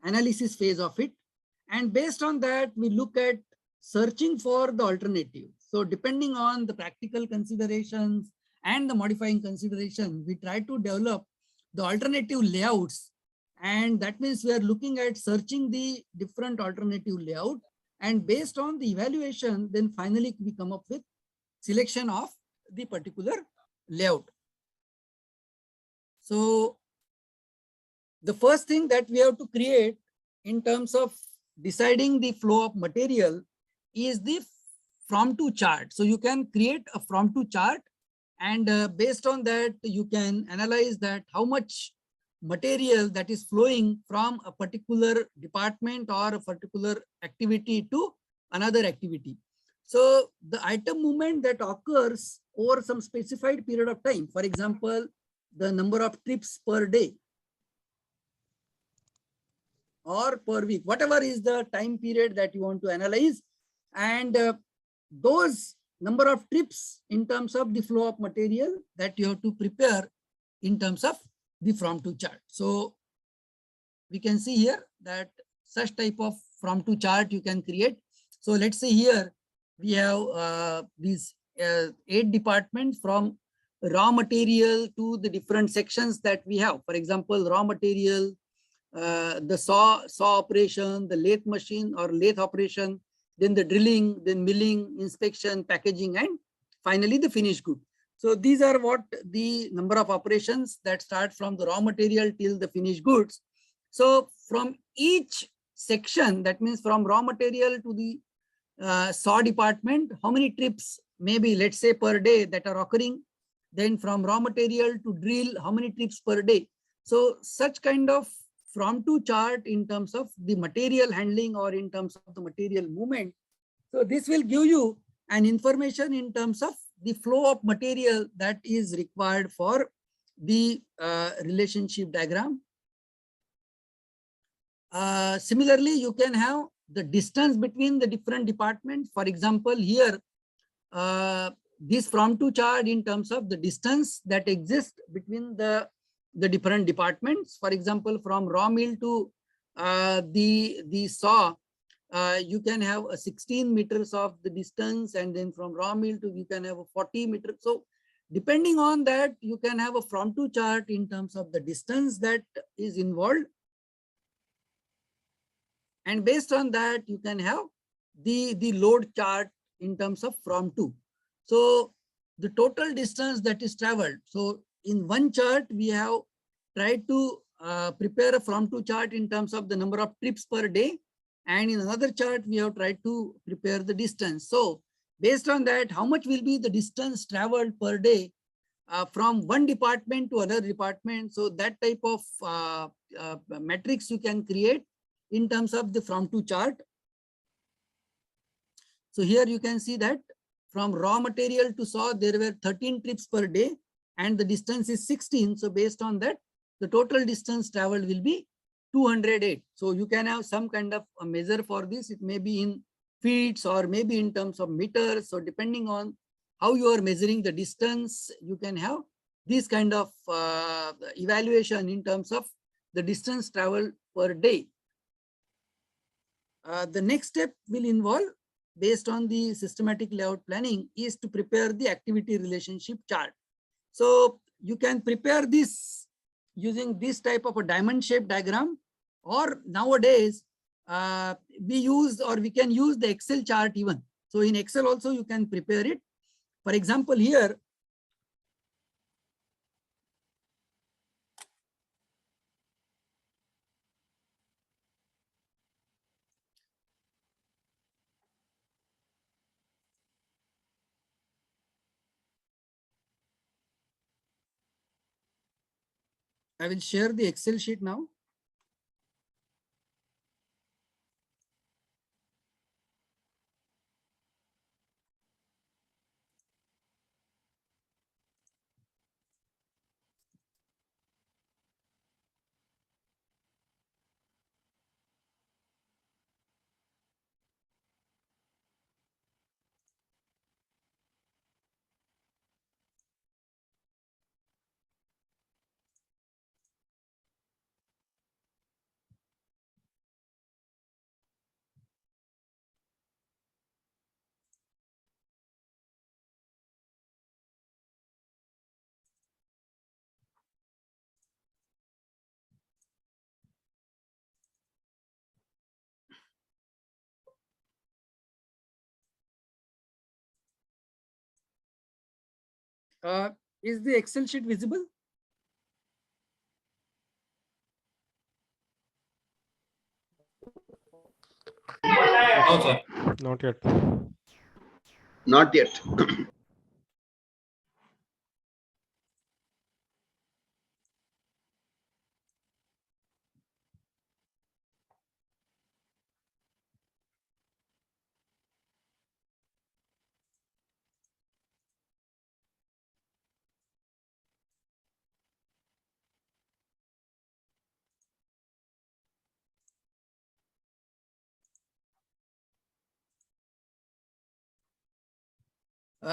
analysis phase of it. And based on that, we look at searching for the alternative. So depending on the practical considerations and the modifying consideration, we try to develop the alternative layouts. And that means we are looking at searching the different alternative layout. And based on the evaluation, then finally we come up with selection of the particular layout. So the first thing that we have to create in terms of deciding the flow of material is the from to chart. So you can create a from to chart, and based on that, you can analyze that how much material that is flowing from a particular department or a particular activity to another activity. So the item movement that occurs over some specified period of time, for example, the number of trips per day or per week, whatever is the time period that you want to analyze. And those number of trips in terms of the flow of material that you have to prepare in terms of the from to chart. So we can see here that such type of from to chart you can create. So let's say here we have these 8 departments from raw material to the different sections that we have. For example, raw material, the saw operation, the lathe machine or lathe operation, then the drilling, then milling, inspection, packaging, and finally the finished good. So these are what the number of operations that start from the raw material till the finished goods. So from each section, that means from raw material to the saw department, how many trips maybe let's say per day that are occurring. Then from raw material to drill, how many trips per day. So such kind of from to chart in terms of the material handling or in terms of the material movement. So this will give you an information in terms of the flow of material that is required for the relationship diagram. Similarly, you can have the distance between the different departments. For example, here, this from to chart in terms of the distance that exists between the different departments. For example, from raw mill to the saw, you can have a 16 meters of the distance, and then from raw mill to you can have a 40 meters. So depending on that, you can have a from to chart in terms of the distance that is involved. And based on that, you can have the load chart in terms of from to. So the total distance that is traveled. So in one chart, we have tried to prepare a from to chart in terms of the number of trips per day. And in another chart, we have tried to prepare the distance. So based on that, how much will be the distance traveled per day from one department to another department. So that type of metrics you can create in terms of the from to chart. So here you can see that from raw material to saw, there were 13 trips per day and the distance is 16. So based on that, the total distance traveled will be 208. So you can have some kind of a measure for this. It may be in feet or maybe in terms of meters. So depending on how you are measuring the distance, you can have this kind of evaluation in terms of the distance traveled per day. The next step will involve, based on the systematic layout planning, is to prepare the activity relationship chart. So you can prepare this using this type of a diamond shaped diagram, or nowadays we can use the Excel chart even. So in Excel also you can prepare it. For example, here, I will share the Excel sheet now. Is the Excel sheet visible? No, sir. Not yet. Not yet.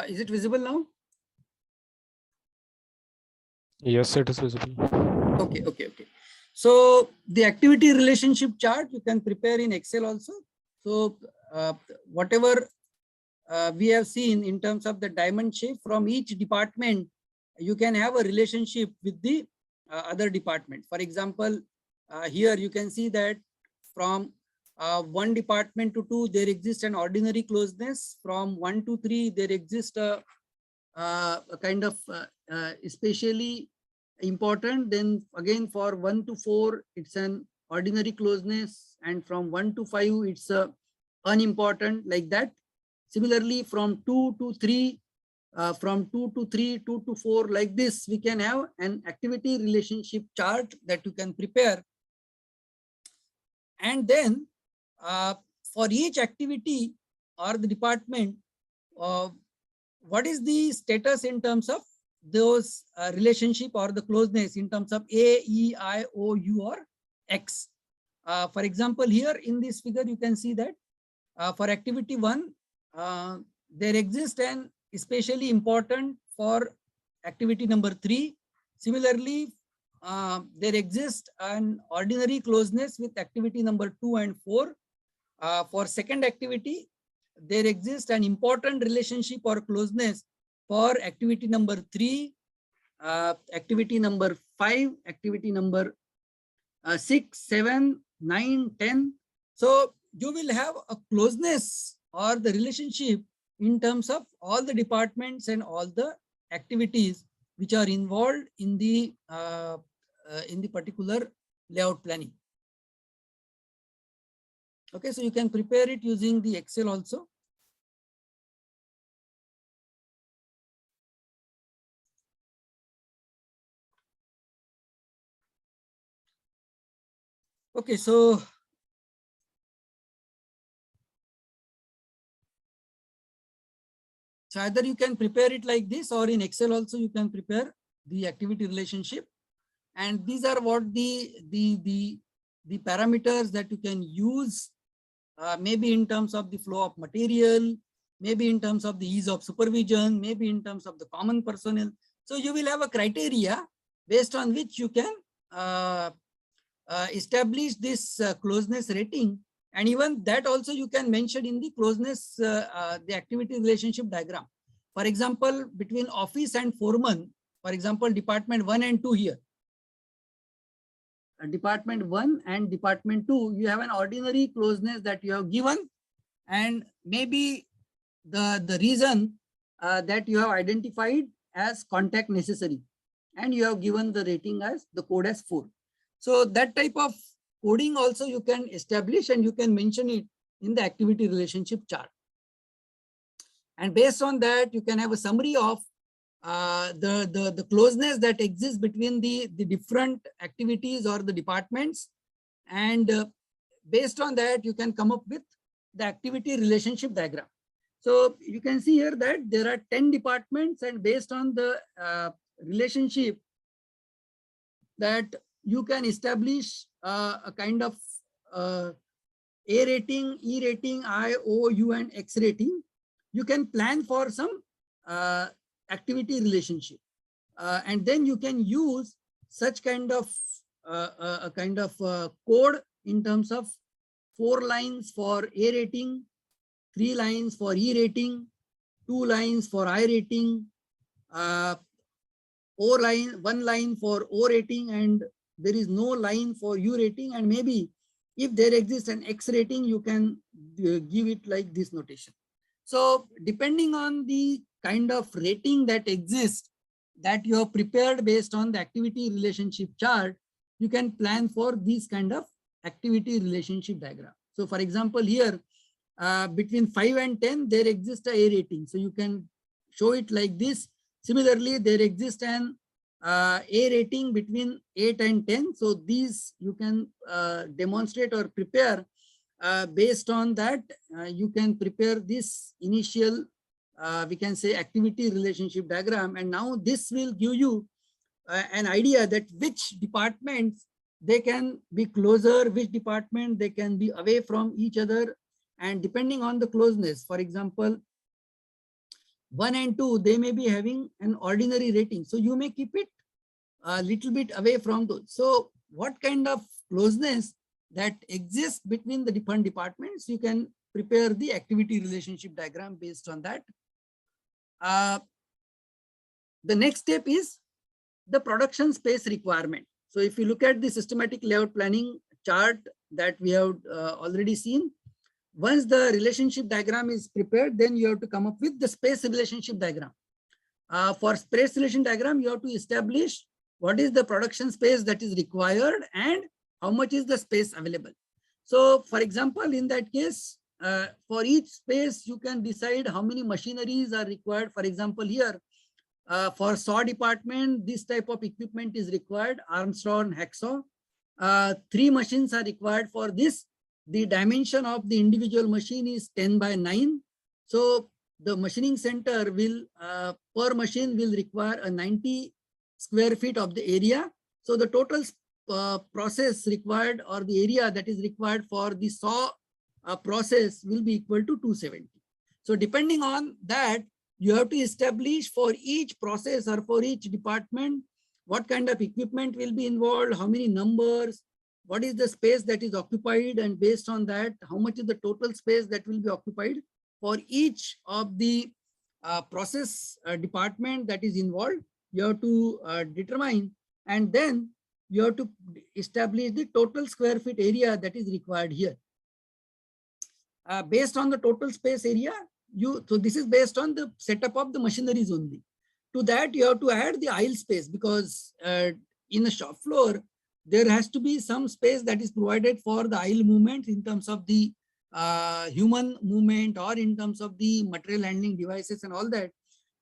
Is it visible now? Yes, it is visible. Okay. So the activity relationship chart you can prepare in Excel also. So whatever we have seen in terms of the diamond shape from each department, you can have a relationship with the other department. For example, here you can see that from one department to two, there exists an ordinary closeness. From 1 to 3, there exists a kind of especially important. Then again for 1 to 4, it's an ordinary closeness, and from 1 to 5, it's a unimportant, like that. Similarly, from 2 to 3, from 2 to 3, 2 to 4, like this, we can have an activity relationship chart that you can prepare. And then for each activity or the department, what is the status in terms of those relationship or the closeness in terms of A, E, I, O, U, or X. For example, here in this figure, you can see that for activity 1, there exists an especially important for activity number 3. Similarly, there exists an ordinary closeness with activity number 2 and 4. For second activity, there exists an important relationship or closeness for activity number 3, activity number 5, activity number 6, 7, 9, 10. So you will have a closeness or the relationship in terms of all the departments and all the activities which are involved in the particular layout planning. Okay, so you can prepare it using the Excel also. Okay, so either you can prepare it like this, or in Excel also you can prepare the activity relationship. And these are what the parameters that you can use, maybe in terms of the flow of material, maybe in terms of the ease of supervision, maybe in terms of the common personnel. So you will have a criteria based on which you can establish this closeness rating, and even that also you can mention in the closeness, the activity relationship diagram. For example, between office and foreman, for example, department 1 and 2 here. Department 1 and department 2, you have an ordinary closeness that you have given, and maybe the reason that you have identified as contact necessary, and you have given the rating as the code as 4. So that type of coding also you can establish, and you can mention it in the activity relationship chart. And based on that, you can have a summary of the closeness that exists between the different activities or the departments. And based on that, you can come up with the activity relationship diagram. So you can see here that there are 10 departments, and based on the relationship that you can establish a kind of A rating, E rating, I, O, U, and X rating. You can plan for some activity relationship, and then you can use such kind of code in terms of 4 lines for A rating, 3 lines for E rating, 2 lines for I rating, 1 line for O rating, and there is no line for U rating. And maybe if there exists an X rating, you can give it like this notation. So depending on the kind of rating that exists, that you have prepared based on the activity relationship chart, you can plan for these kind of activity relationship diagram. So for example, here between 5 and 10, there exists a rating. So you can show it like this. Similarly, there exists an A rating between 8 and 10. So these you can demonstrate or prepare. Based on that, you can prepare this initial, we can say, activity relationship diagram. And now this will give you an idea that which departments they can be closer, which department they can be away from each other. And depending on the closeness, for example, 1 and 2, they may be having an ordinary rating. So you may keep it a little bit away from those. So what kind of closeness that exists between the different departments, you can prepare the activity relationship diagram based on that. The next step is the production space requirement. So if you look at the systematic layout planning chart that we have already seen, once the relationship diagram is prepared, then you have to come up with the space relationship diagram. For space relation diagram, you have to establish what is the production space that is required and how much is the space available. So for example, in that case, for each space, you can decide how many machineries are required. For example, here, for saw department, this type of equipment is required, arm saw and hacksaw. 3 machines are required for this. The dimension of the individual machine is 10 by 9. So the machining center will, per machine will require a 90 square feet of the area. So the total process required, or the area that is required for the saw process, will be equal to 270. So depending on that, you have to establish for each process or for each department, what kind of equipment will be involved, how many numbers, what is the space that is occupied, and based on that, how much is the total space that will be occupied for each of the process department that is involved. You have to determine, and then you have to establish the total square feet area that is required here. Based on the total space area, so this is based on the setup of the machineries only. To that, you have to add the aisle space, because in a shop floor, there has to be some space that is provided for the aisle movement in terms of the human movement or in terms of the material handling devices and all that.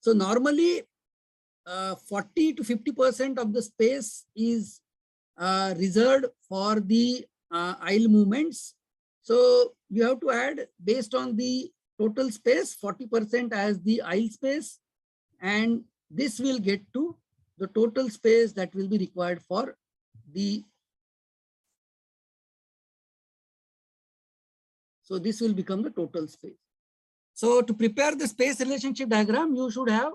So normally 40 to 50% of the space is reserved for the aisle movements. So you have to add, based on the total space, 40% as the aisle space, and this will get to the total space that will be required for the, so this will become the total space. So to prepare the space relationship diagram, you should have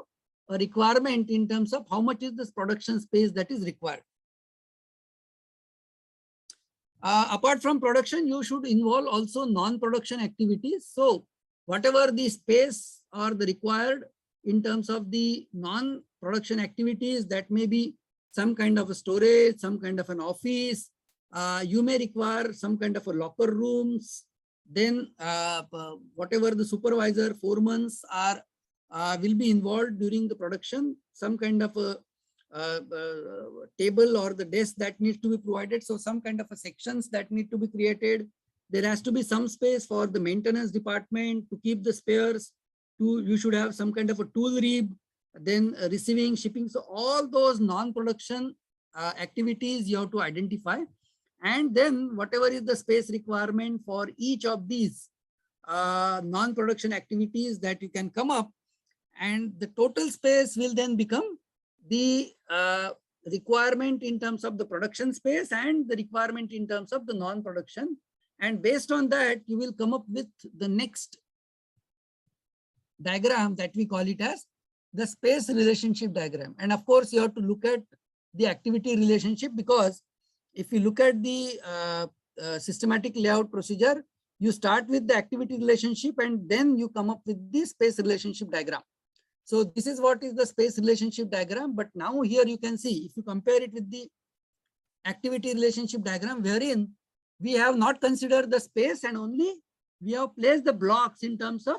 a requirement in terms of how much is this production space that is required. Apart from production, you should involve also non-production activities. So whatever the space or the required in terms of the non-production activities, that may be some kind of a storage, some kind of an office, you may require some kind of a locker rooms, then whatever the supervisor, foremen are will be involved during the production, some kind of a table or the desk that needs to be provided. So some kind of a sections that need to be created. There has to be some space for the maintenance department to keep the spares. You should have some kind of a tool rib, then receiving, shipping. So all those non-production activities you have to identify. And then whatever is the space requirement for each of these non-production activities that you can come up, and the total space will then become the requirement in terms of the production space and the requirement in terms of the non-production. And based on that, you will come up with the next diagram that we call it as the space relationship diagram. And of course, you have to look at the activity relationship, because if you look at the systematic layout procedure, you start with the activity relationship and then you come up with the space relationship diagram. So this is what is the space relationship diagram. But now here you can see, if you compare it with the activity relationship diagram, wherein we have not considered the space and only we have placed the blocks in terms of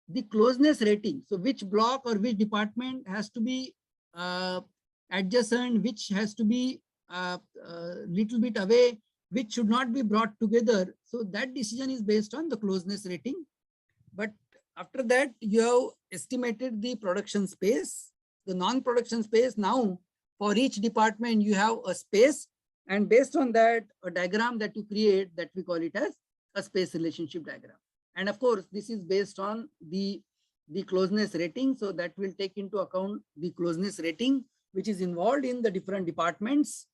the closeness rating. So which block or which department has to be adjacent, which has to be little bit away, which should not be brought together. So that decision is based on the closeness rating. But after that, you have estimated the production space, the non-production space. Now for each department, you have a space, and based on that, a diagram that you create, that we call it as a space relationship diagram. And of course, this is based on the closeness rating. So that will take into account the closeness rating, which is involved in the different departments.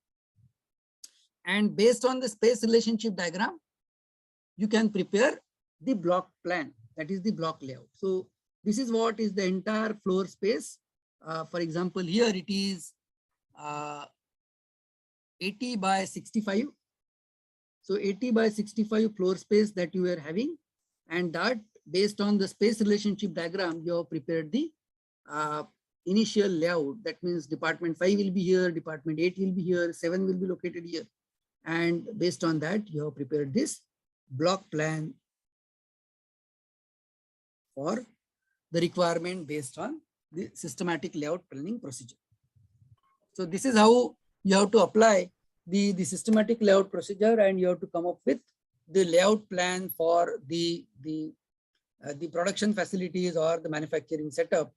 And based on the space relationship diagram, you can prepare the block plan, that is the block layout. So This is what is the entire floor space. For example, here it is 80 by 65. So 80 by 65 floor space that you are having, and that based on the space relationship diagram, you have prepared the initial layout. That means department 5 will be here, department 8 will be here, 7 will be located here. And based on that, you have prepared this block plan for the requirement based on the systematic layout planning procedure. So this is how you have to apply the systematic layout procedure, and you have to come up with the layout plan for the production facilities or the manufacturing setup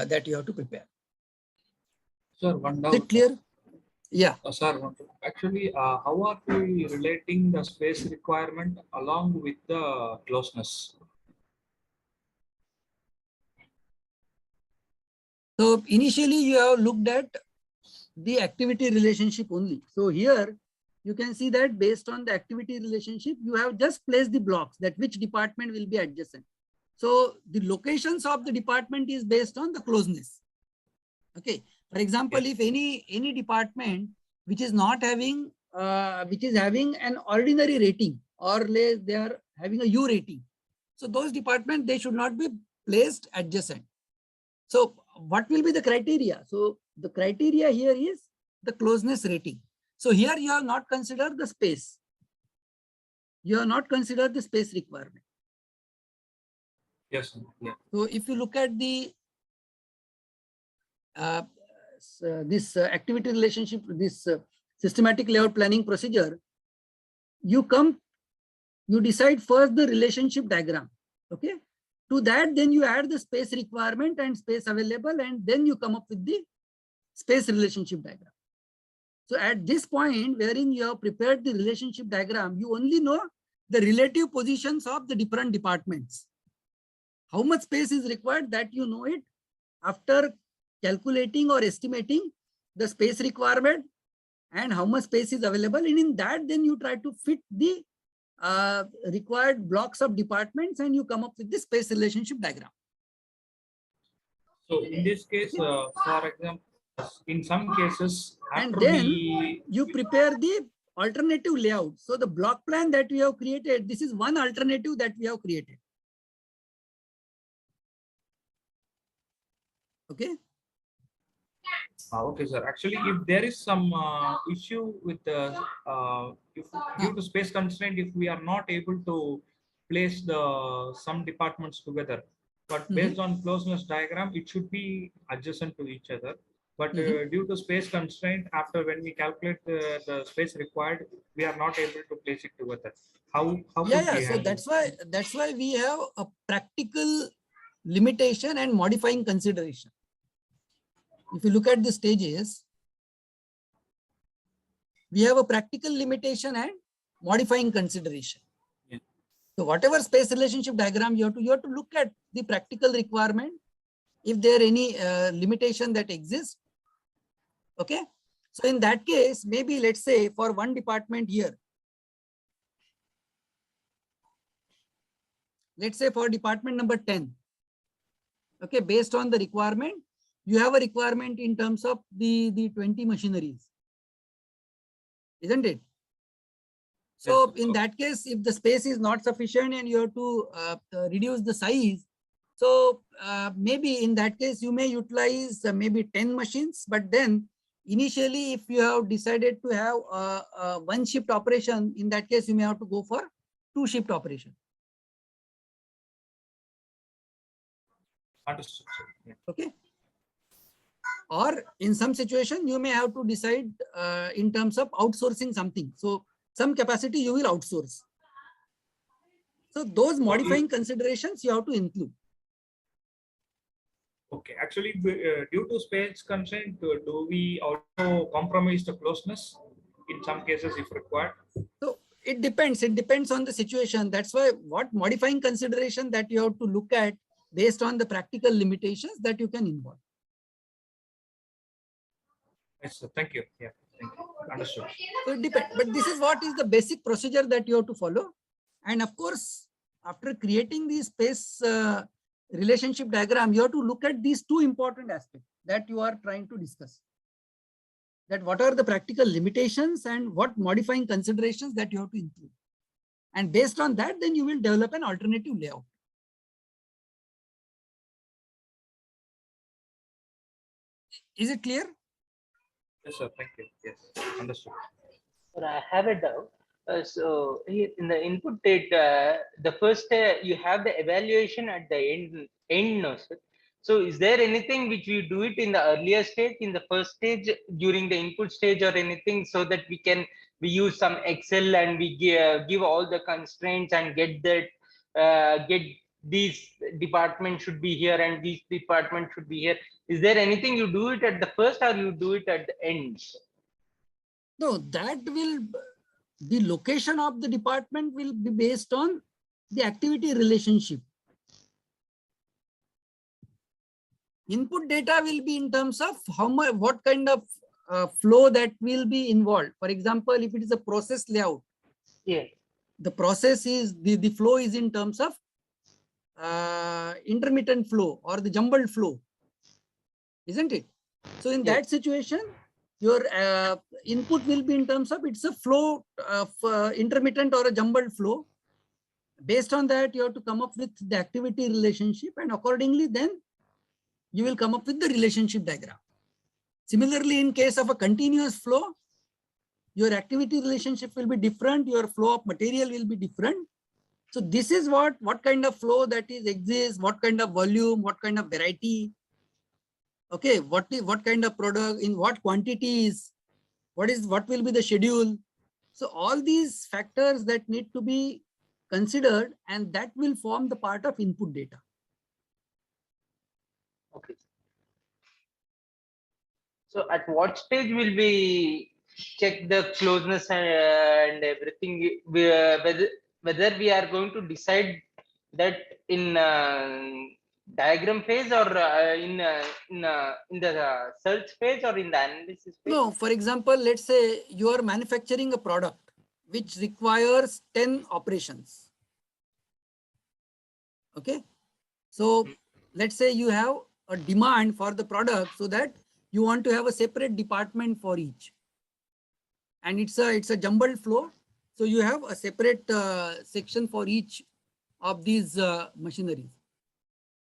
that you have to prepare. Sir, one Is doubt. it clear? Yeah. Sir, actually, how are we relating the space requirement along with the closeness? So initially you have looked at the activity relationship only. So here you can see that based on the activity relationship, you have just placed the blocks that which department will be adjacent. So the locations of the department is based on the closeness. Okay. For example, if any department which is not having, which is having an ordinary rating, or they are having a U rating, so those departments, they should not be placed adjacent. So what will be the criteria? So the criteria here is the closeness rating. So here you have not considered the space. You have not considered the space requirement. Yes. Yeah. So if you look at the this activity relationship, this systematic layout planning procedure, you decide first the relationship diagram. Okay. To that, then you add the space requirement and space available, and then you come up with the space relationship diagram. So at this point, wherein you have prepared the relationship diagram, you only know the relative positions of the different departments. How much space is required, that you know it after calculating or estimating the space requirement and how much space is available. And in that, then you try to fit the required blocks of departments, and you come up with the space relationship diagram. So in this case, for example, in some cases, and then you prepare the alternative layout. So the block plan that we have created, this is one alternative that we have created. Okay. Okay, sir. Actually, if there is some issue with if due to space constraint, if we are not able to place some departments together, but based on closeness diagram, it should be adjacent to each other. But due to space constraint, after when we calculate the space required, we are not able to place it together. How Yeah. So that's why we have a practical limitation and modifying consideration. If you look at the stages, we have a practical limitation and modifying consideration. Yeah. So whatever space relationship diagram you have to look at the practical requirement, if there are any limitation that exists. Okay. So in that case, maybe let's say for one department here, let's say for department number 10, okay, based on the requirement, you have a requirement in terms of the 20 machineries, isn't it? So in that case, if the space is not sufficient and you have to reduce the size, so maybe in that case, you may utilize maybe 10 machines, but then initially, if you have decided to have one shift operation, in that case, you may have to go for 2 shift operation. Understood. Yeah. Okay. Or in some situation, you may have to decide in terms of outsourcing something. So some capacity you will outsource. So those modifying considerations you have to include. Okay. Actually, due to space constraint, do we also compromise the closeness in some cases if required? So it depends. It depends on the situation. That's why what modifying consideration that you have to look at based on the practical limitations that you can involve. Yes, sir. Thank you. Yeah, thank you. Understood. So it depends. But this is what is the basic procedure that you have to follow. And of course, after creating the space relationship diagram, you have to look at these two important aspects that you are trying to discuss. That what are the practical limitations and what modifying considerations that you have to include. And based on that, then you will develop an alternative layout. Is it clear? Yes, sir. Thank you. Yes, understood. Sir, I have a doubt. So here in the input data, the first you have the evaluation at the end, no, sir. So is there anything which we do it in the earlier stage, in the first stage, during the input stage or anything, so that we use some Excel and we give all the constraints and get that, get these departments should be here and these departments should be here. Is there anything you do it at the first or you do it at the end? No, that will, the location of the department will be based on the activity relationship. Input data will be in terms of how much, what kind of flow that will be involved. For example, if it is a process layout, yeah, the process is, the flow is in terms of intermittent flow or the jumbled flow, isn't it? So in that situation, your input will be in terms of it's a flow of intermittent or a jumbled flow. Based on that, you have to come up with the activity relationship, and accordingly then you will come up with the relationship diagram. Similarly, in case of a continuous flow, your activity relationship will be different, your flow of material will be different. So this is what kind of flow that is exists, what kind of volume, what kind of variety, okay, what kind of product, in what quantities, what will be the schedule. So all these factors that need to be considered, and that will form the part of input data. Okay. So at what stage will we check the closeness and everything, whether we are going to decide that in diagram phase or in the search phase or in the analysis phase? No, for example, let's say you are manufacturing a product which requires 10 operations. Okay. So let's say you have a demand for the product so that you want to have a separate department for each. And it's a jumbled flow. So you have a separate section for each of these machineries.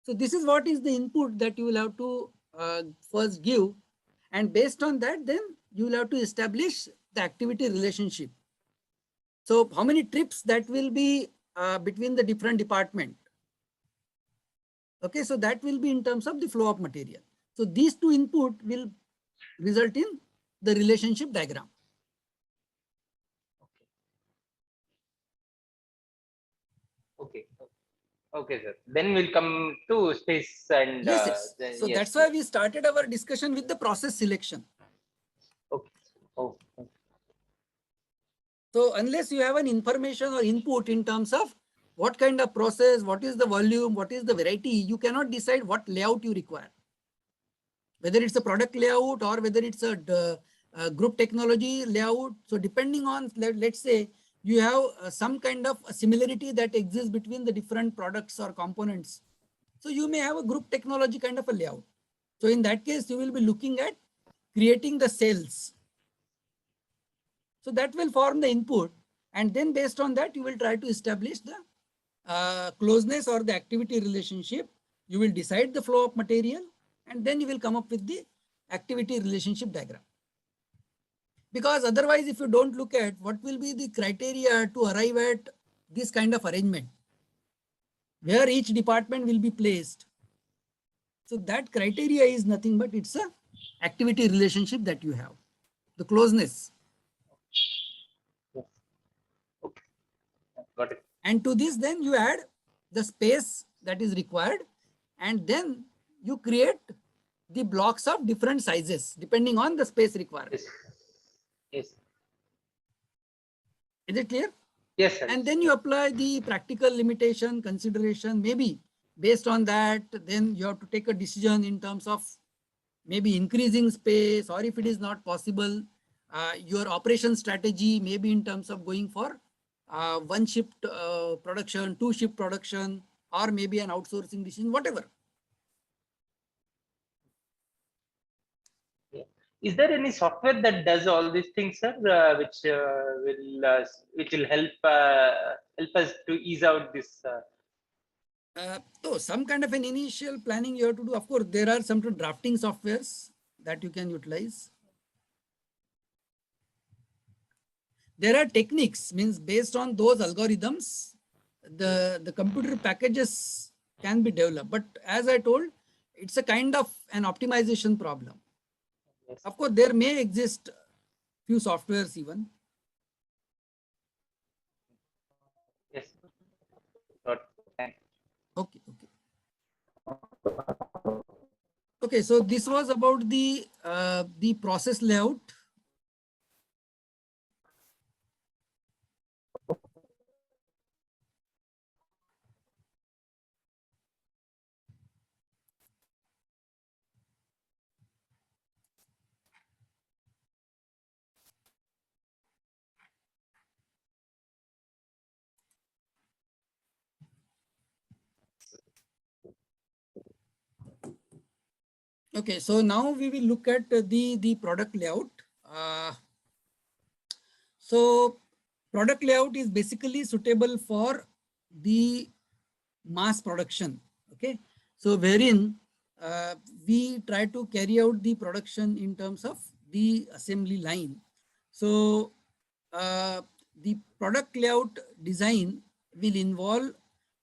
So this is what is the input that you will have to first give. And based on that, then you will have to establish the activity relationship. So how many trips that will be between the different departments. Okay, so that will be in terms of the flow of material. So these two input will result in the relationship diagram. Okay. Okay, sir. Then we'll come to space and yes. So yes, that's why we started our discussion with the process selection. Okay. Oh. So unless you have an information or input in terms of what kind of process, what is the volume, what is the variety, you cannot decide what layout you require. Whether it's a product layout or whether it's a group technology layout. So depending on, let's say you have some kind of a similarity that exists between the different products or components. So you may have a group technology kind of a layout. So in that case, you will be looking at creating the cells. So that will form the input. And then based on that, you will try to establish the closeness or the activity relationship. You will decide the flow of material, and then you will come up with the activity relationship diagram. Because otherwise, if you don't look at what will be the criteria to arrive at this kind of arrangement, where each department will be placed. So that criteria is nothing but it's a activity relationship that you have, the closeness. Got it. And to this, then you add the space that is required, and then you create the blocks of different sizes depending on the space required. Yes. Is it clear? Yes, sir. And then you apply the practical limitation consideration. Maybe based on that, then you have to take a decision in terms of maybe increasing space, or if it is not possible, your operation strategy maybe in terms of going for one shift production, two shift production, or maybe an outsourcing decision, whatever. Is there any software that does all these things, sir, which will help us to ease out this? So some kind of an initial planning you have to do. Of course, there are some drafting softwares that you can utilize. There are techniques, means based on those algorithms, the computer packages can be developed. But as I told, it's a kind of an optimization problem. Yes. Of course, there may exist few softwares even. Yes. Okay. Okay, so this was about the process layout. Okay, so now we will look at the product layout. So product layout is basically suitable for the mass production. Okay, so wherein we try to carry out the production in terms of the assembly line. So the product layout design will involve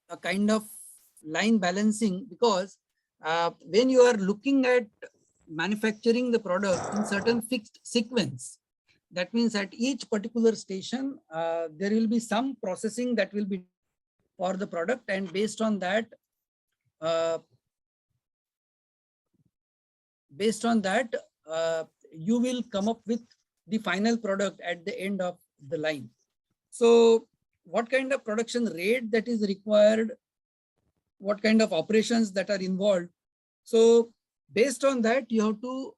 a kind of line balancing, because when you are looking at manufacturing the product in certain fixed sequence, that means at each particular station, there will be some processing that will be for the product, and based on that, you will come up with the final product at the end of the line. So what kind of production rate that is required, what kind of operations that are involved. So based on that, you have to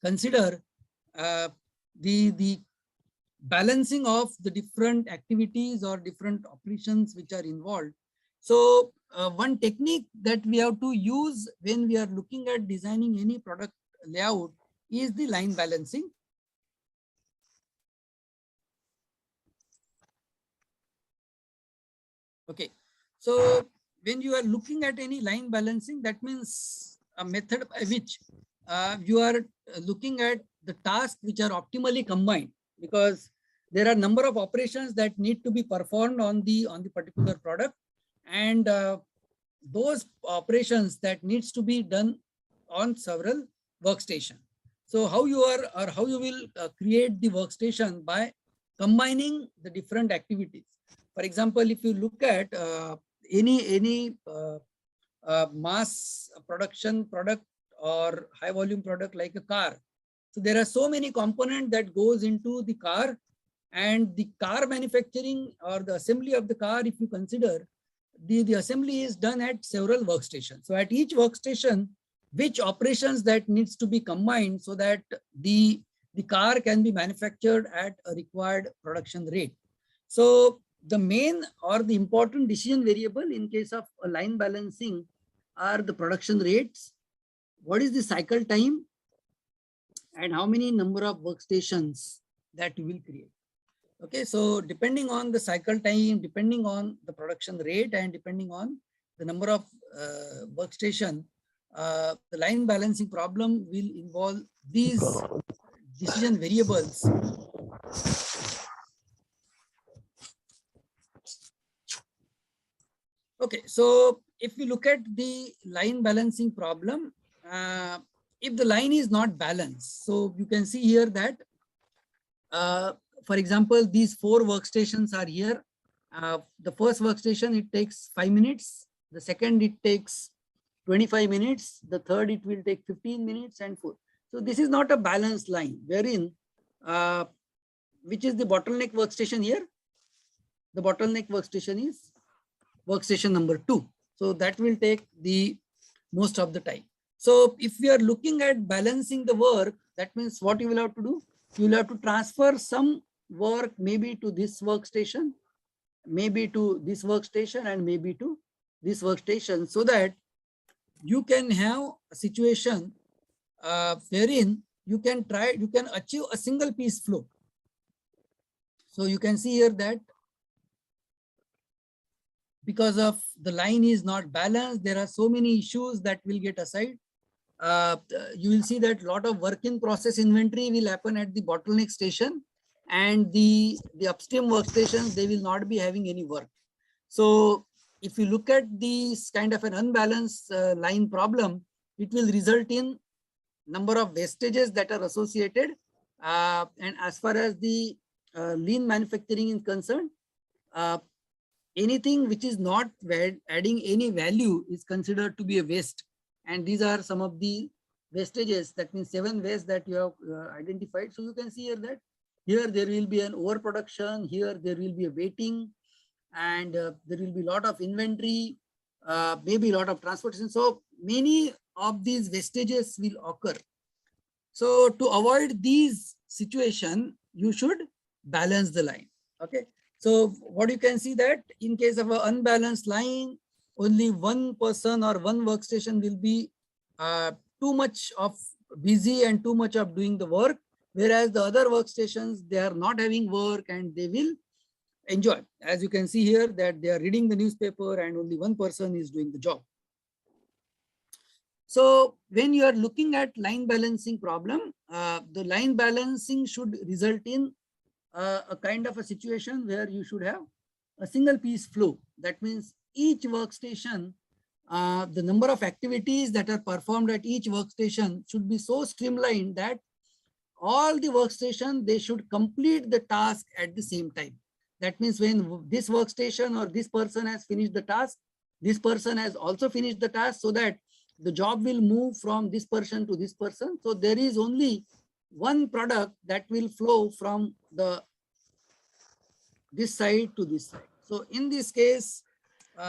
consider the balancing of the different activities or different operations which are involved. So one technique that we have to use when we are looking at designing any product layout is the line balancing. Okay, so when you are looking at any line balancing, that means a method by which you are looking at the tasks which are optimally combined, because there are a number of operations that need to be performed on the particular product, and those operations that needs to be done on several workstations. So how you will create the workstation by combining the different activities. For example, if you look at any mass production product or high volume product like a car, so there are so many components that goes into the car, and the car manufacturing or the assembly of the car, if you consider, the assembly is done at several workstations. So at each workstation, which operations that needs to be combined so that the car can be manufactured at a required production rate. So the main or the important decision variable in case of a line balancing are the production rates, what is the cycle time, and how many number of workstations that you will create. Okay, so depending on the cycle time, depending on the production rate, and depending on the number of workstation, the line balancing problem will involve these decision variables. Okay, so if we look at the line balancing problem, if the line is not balanced, so you can see here that, for example, these 4 workstations are here. The first workstation, it takes 5 minutes. The second, it takes 25 minutes. The third, it will take 15 minutes, and 4. So this is not a balanced line, wherein, which is the bottleneck workstation here? The bottleneck workstation is workstation number 2. So that will take the most of the time. So if we are looking at balancing the work, that means what you will have to do? You will have to transfer some work maybe to this workstation, maybe to this workstation and maybe to this workstation, so that you can have a situation wherein you can achieve a single piece flow. So you can see here that because of the line is not balanced, there are so many issues that will get aside. You will see that a lot of work in process inventory will happen at the bottleneck station, and the upstream workstations, they will not be having any work. So if you look at this kind of an unbalanced line problem, it will result in number of wastages that are associated. And as far as the lean manufacturing is concerned, anything which is not adding any value is considered to be a waste. And these are some of the wastages. That means 7 wastes that you have identified. So you can see here that here there will be an overproduction, here there will be a waiting, and there will be a lot of inventory, maybe a lot of transportation. So many of these wastages will occur. So to avoid these situations, you should balance the line. Okay. So what you can see that in case of an unbalanced line, only one person or one workstation will be too much of busy and too much of doing the work, whereas the other workstations, they are not having work and they will enjoy. As you can see here that they are reading the newspaper and only one person is doing the job. So when you are looking at line balancing problem, the line balancing should result in a kind of a situation where you should have a single piece flow. That means each workstation, the number of activities that are performed at each workstation should be so streamlined that all the workstation, they should complete the task at the same time. That means when this workstation or this person has finished the task, this person has also finished the task, so that the job will move from this person to this person. So there is only one product that will flow from this side to this side. So in this case,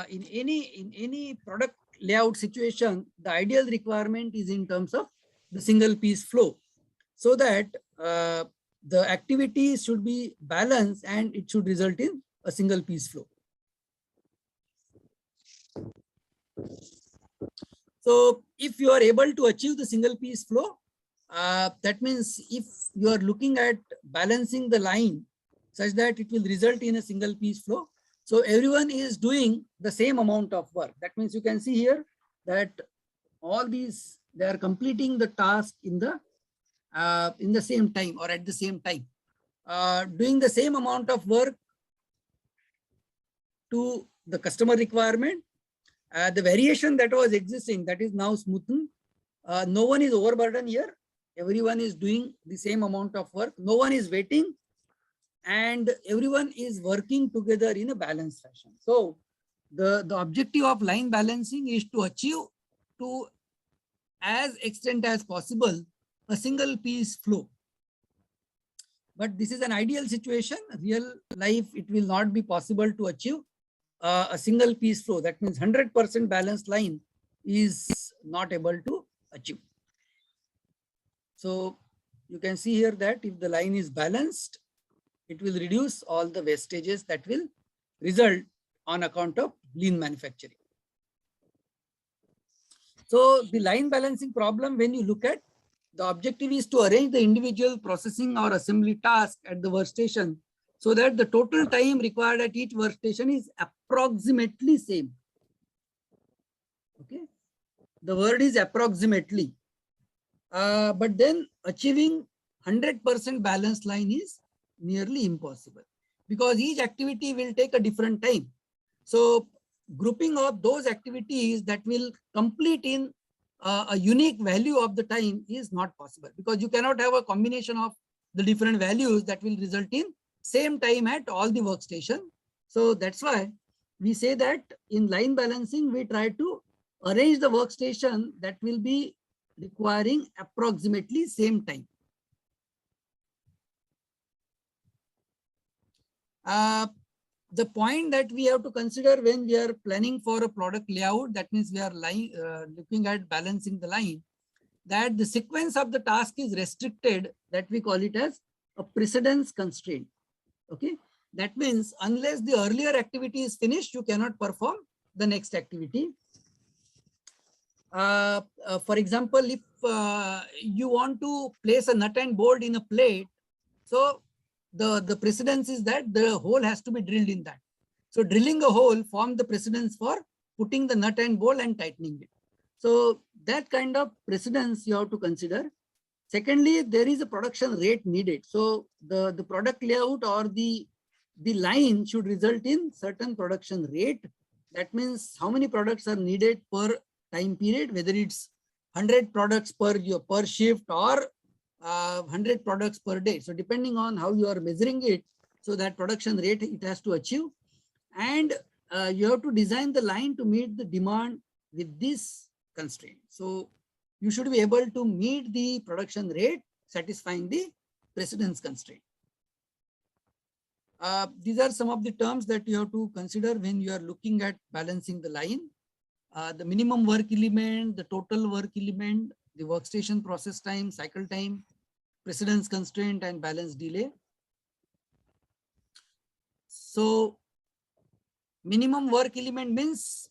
in any product layout situation, the ideal requirement is in terms of the single piece flow, so that the activities should be balanced and it should result in a single piece flow. So if you are able to achieve the single piece flow, that means if you are looking at balancing the line such that it will result in a single piece flow, so everyone is doing the same amount of work. That means you can see here that all these, they are completing the task in the same time or at the same time, doing the same amount of work to the customer requirement. The variation that was existing, that is now smoothened. No one is overburdened here. Everyone is doing the same amount of work. No one is waiting, and everyone is working together in a balanced fashion. So the objective of line balancing is to achieve, to as extent as possible, a single piece flow. But this is an ideal situation. Real life, it will not be possible to achieve a single piece flow. That means 100% balanced line is not able to achieve. So you can see here that if the line is balanced, it will reduce all the wastages that will result on account of lean manufacturing. So the line balancing problem, when you look at, the objective is to arrange the individual processing or assembly task at the workstation so that the total time required at each workstation is approximately same. Okay, the word is approximately. But then achieving 100% balanced line is nearly impossible because each activity will take a different time. So grouping of those activities that will complete in a unique value of the time is not possible, because you cannot have a combination of the different values that will result in same time at all the workstation. So that's why we say that in line balancing, we try to arrange the workstation that will be requiring approximately same time. The point that we have to consider when we are planning for a product layout, that means we are looking at balancing the line, that the sequence of the task is restricted, that we call it as a precedence constraint. Okay, That means unless the earlier activity is finished, you cannot perform the next activity. For example, if you want to place a nut and bolt in a plate, so the precedence is that the hole has to be drilled in that. So drilling a hole forms the precedence for putting the nut and bolt and tightening it. So that kind of precedence you have to consider. Secondly, there is a production rate needed. So the product layout or the line should result in certain production rate. That means how many products are needed per time period, whether it's 100 products per shift or 100 products per day. So depending on how you are measuring it, so that production rate it has to achieve. And you have to design the line to meet the demand with this constraint. So you should be able to meet the production rate satisfying the precedence constraint. These are some of the terms that you have to consider when you are looking at balancing the line. The minimum work element, the total work element, the workstation process time, cycle time, precedence constraint, and balance delay. So minimum work element means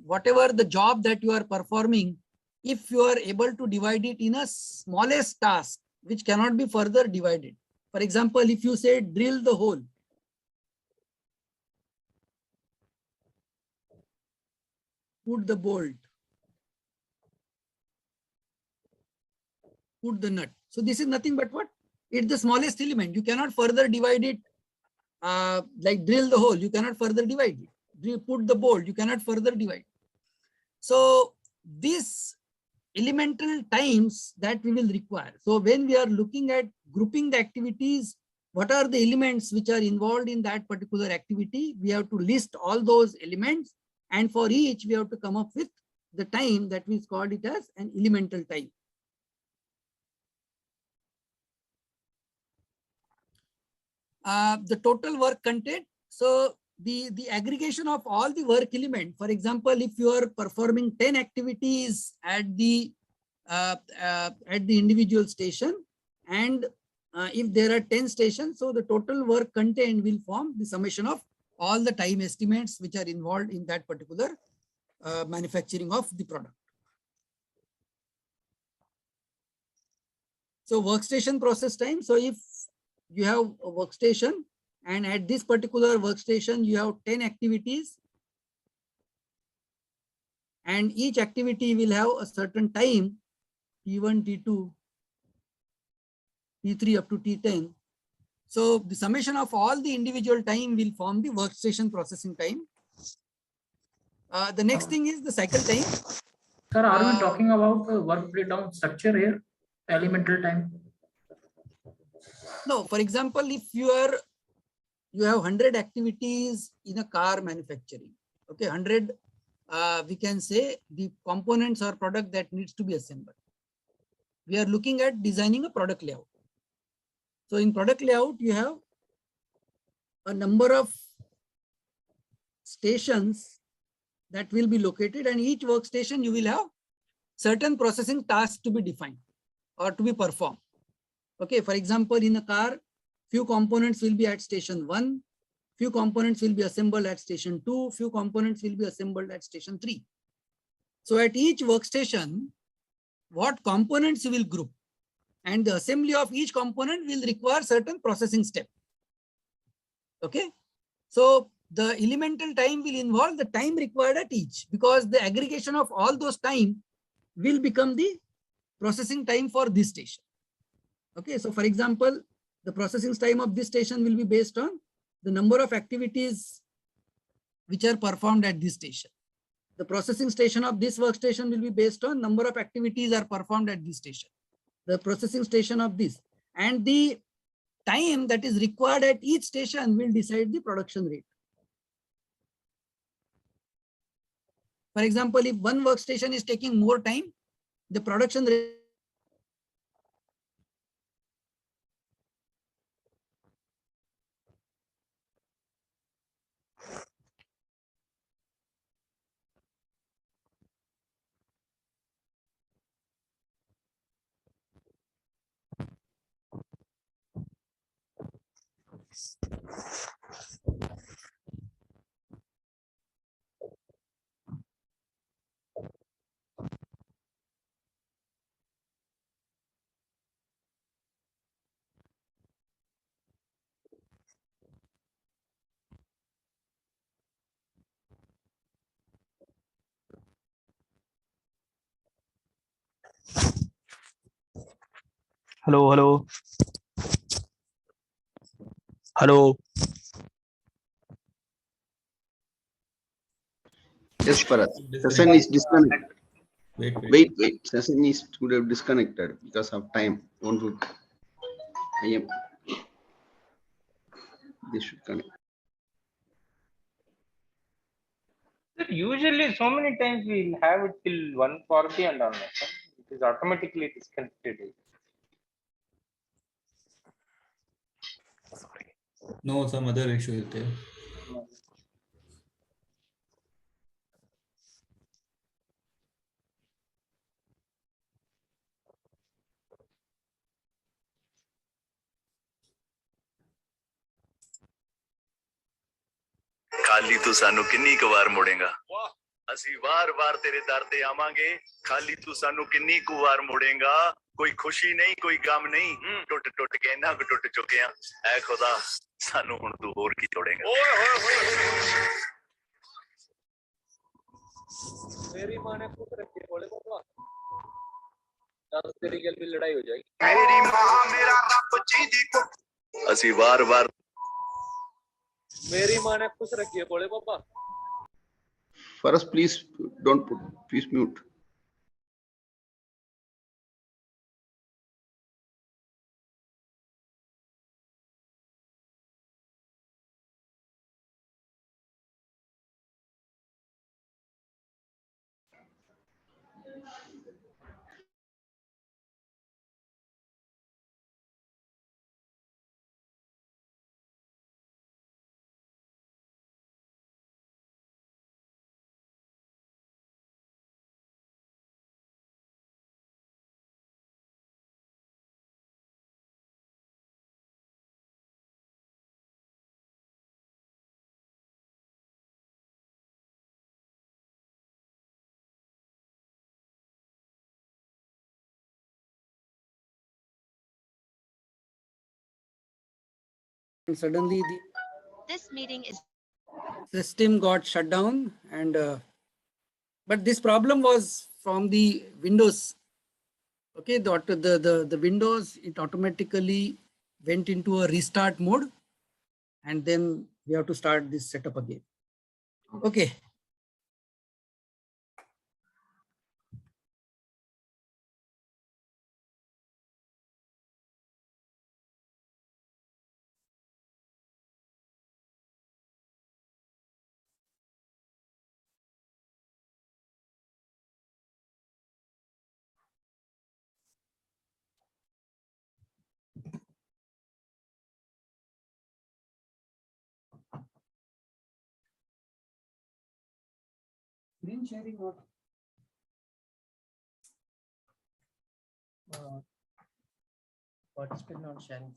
whatever the job that you are performing, if you are able to divide it in a smallest task, which cannot be further divided. For example, if you say drill the hole, put the bolt, put the nut. So this is nothing but what? It's the smallest element. You cannot further divide it. Like drill the hole, you cannot further divide it. Put the bolt, you cannot further divide. So these elemental times that we will require. So when we are looking at grouping the activities, what are the elements which are involved in that particular activity? We have to list all those elements, and for each we have to come up with the time that we called it as an elemental time. The total work content. So the aggregation of all the work element. For example, if you are performing 10 activities at the individual station, and if there are 10 stations, so the total work content will form the summation of all the time estimates which are involved in that particular manufacturing of the product. So workstation process time. So if you have a workstation, and at this particular workstation you have 10 activities, and each activity will have a certain time, T1, T2, T3 up to T10. So the summation of all the individual time will form the workstation processing time. The next thing is the cycle time. Sir, are we talking about the work breakdown structure here? Elemental time? No, for example, if you have 100 activities in a car manufacturing, okay, 100, we can say the components or product that needs to be assembled. We are looking at designing a product layout. So in product layout, you have a number of stations that will be located, and each workstation you will have certain processing tasks to be defined or to be performed. Okay, for example, in a car, few components will be at station 1, few components will be assembled at station 2, few components will be assembled at station 3. So at each workstation, what components you will group, and the assembly of each component will require certain processing step. Okay, so the elemental time will involve the time required at each, because the aggregation of all those time will become the processing time for this station. Okay, so for example, the processing time of this station will be based on the number of activities which are performed at this station. The processing station of this workstation will be based on number of activities are performed at this station. The processing station of this, and the time that is required at each station will decide the production rate. For example, if one workstation is taking more time, the production rate Hello, hello, hello. Yes, Bharat. Session is disconnected. Wait. Session is would have disconnected because of time. I am. This should connect. Usually, so many times we'll have it till 1:40 and on. It is automatically disconnected. No, some other issue is there. ਖਾਲੀ ਤੂੰ ਸਾਨੂੰ ਕਿੰਨੀ ਕੁ ਵਾਰ ਮੁੜੇਗਾ ਅਸੀਂ ਵਾਰ-ਵਾਰ ਤੇਰੇ ਦਰ ਤੇ ਆਵਾਂਗੇ ਖਾਲੀ ਤੂੰ ਸਾਨੂੰ ਕਿੰਨੀ ਕੁ ਵਾਰ ਮੁੜੇਗਾ ਕੋਈ ਖੁਸ਼ੀ ਨਹੀਂ ਕੋਈ ਗਮ ਨਹੀਂ ਟੁੱਟ ਕੇ ਨਾ ਟੁੱਟ ਚੁੱਕੇ ਆ ਐ ਖੁਦਾ ਸਾਨੂੰ ਹੁਣ ਤੂੰ ਹੋਰ ਕੀ ਤੋੜੇਗਾ ਓਏ ਹੋਏ ਹੋਏ ਮੇਰੀ ਮਾਂ ਨੇ ਪੁੱਤ ਰੱਖੇ ਕੋਲੇ ਬਾਬਾ ਜਦ ਤੇਰੀ ਗੱਲ ਵੀ ਲੜਾਈ ਹੋ ਜਾਏਗੀ ਮੇਰੀ ਮਾਂ ਮੇਰਾ ਰੱਬ ਜੀ ਦੀ ਅਸੀਂ ਵਾਰ-ਵਾਰ मेरी मां ने खुश रखी है बोले पापा First, please don't put. Please mute. And suddenly This meeting is the system got shut down, and but this problem was from the Windows. Okay, the Windows, it automatically went into a restart mode, and then we have to start this setup again. Okay. Screen sharing not. Participant not sharing.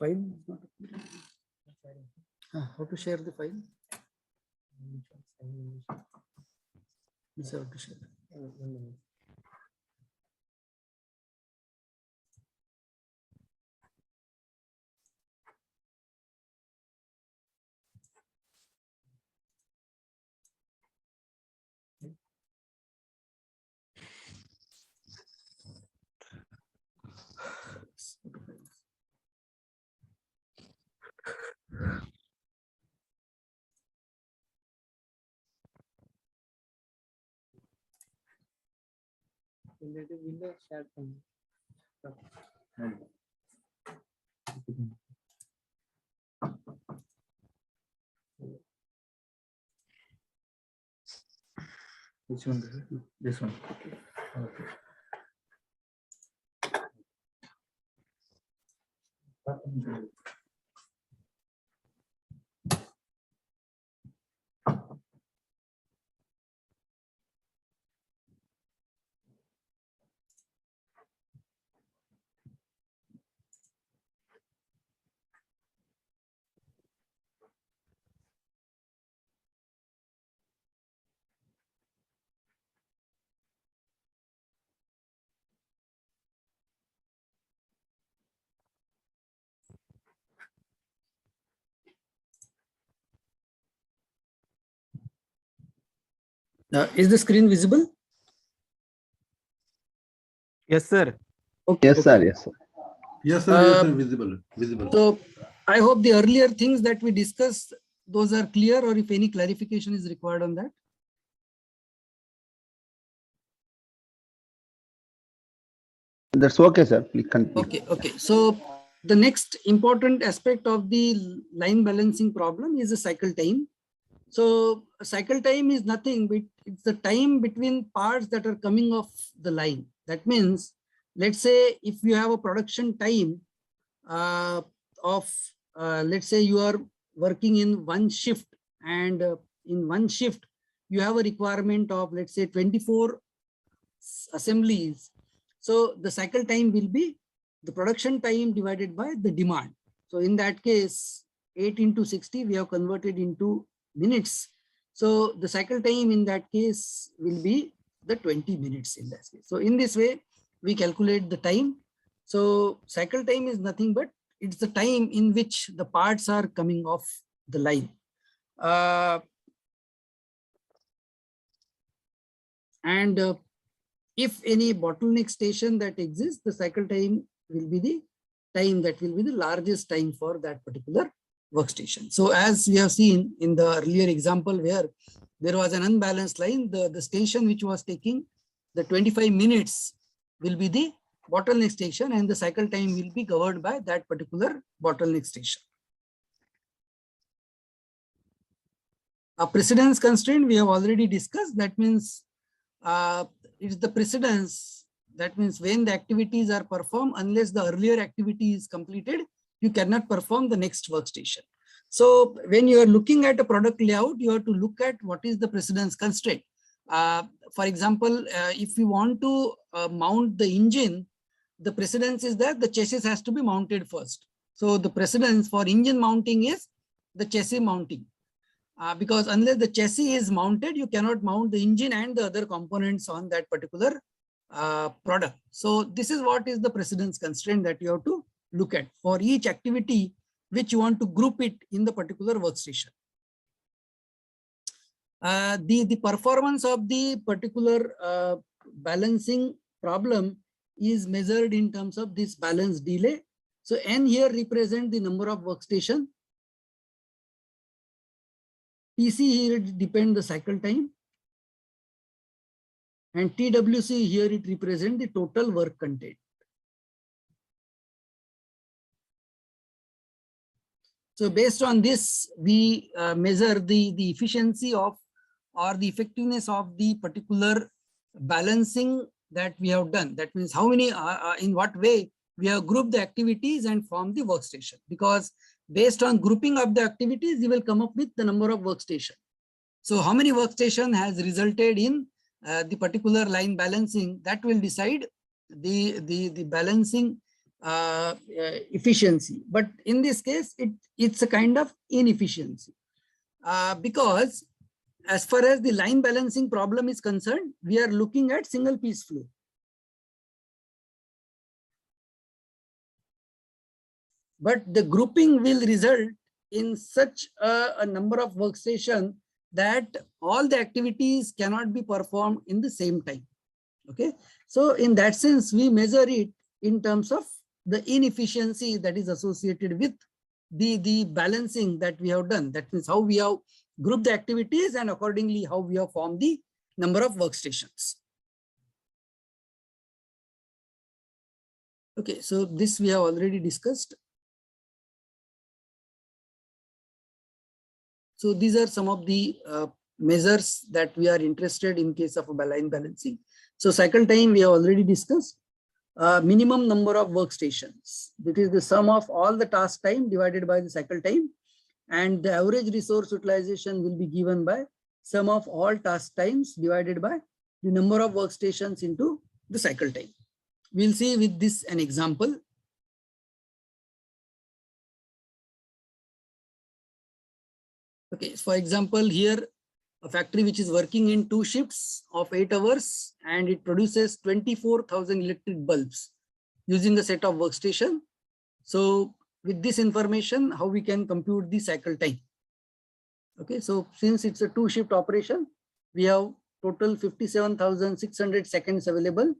File is not how to share the file? Yes, how to share. Which one? This one. Okay. Is the screen visible? Yes, sir. Okay. Yes, sir. Yes, sir. Yes, sir. Yes, sir. Visible. Visible. So I hope the earlier things that we discussed, those are clear, or if any clarification is required on that. That's okay, sir. Please continue. Okay, okay. So the next important aspect of the line balancing problem is the cycle time. So cycle time is nothing but it's the time between parts that are coming off the line. That means, let's say if you have a production time let's say you are working in one shift, and in one shift you have a requirement of, let's say, 24 assemblies. So the cycle time will be the production time divided by the demand. So in that case, 8 into 60 we have converted into minutes. So the cycle time in that case will be the 20 minutes in that case. So in this way, we calculate the time. So cycle time is nothing but it's the time in which the parts are coming off the line. If any bottleneck station that exists, the cycle time will be the time that will be the largest time for that particular workstation. So as we have seen in the earlier example where there was an unbalanced line, the station which was taking the 25 minutes will be the bottleneck station, and the cycle time will be governed by that particular bottleneck station. A precedence constraint we have already discussed. That means it's the precedence. That means when the activities are performed, unless the earlier activity is completed, you cannot perform the next workstation. So when you are looking at a product layout, you have to look at what is the precedence constraint. For example, if you want to mount the engine, the precedence is that the chassis has to be mounted first. So the precedence for engine mounting is the chassis mounting. Because unless the chassis is mounted, you cannot mount the engine and the other components on that particular product. So this is what is the precedence constraint that you have to look at for each activity which you want to group it in the particular workstation. The performance of the particular balancing problem is measured in terms of this balance delay. So N here represent the number of workstation. TC here it depends the cycle time, and TWC here it represents the total work content. So based on this, we measure the efficiency of or the effectiveness of the particular balancing that we have done. That means how many, in what way we have grouped the activities and formed the workstation. Because based on grouping of the activities, you will come up with the number of workstation. So how many workstation has resulted in the particular line balancing, that will decide the balancing efficiency. But in this case, it's a kind of inefficiency because as far as the line balancing problem is concerned, we are looking at single piece flow. But the grouping will result in such a number of workstations that all the activities cannot be performed in the same time. Okay, so in that sense, we measure it in terms of the inefficiency that is associated with the balancing that we have done. That means how we have grouped the activities and accordingly how we have formed the number of workstations. Okay, so this we have already discussed. So these are some of the measures that we are interested in case of a line balancing. So cycle time we have already discussed. Minimum number of workstations. That is the sum of all the task time divided by the cycle time, and the average resource utilization will be given by sum of all task times divided by the number of workstations into the cycle time. We'll see with this an example. Okay, for example, here a factory which is working in 2 shifts of 8 hours and it produces 24,000 electric bulbs using a set of workstation. So with this information, how we can compute the cycle time? Okay, so since it's a 2-shift operation, we have total 57,600 seconds available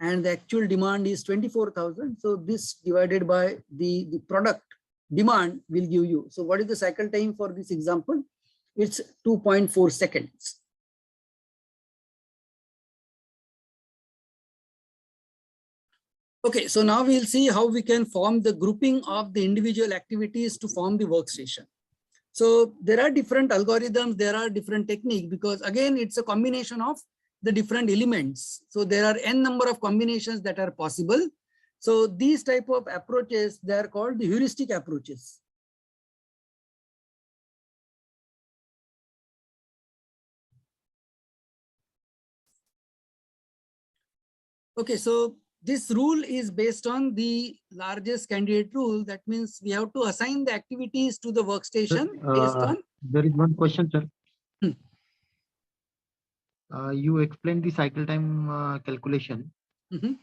and the actual demand is 24,000. So this divided by the product demand will give you. So what is the cycle time for this example? It's 2.4 seconds. Okay, so now we'll see how we can form the grouping of the individual activities to form the workstation. So there are different algorithms, there are different techniques because again, it's a combination of the different elements. So there are n number of combinations that are possible. So these type of approaches, they are called the heuristic approaches. Okay, so this rule is based on the largest candidate rule. That means we have to assign the activities to the workstation based on. There is one question, sir. You explained the cycle time calculation.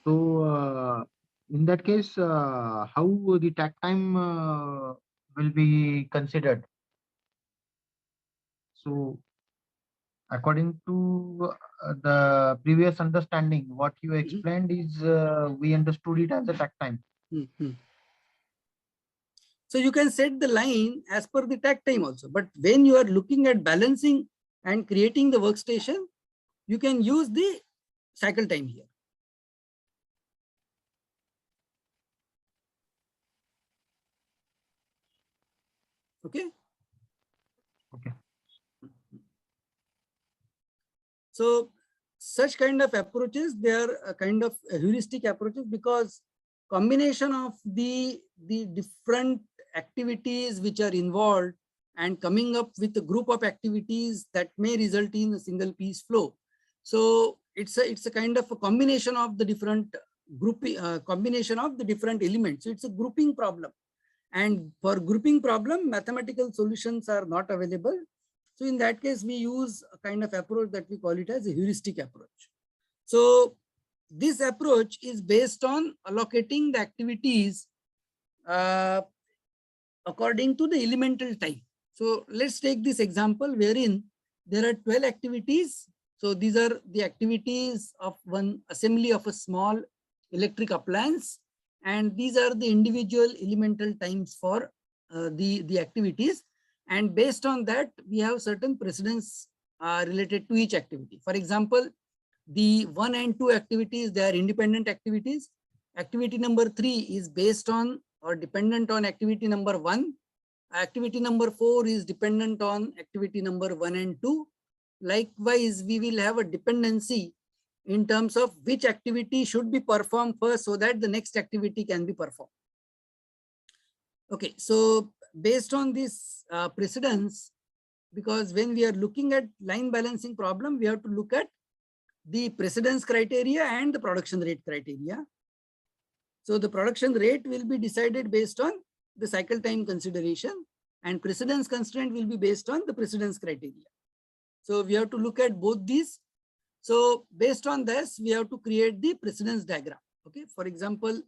So in that case, how the takt time will be considered? So according to the previous understanding, what you explained is we understood it as a takt time. So you can set the line as per the takt time also. But when you are looking at balancing and creating the workstation, you can use the cycle time here. Okay. Okay. So such kind of approaches, they are a kind of heuristic approaches because combination of the different activities which are involved and coming up with a group of activities that may result in a single piece flow. So it's a kind of a combination of the different combination of the different elements. So it's a grouping problem. And for grouping problem, mathematical solutions are not available. So in that case, we use a kind of approach that we call it as a heuristic approach. So this approach is based on allocating the activities according to the elemental time. So let's take this example wherein there are 12 activities. So these are the activities of one assembly of a small electric appliance. And these are the individual elemental times for the activities. And based on that, we have certain precedence related to each activity. For example, the 1 and 2 activities, they are independent activities. Activity number 3 is based on or dependent on activity number 1. Activity number 4 is dependent on activity number 1 and 2. Likewise, we will have a dependency in terms of which activity should be performed first so that the next activity can be performed. Okay, so based on this precedence, because when we are looking at line balancing problem, we have to look at the precedence criteria and the production rate criteria. So the production rate will be decided based on the cycle time consideration, and precedence constraint will be based on the precedence criteria. So we have to look at both these. So based on this, we have to create the precedence diagram. Okay. For example,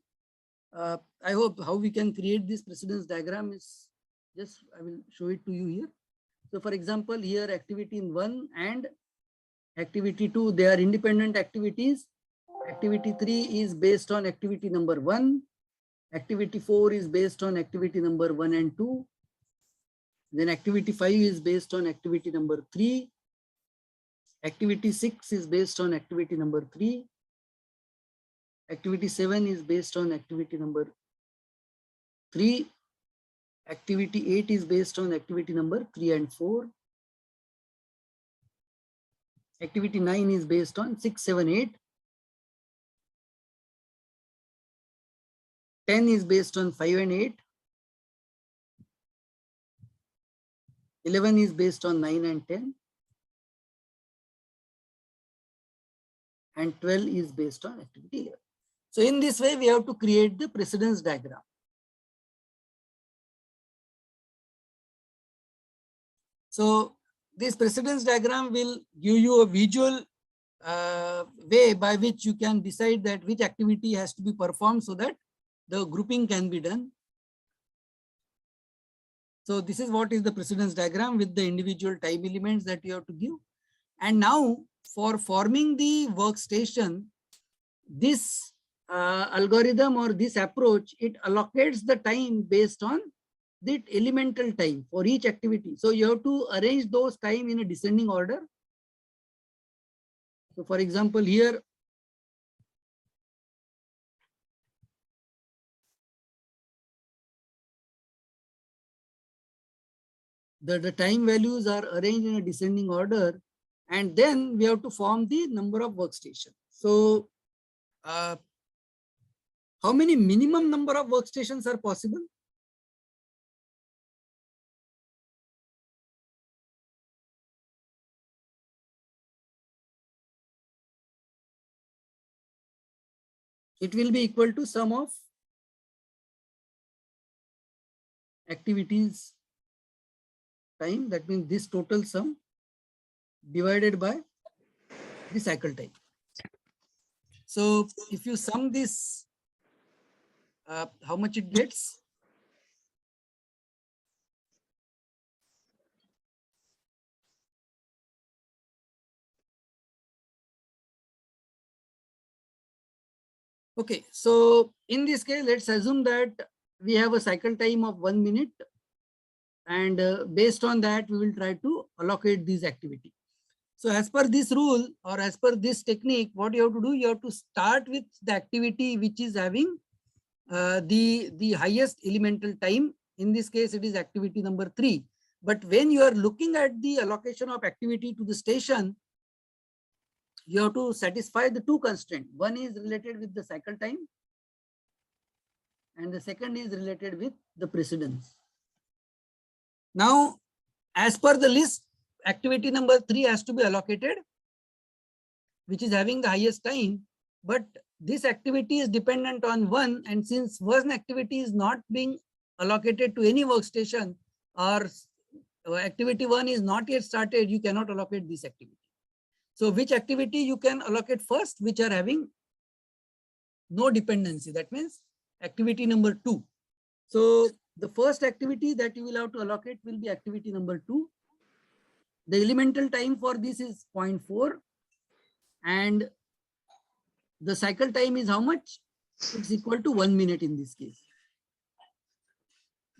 I hope how we can create this precedence diagram is just, I will show it to you here. So for example, here activity 1 and activity 2, they are independent activities. Activity 3 is based on activity number 1. Activity 4 is based on activity number 1 and 2. Then activity 5 is based on activity number 3. Activity 6 is based on activity number 3. Activity 7 is based on activity number 3. Activity 8 is based on activity number 3 and 4. Activity 9 is based on 6, 7, 8. 10 is based on 5 and 8. 11 is based on 9 and 10. And 12 is based on activity 11. So in this way, we have to create the precedence diagram. So this precedence diagram will give you a visual way by which you can decide that which activity has to be performed so that the grouping can be done. So this is what is the precedence diagram with the individual time elements that you have to give. And now for forming the workstation, this algorithm or this approach, it allocates the time based on the elemental time for each activity. So you have to arrange those time in a descending order. So for example, here, the time values are arranged in a descending order, and then we have to form the number of workstations. So how many minimum number of workstations are possible? It will be equal to sum of activities time, that means this total sum divided by the cycle time. So if you sum this, how much it gets? Okay, so in this case, let's assume that we have a cycle time of 1 minute. And based on that, we will try to allocate these activity. So as per this rule or as per this technique, what you have to do, you have to start with the activity which is having the highest elemental time. In this case, it is activity number 3. But when you are looking at the allocation of activity to the station, you have to satisfy the two constraints. One is related with the cycle time, and the second is related with the precedence. Now, as per the list, activity number 3 has to be allocated, which is having the highest time, but this activity is dependent on 1, and since one activity is not being allocated to any workstation, or activity 1 is not yet started, you cannot allocate this activity. So which activity you can allocate first, which are having no dependency, that means activity number 2. So the first activity that you will have to allocate will be activity number 2. The elemental time for this is 0.4, and the cycle time is how much? It's equal to 1 minute in this case.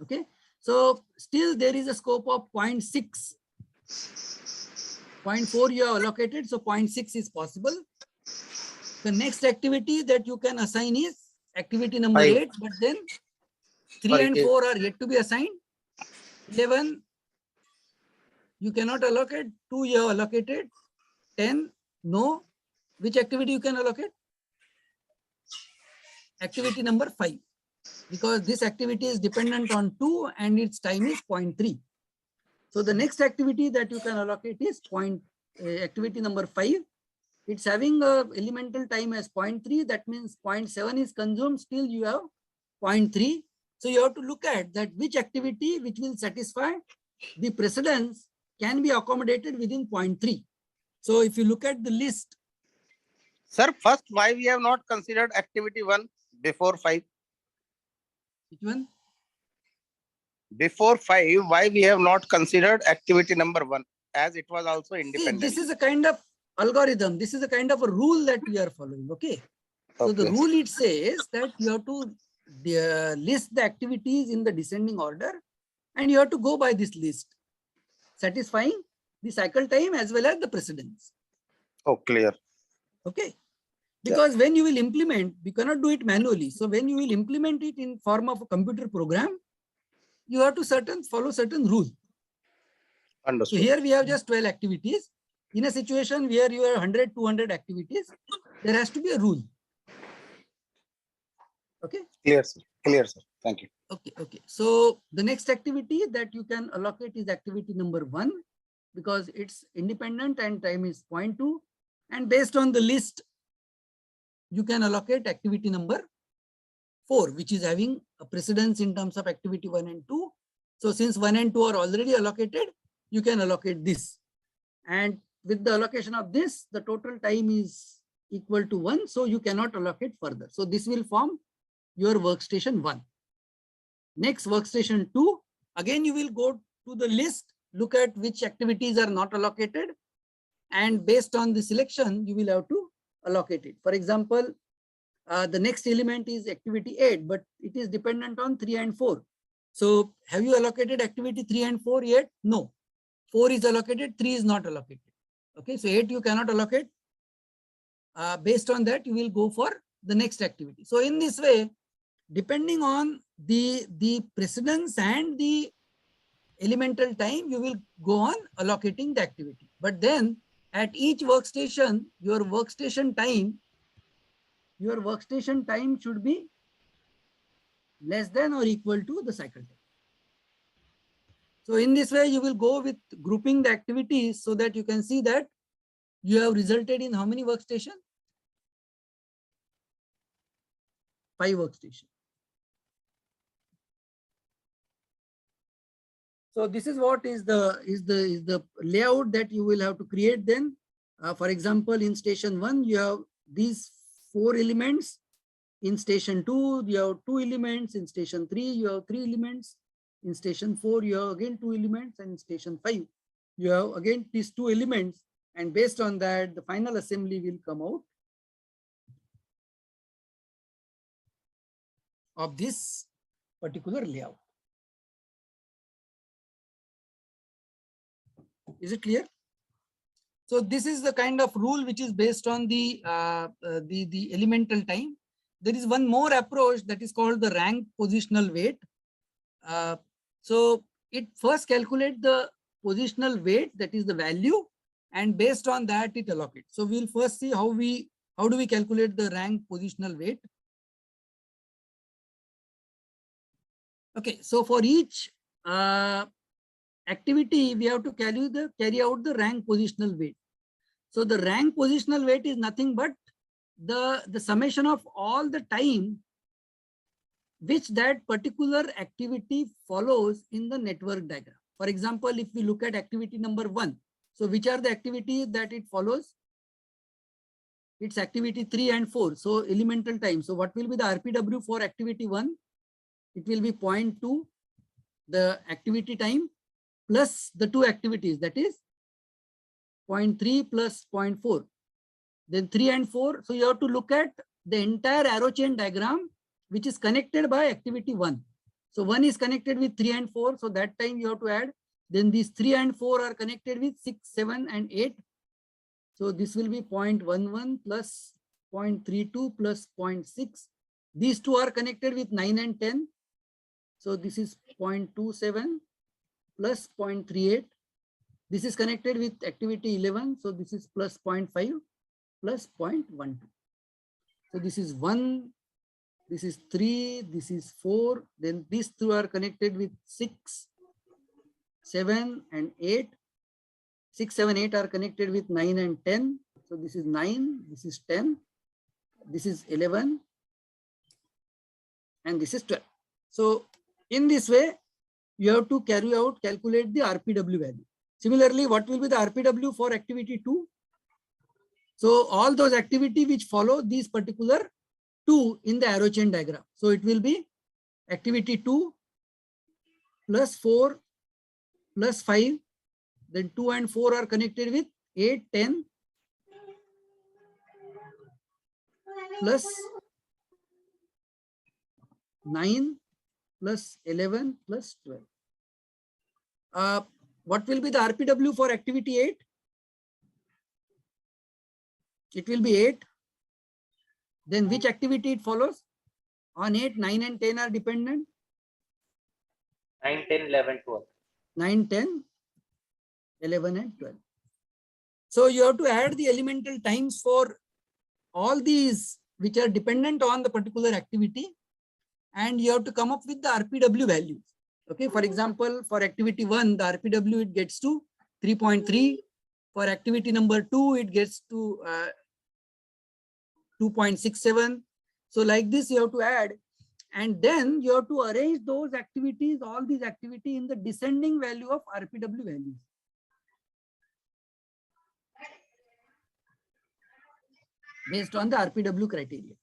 Okay, so still there is a scope of 0.6. 0.4 you have allocated, so 0.6 is possible. The next activity that you can assign is activity number 8, but then 3 and 4 are yet to be assigned. 11, you cannot allocate. 2 you have allocated. 10, no. Which activity you can allocate? Activity number 5, because this activity is dependent on 2 and its time is 0.3. So the next activity that you can allocate is activity number 5. it's having a elemental time as 0.3. That means 0.7 is consumed. Still you have 0.3. So you have to look at that which activity which will satisfy the precedence can be accommodated within 0.3. So if you look at the list. Sir, first, why we have not considered activity 1 before 5? Which one? Before 5, why we have not considered activity number 1 as it was also independent? See, this is a kind of algorithm. This is a kind of a rule that we are following. Okay. So the rule, it says that you have to list the activities in the descending order, and you have to go by this list, satisfying the cycle time as well as the precedence. Oh, clear. Okay. Because when you will implement, you cannot do it manually. So when you will implement it in form of a computer program, you have to follow certain rule. Understood. So here we have just 12 activities. In a situation where you have 100, 200 activities, there has to be a rule. Okay. Clear, sir. Clear, sir. Thank you. Okay. Okay. So the next activity that you can allocate is activity number 1, because it's independent and time is 0.2. And based on the list, you can allocate activity number 4, which is having a precedence in terms of activity 1 and 2. So since 1 and 2 are already allocated, you can allocate this. And with the allocation of this, the total time is equal to 1. So you cannot allocate further. So this will form your workstation 1. Next, workstation 2. Again, you will go to the list, look at which activities are not allocated. And based on the selection, you will have to allocate it. For example, the next element is activity 8, but it is dependent on 3 and 4. So have you allocated activity 3 and 4 yet? No. 4 is allocated, 3 is not allocated. Okay, so 8 you cannot allocate. Based on that, you will go for the next activity. So in this way, depending on the precedence and the elemental time, you will go on allocating the activity. But then at each workstation, your workstation time should be less than or equal to the cycle time. So in this way, you will go with grouping the activities so that you can see that you have resulted in how many workstations? 5 workstations. So this is what is the layout that you will have to create then. For example, in station 1, you have these 4 elements. In station 2, you have 2 elements. In station 3, you have 3 elements. In station 4, you have again 2 elements. And in station 5, you have again these 2 elements. And based on that, the final assembly will come out of this particular layout. Is it clear? So this is the kind of rule which is based on the elemental time. There is one more approach that is called the rank positional weight. So it first calculates the positional weight, that is the value, and based on that it allocates. So we'll first see how do we calculate the rank positional weight. Okay, so for each activity, we have to carry out the rank positional weight. So the rank positional weight is nothing but the summation of all the time which that particular activity follows in the network diagram. For example, if we look at activity number 1, so which are the activities that it follows? It's activity 3 and 4. So elemental time. So what will be the RPW for activity 1? It will be 0.2, the activity time, plus the 2 activities, that is 0.3 plus 0.4. Then 3 and 4. So you have to look at the entire arrow chain diagram, which is connected by activity 1. So 1 is connected with 3 and 4. So that time you have to add. Then these 3 and 4 are connected with 6, 7 and 8. So this will be 0.11 plus 0.32 plus 0.6. These 2 are connected with 9 and 10. So this is 0.27 plus 0.38. This is connected with activity 11. So this is plus 0.5 plus 0.12. So this is 1, this is 3, this is 4. Then these 2 are connected with 6, 7 and 8. 6, 7, 8 are connected with 9 and 10. So this is 9, this is 10, this is 11, and this is 12. So in this way, you have to calculate the RPW value. Similarly, what will be the RPW for activity 2? So all those activity which follow these particular 2 in the arrow chain diagram. So it will be activity 2 plus 4 plus 5. Then 2 and 4 are connected with 8, 10 plus 9 plus 11 plus 12. What will be the RPW for activity 8? It will be 8. Then which activity it follows? On 8, 9 and 10 are dependent. 9, 10, 11, 12. 9, 10, 11 and 12. So you have to add the elemental times for all these which are dependent on the particular activity, and you have to come up with the RPW values. Okay, for example, for activity 1, the RPW it gets to 3.3. For activity number 2, it gets to 2.67. So like this, you have to add, and then you have to arrange those activities, all these activities in the descending value of RPW values. Based on the RPW criteria.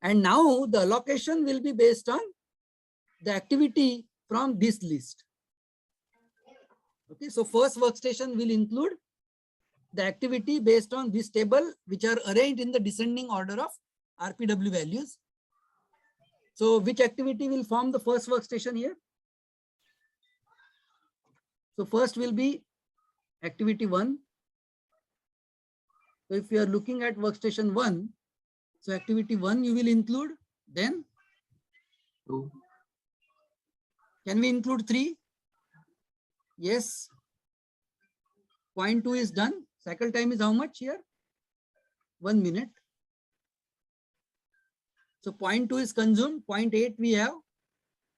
And now the allocation will be based on the activity from this list. Okay, so first workstation will include the activity based on this table, which are arranged in the descending order of RPW values. So which activity will form the first workstation here? So first will be activity 1. So if you are looking at workstation 1, so activity 1 you will include, then 2. Can we include 3? Yes. Point 2 is done. Cycle time is how much here? 1 minute. So point 2 is consumed. Point 8 we have.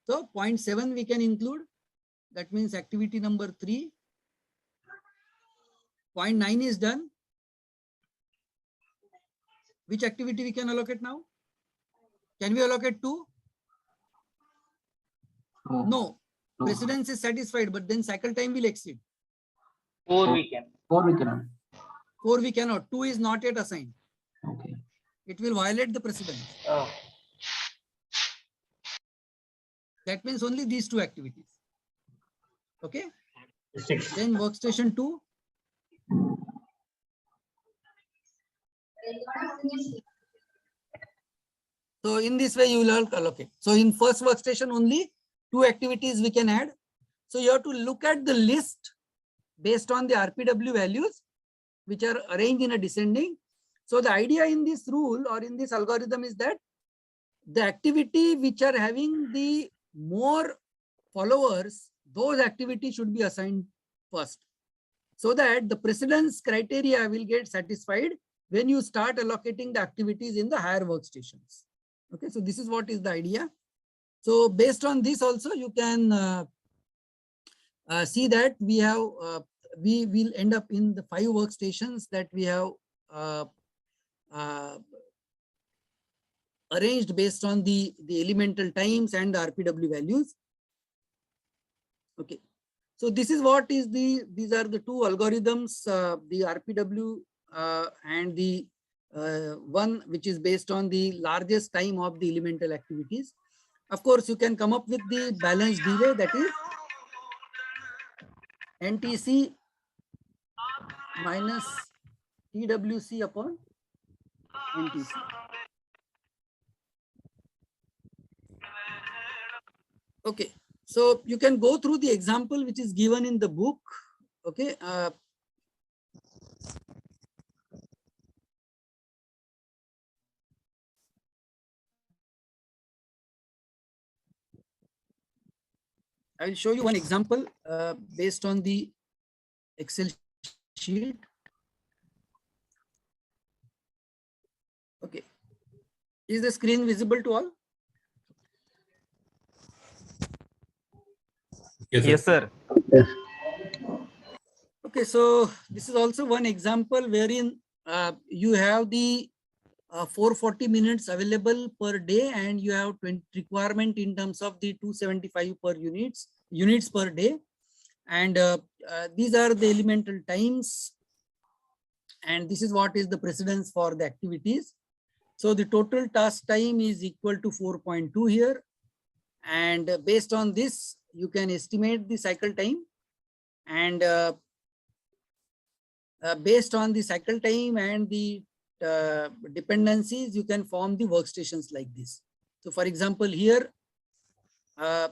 So point 7 we can include. That means activity number 3. Point 9 is done. Which activity we can allocate now? Can we allocate 2? No. Precedence is satisfied, but then cycle time will exceed. 4 we can. 4 we cannot. 4 we cannot. 2 is not yet assigned. Okay. It will violate the precedence. Oh. That means only these 2 activities. Okay. 6. Then workstation 2. So in this way you will allocate. So in first workstation only 2 activities we can add. So you have to look at the list based on the RPW values which are arranged in a descending. So the idea in this rule or in this algorithm is that the activity which are having the more followers, those activities should be assigned first, so that the precedence criteria will get satisfied when you start allocating the activities in the higher workstations. Okay, so this is what is the idea. So based on this also you can see that we have we will end up in the 5 workstations that we have arranged based on the elemental times and the RPW values. Okay, so this is what is these are the 2 algorithms, the RPW and the one which is based on the largest time of the elemental activities. Of course, you can come up with the balanced delay, that is NTC minus TWC upon NTC. Okay, so you can go through the example which is given in the book. Okay. I will show you one example based on the Excel sheet. Okay. Is the screen visible to all? Yes, sir. Okay, so this is also one example wherein you have the 440 minutes available per day, and you have 20 requirement in terms of the 275 per units per day. And these are the elemental times. And this is what is the precedence for the activities. So the total task time is equal to 4.2 here. And based on this, you can estimate the cycle time. And based on the cycle time and the dependencies, you can form the workstations like this. So for example, here,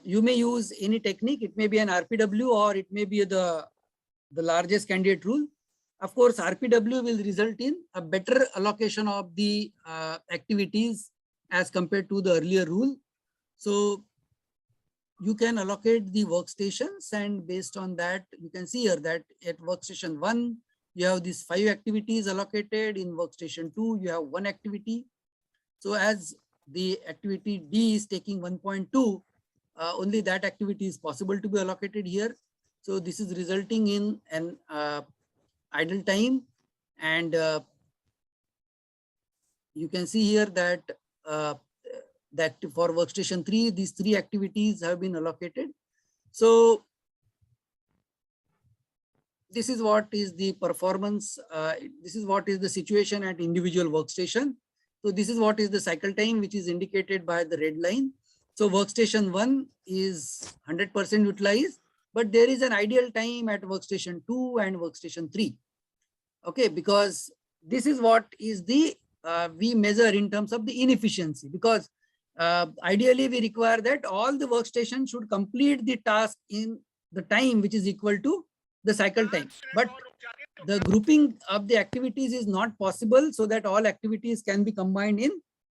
you may use any technique. It may be an RPW or it may be the largest candidate rule. Of course, RPW will result in a better allocation of the activities as compared to the earlier rule. So you can allocate the workstations, and based on that, you can see here that at workstation 1, you have these 5 activities allocated. In workstation 2, you have 1 activity. So as the activity D is taking 1.2, only that activity is possible to be allocated here. So this is resulting in an idle time, and you can see here that that for workstation 3, these 3 activities have been allocated. So this is what is the performance. This is what is the situation at individual workstation. So this is what is the cycle time, which is indicated by the red line. So workstation 1 is 100% utilized, but there is an ideal time at workstation 2 and workstation 3. Okay, because this is what is the we measure in terms of the inefficiency, because ideally we require that all the workstations should complete the task in the time which is equal to the cycle time. But the grouping of the activities is not possible, so that all activities can be combined in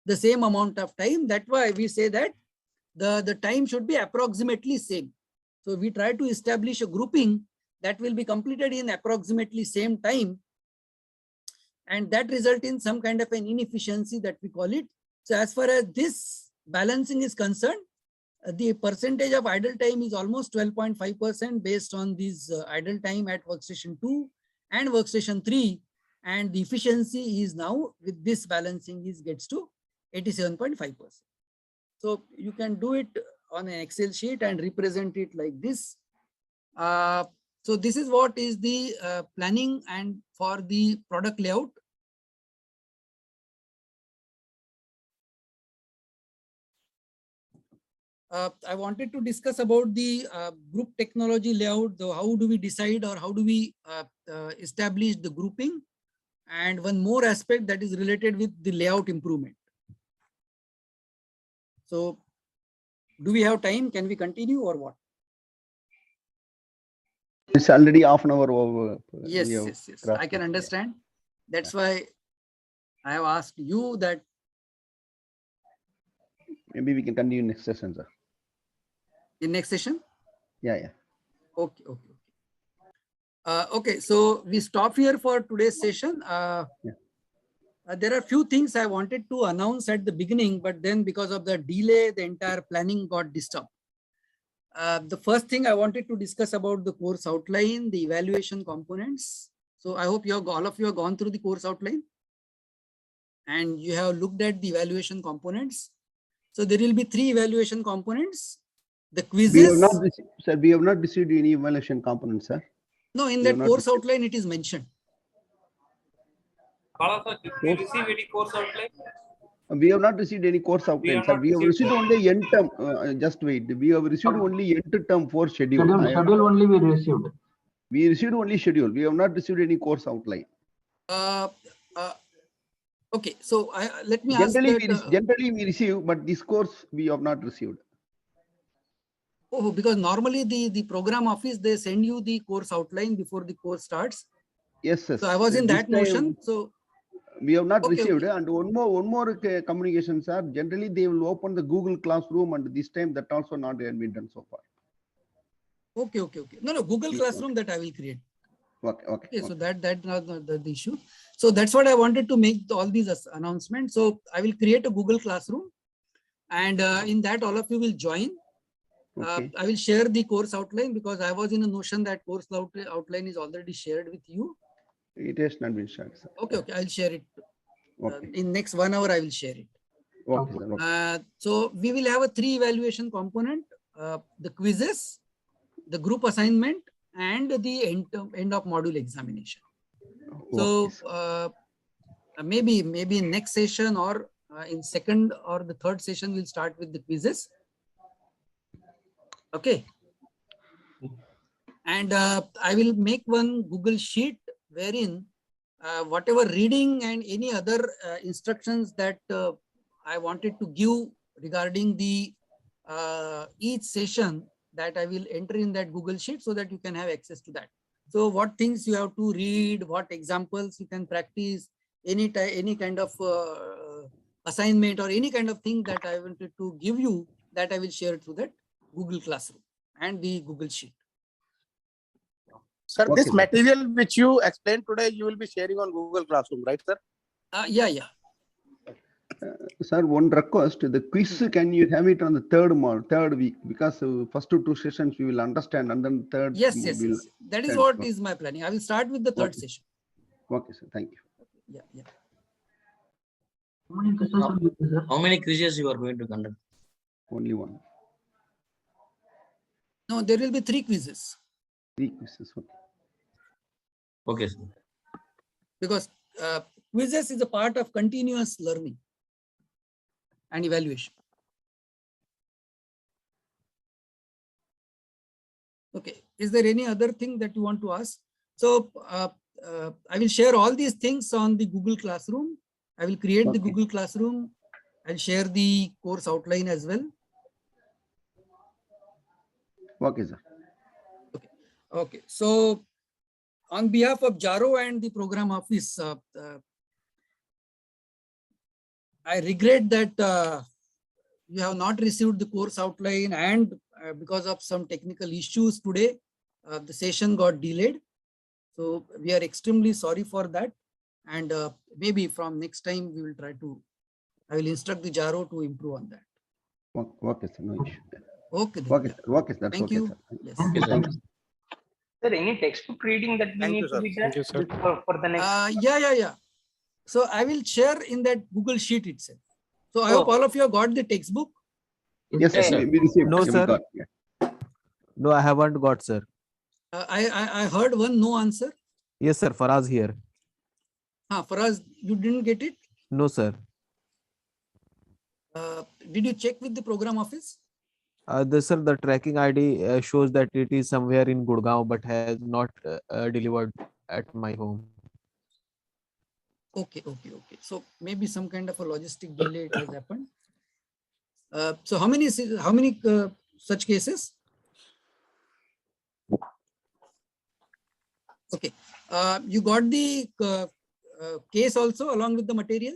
the same amount of time. That's why we say that the time should be approximately same. So we try to establish a grouping that will be completed in approximately same time, and that result in some kind of an inefficiency that we call it. So as far as this balancing is concerned, the percentage of idle time is almost 12.5% based on this idle time at workstation 2 and workstation 3, and the efficiency is now with this balancing gets to 87.5%. So you can do it on an Excel sheet and represent it like this. So this is what is the planning and for the product layout. I wanted to discuss about the group technology layout. How do we decide, or how do we establish the grouping? And one more aspect that is related with the layout improvement. So do we have time? Can we continue or what? It's already half an hour over. Yes, yes. I can understand. That's why I have asked you that. Maybe we can continue next session, sir. In next session? Yeah. Okay. Okay, so we stop here for today's session. There are few things I wanted to announce at the beginning, but then because of the delay, the entire planning got disturbed. The first thing I wanted to discuss about the course outline, the evaluation components. So I hope all of you have gone through the course outline and you have looked at the evaluation components. So there will be 3 evaluation components. The quizzes. We have not received any evaluation components, sir. No, in that course outline it is mentioned. Bala sir, did we receive any course outline? We have not received any course outline, sir. We have received only end term. Just wait. We have received only end term for schedule. Schedule only we received. We received only schedule. We have not received any course outline. Okay, so let me ask. Generally we receive, but this course we have not received. Oh, because normally the program office, they send you the course outline before the course starts. Yes, sir. So I was in that motion. So we have not received. And one more communication, sir. Generally they will open the Google Classroom, and this time that also not been done so far. Okay. No, Google Classroom that I will create. Okay. So that's not the issue. So that's what I wanted to make all these announcements. So I will create a Google Classroom, and in that all of you will join. I will share the course outline because I was in a notion that course outline is already shared with you. It has not been shared, sir. Okay, okay, I'll share it. Okay. In next 1 hour, I will share it. Okay, sir. Okay. So we will have a 3 evaluation component, the quizzes, the group assignment, and the end of module examination. So maybe in next session or in second or the third session, we'll start with the quizzes. Okay. And I will make one Google Sheet wherein whatever reading and any other instructions that I wanted to give regarding the each session, that I will enter in that Google Sheet so that you can have access to that. So what things you have to read, what examples you can practice, any kind of assignment or any kind of thing that I wanted to give you, that I will share through that Google Classroom and the Google Sheet. Sir, this material which you explained today, you will be sharing on Google Classroom, right, sir? Yeah. Sir, one request, the quiz, can you have it on the third week? Because first 2 sessions we will understand, and then third. Yes. That is what is my planning. I will start with the third session. Okay, sir. Thank you. Yeah. How many quizzes you are going to conduct? Only one. No, there will be 3 quizzes. 3 quizzes. Okay. Okay, sir. Because quizzes is a part of continuous learning and evaluation. Okay. Is there any other thing that you want to ask? So I will share all these things on the Google Classroom. I will create the Google Classroom. I'll share the course outline as well. Okay, sir. Okay. So on behalf of JARO and the program office, I regret that you have not received the course outline, and because of some technical issues today, the session got delayed. So we are extremely sorry for that. And maybe from next time we will try to, I will instruct the JARO to improve on that. Okay, sir. No issue. Okay. Okay, sir. Okay, sir. Thank you. Yes. Thank you. Sir, any textbook reading that we need to be done for the next? Yeah. So I will share in that Google Sheet itself. So I hope all of you have got the textbook. Yes, sir. We received. No, We sir. got, yeah. No, I haven't got, sir. I heard one no answer. Yes, sir. Faraz here. Faraz, you didn't get it? No, sir. Did you check with the program office? The tracking ID shows that it is somewhere in Gurgaon, but has not delivered at my home. Okay. So maybe some kind of a logistic delay has happened. So how many such cases? Okay. You got the case also along with the material?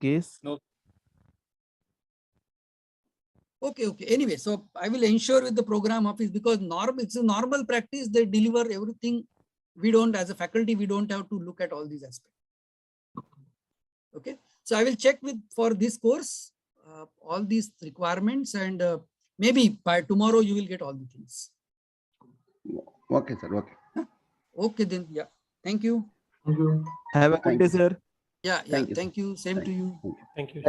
Case? No. Okay. Anyway, so I will ensure with the program office, because it's a normal practice. They deliver everything. We don't, as a faculty, we don't have to look at all these aspects. Okay. So I will check for this course, all these requirements, and maybe by tomorrow you will get all the things. Okay, sir. Okay. Okay then. Yeah. Thank you. Have a good day, sir. Yeah. Thank you. Same to you. Thank you.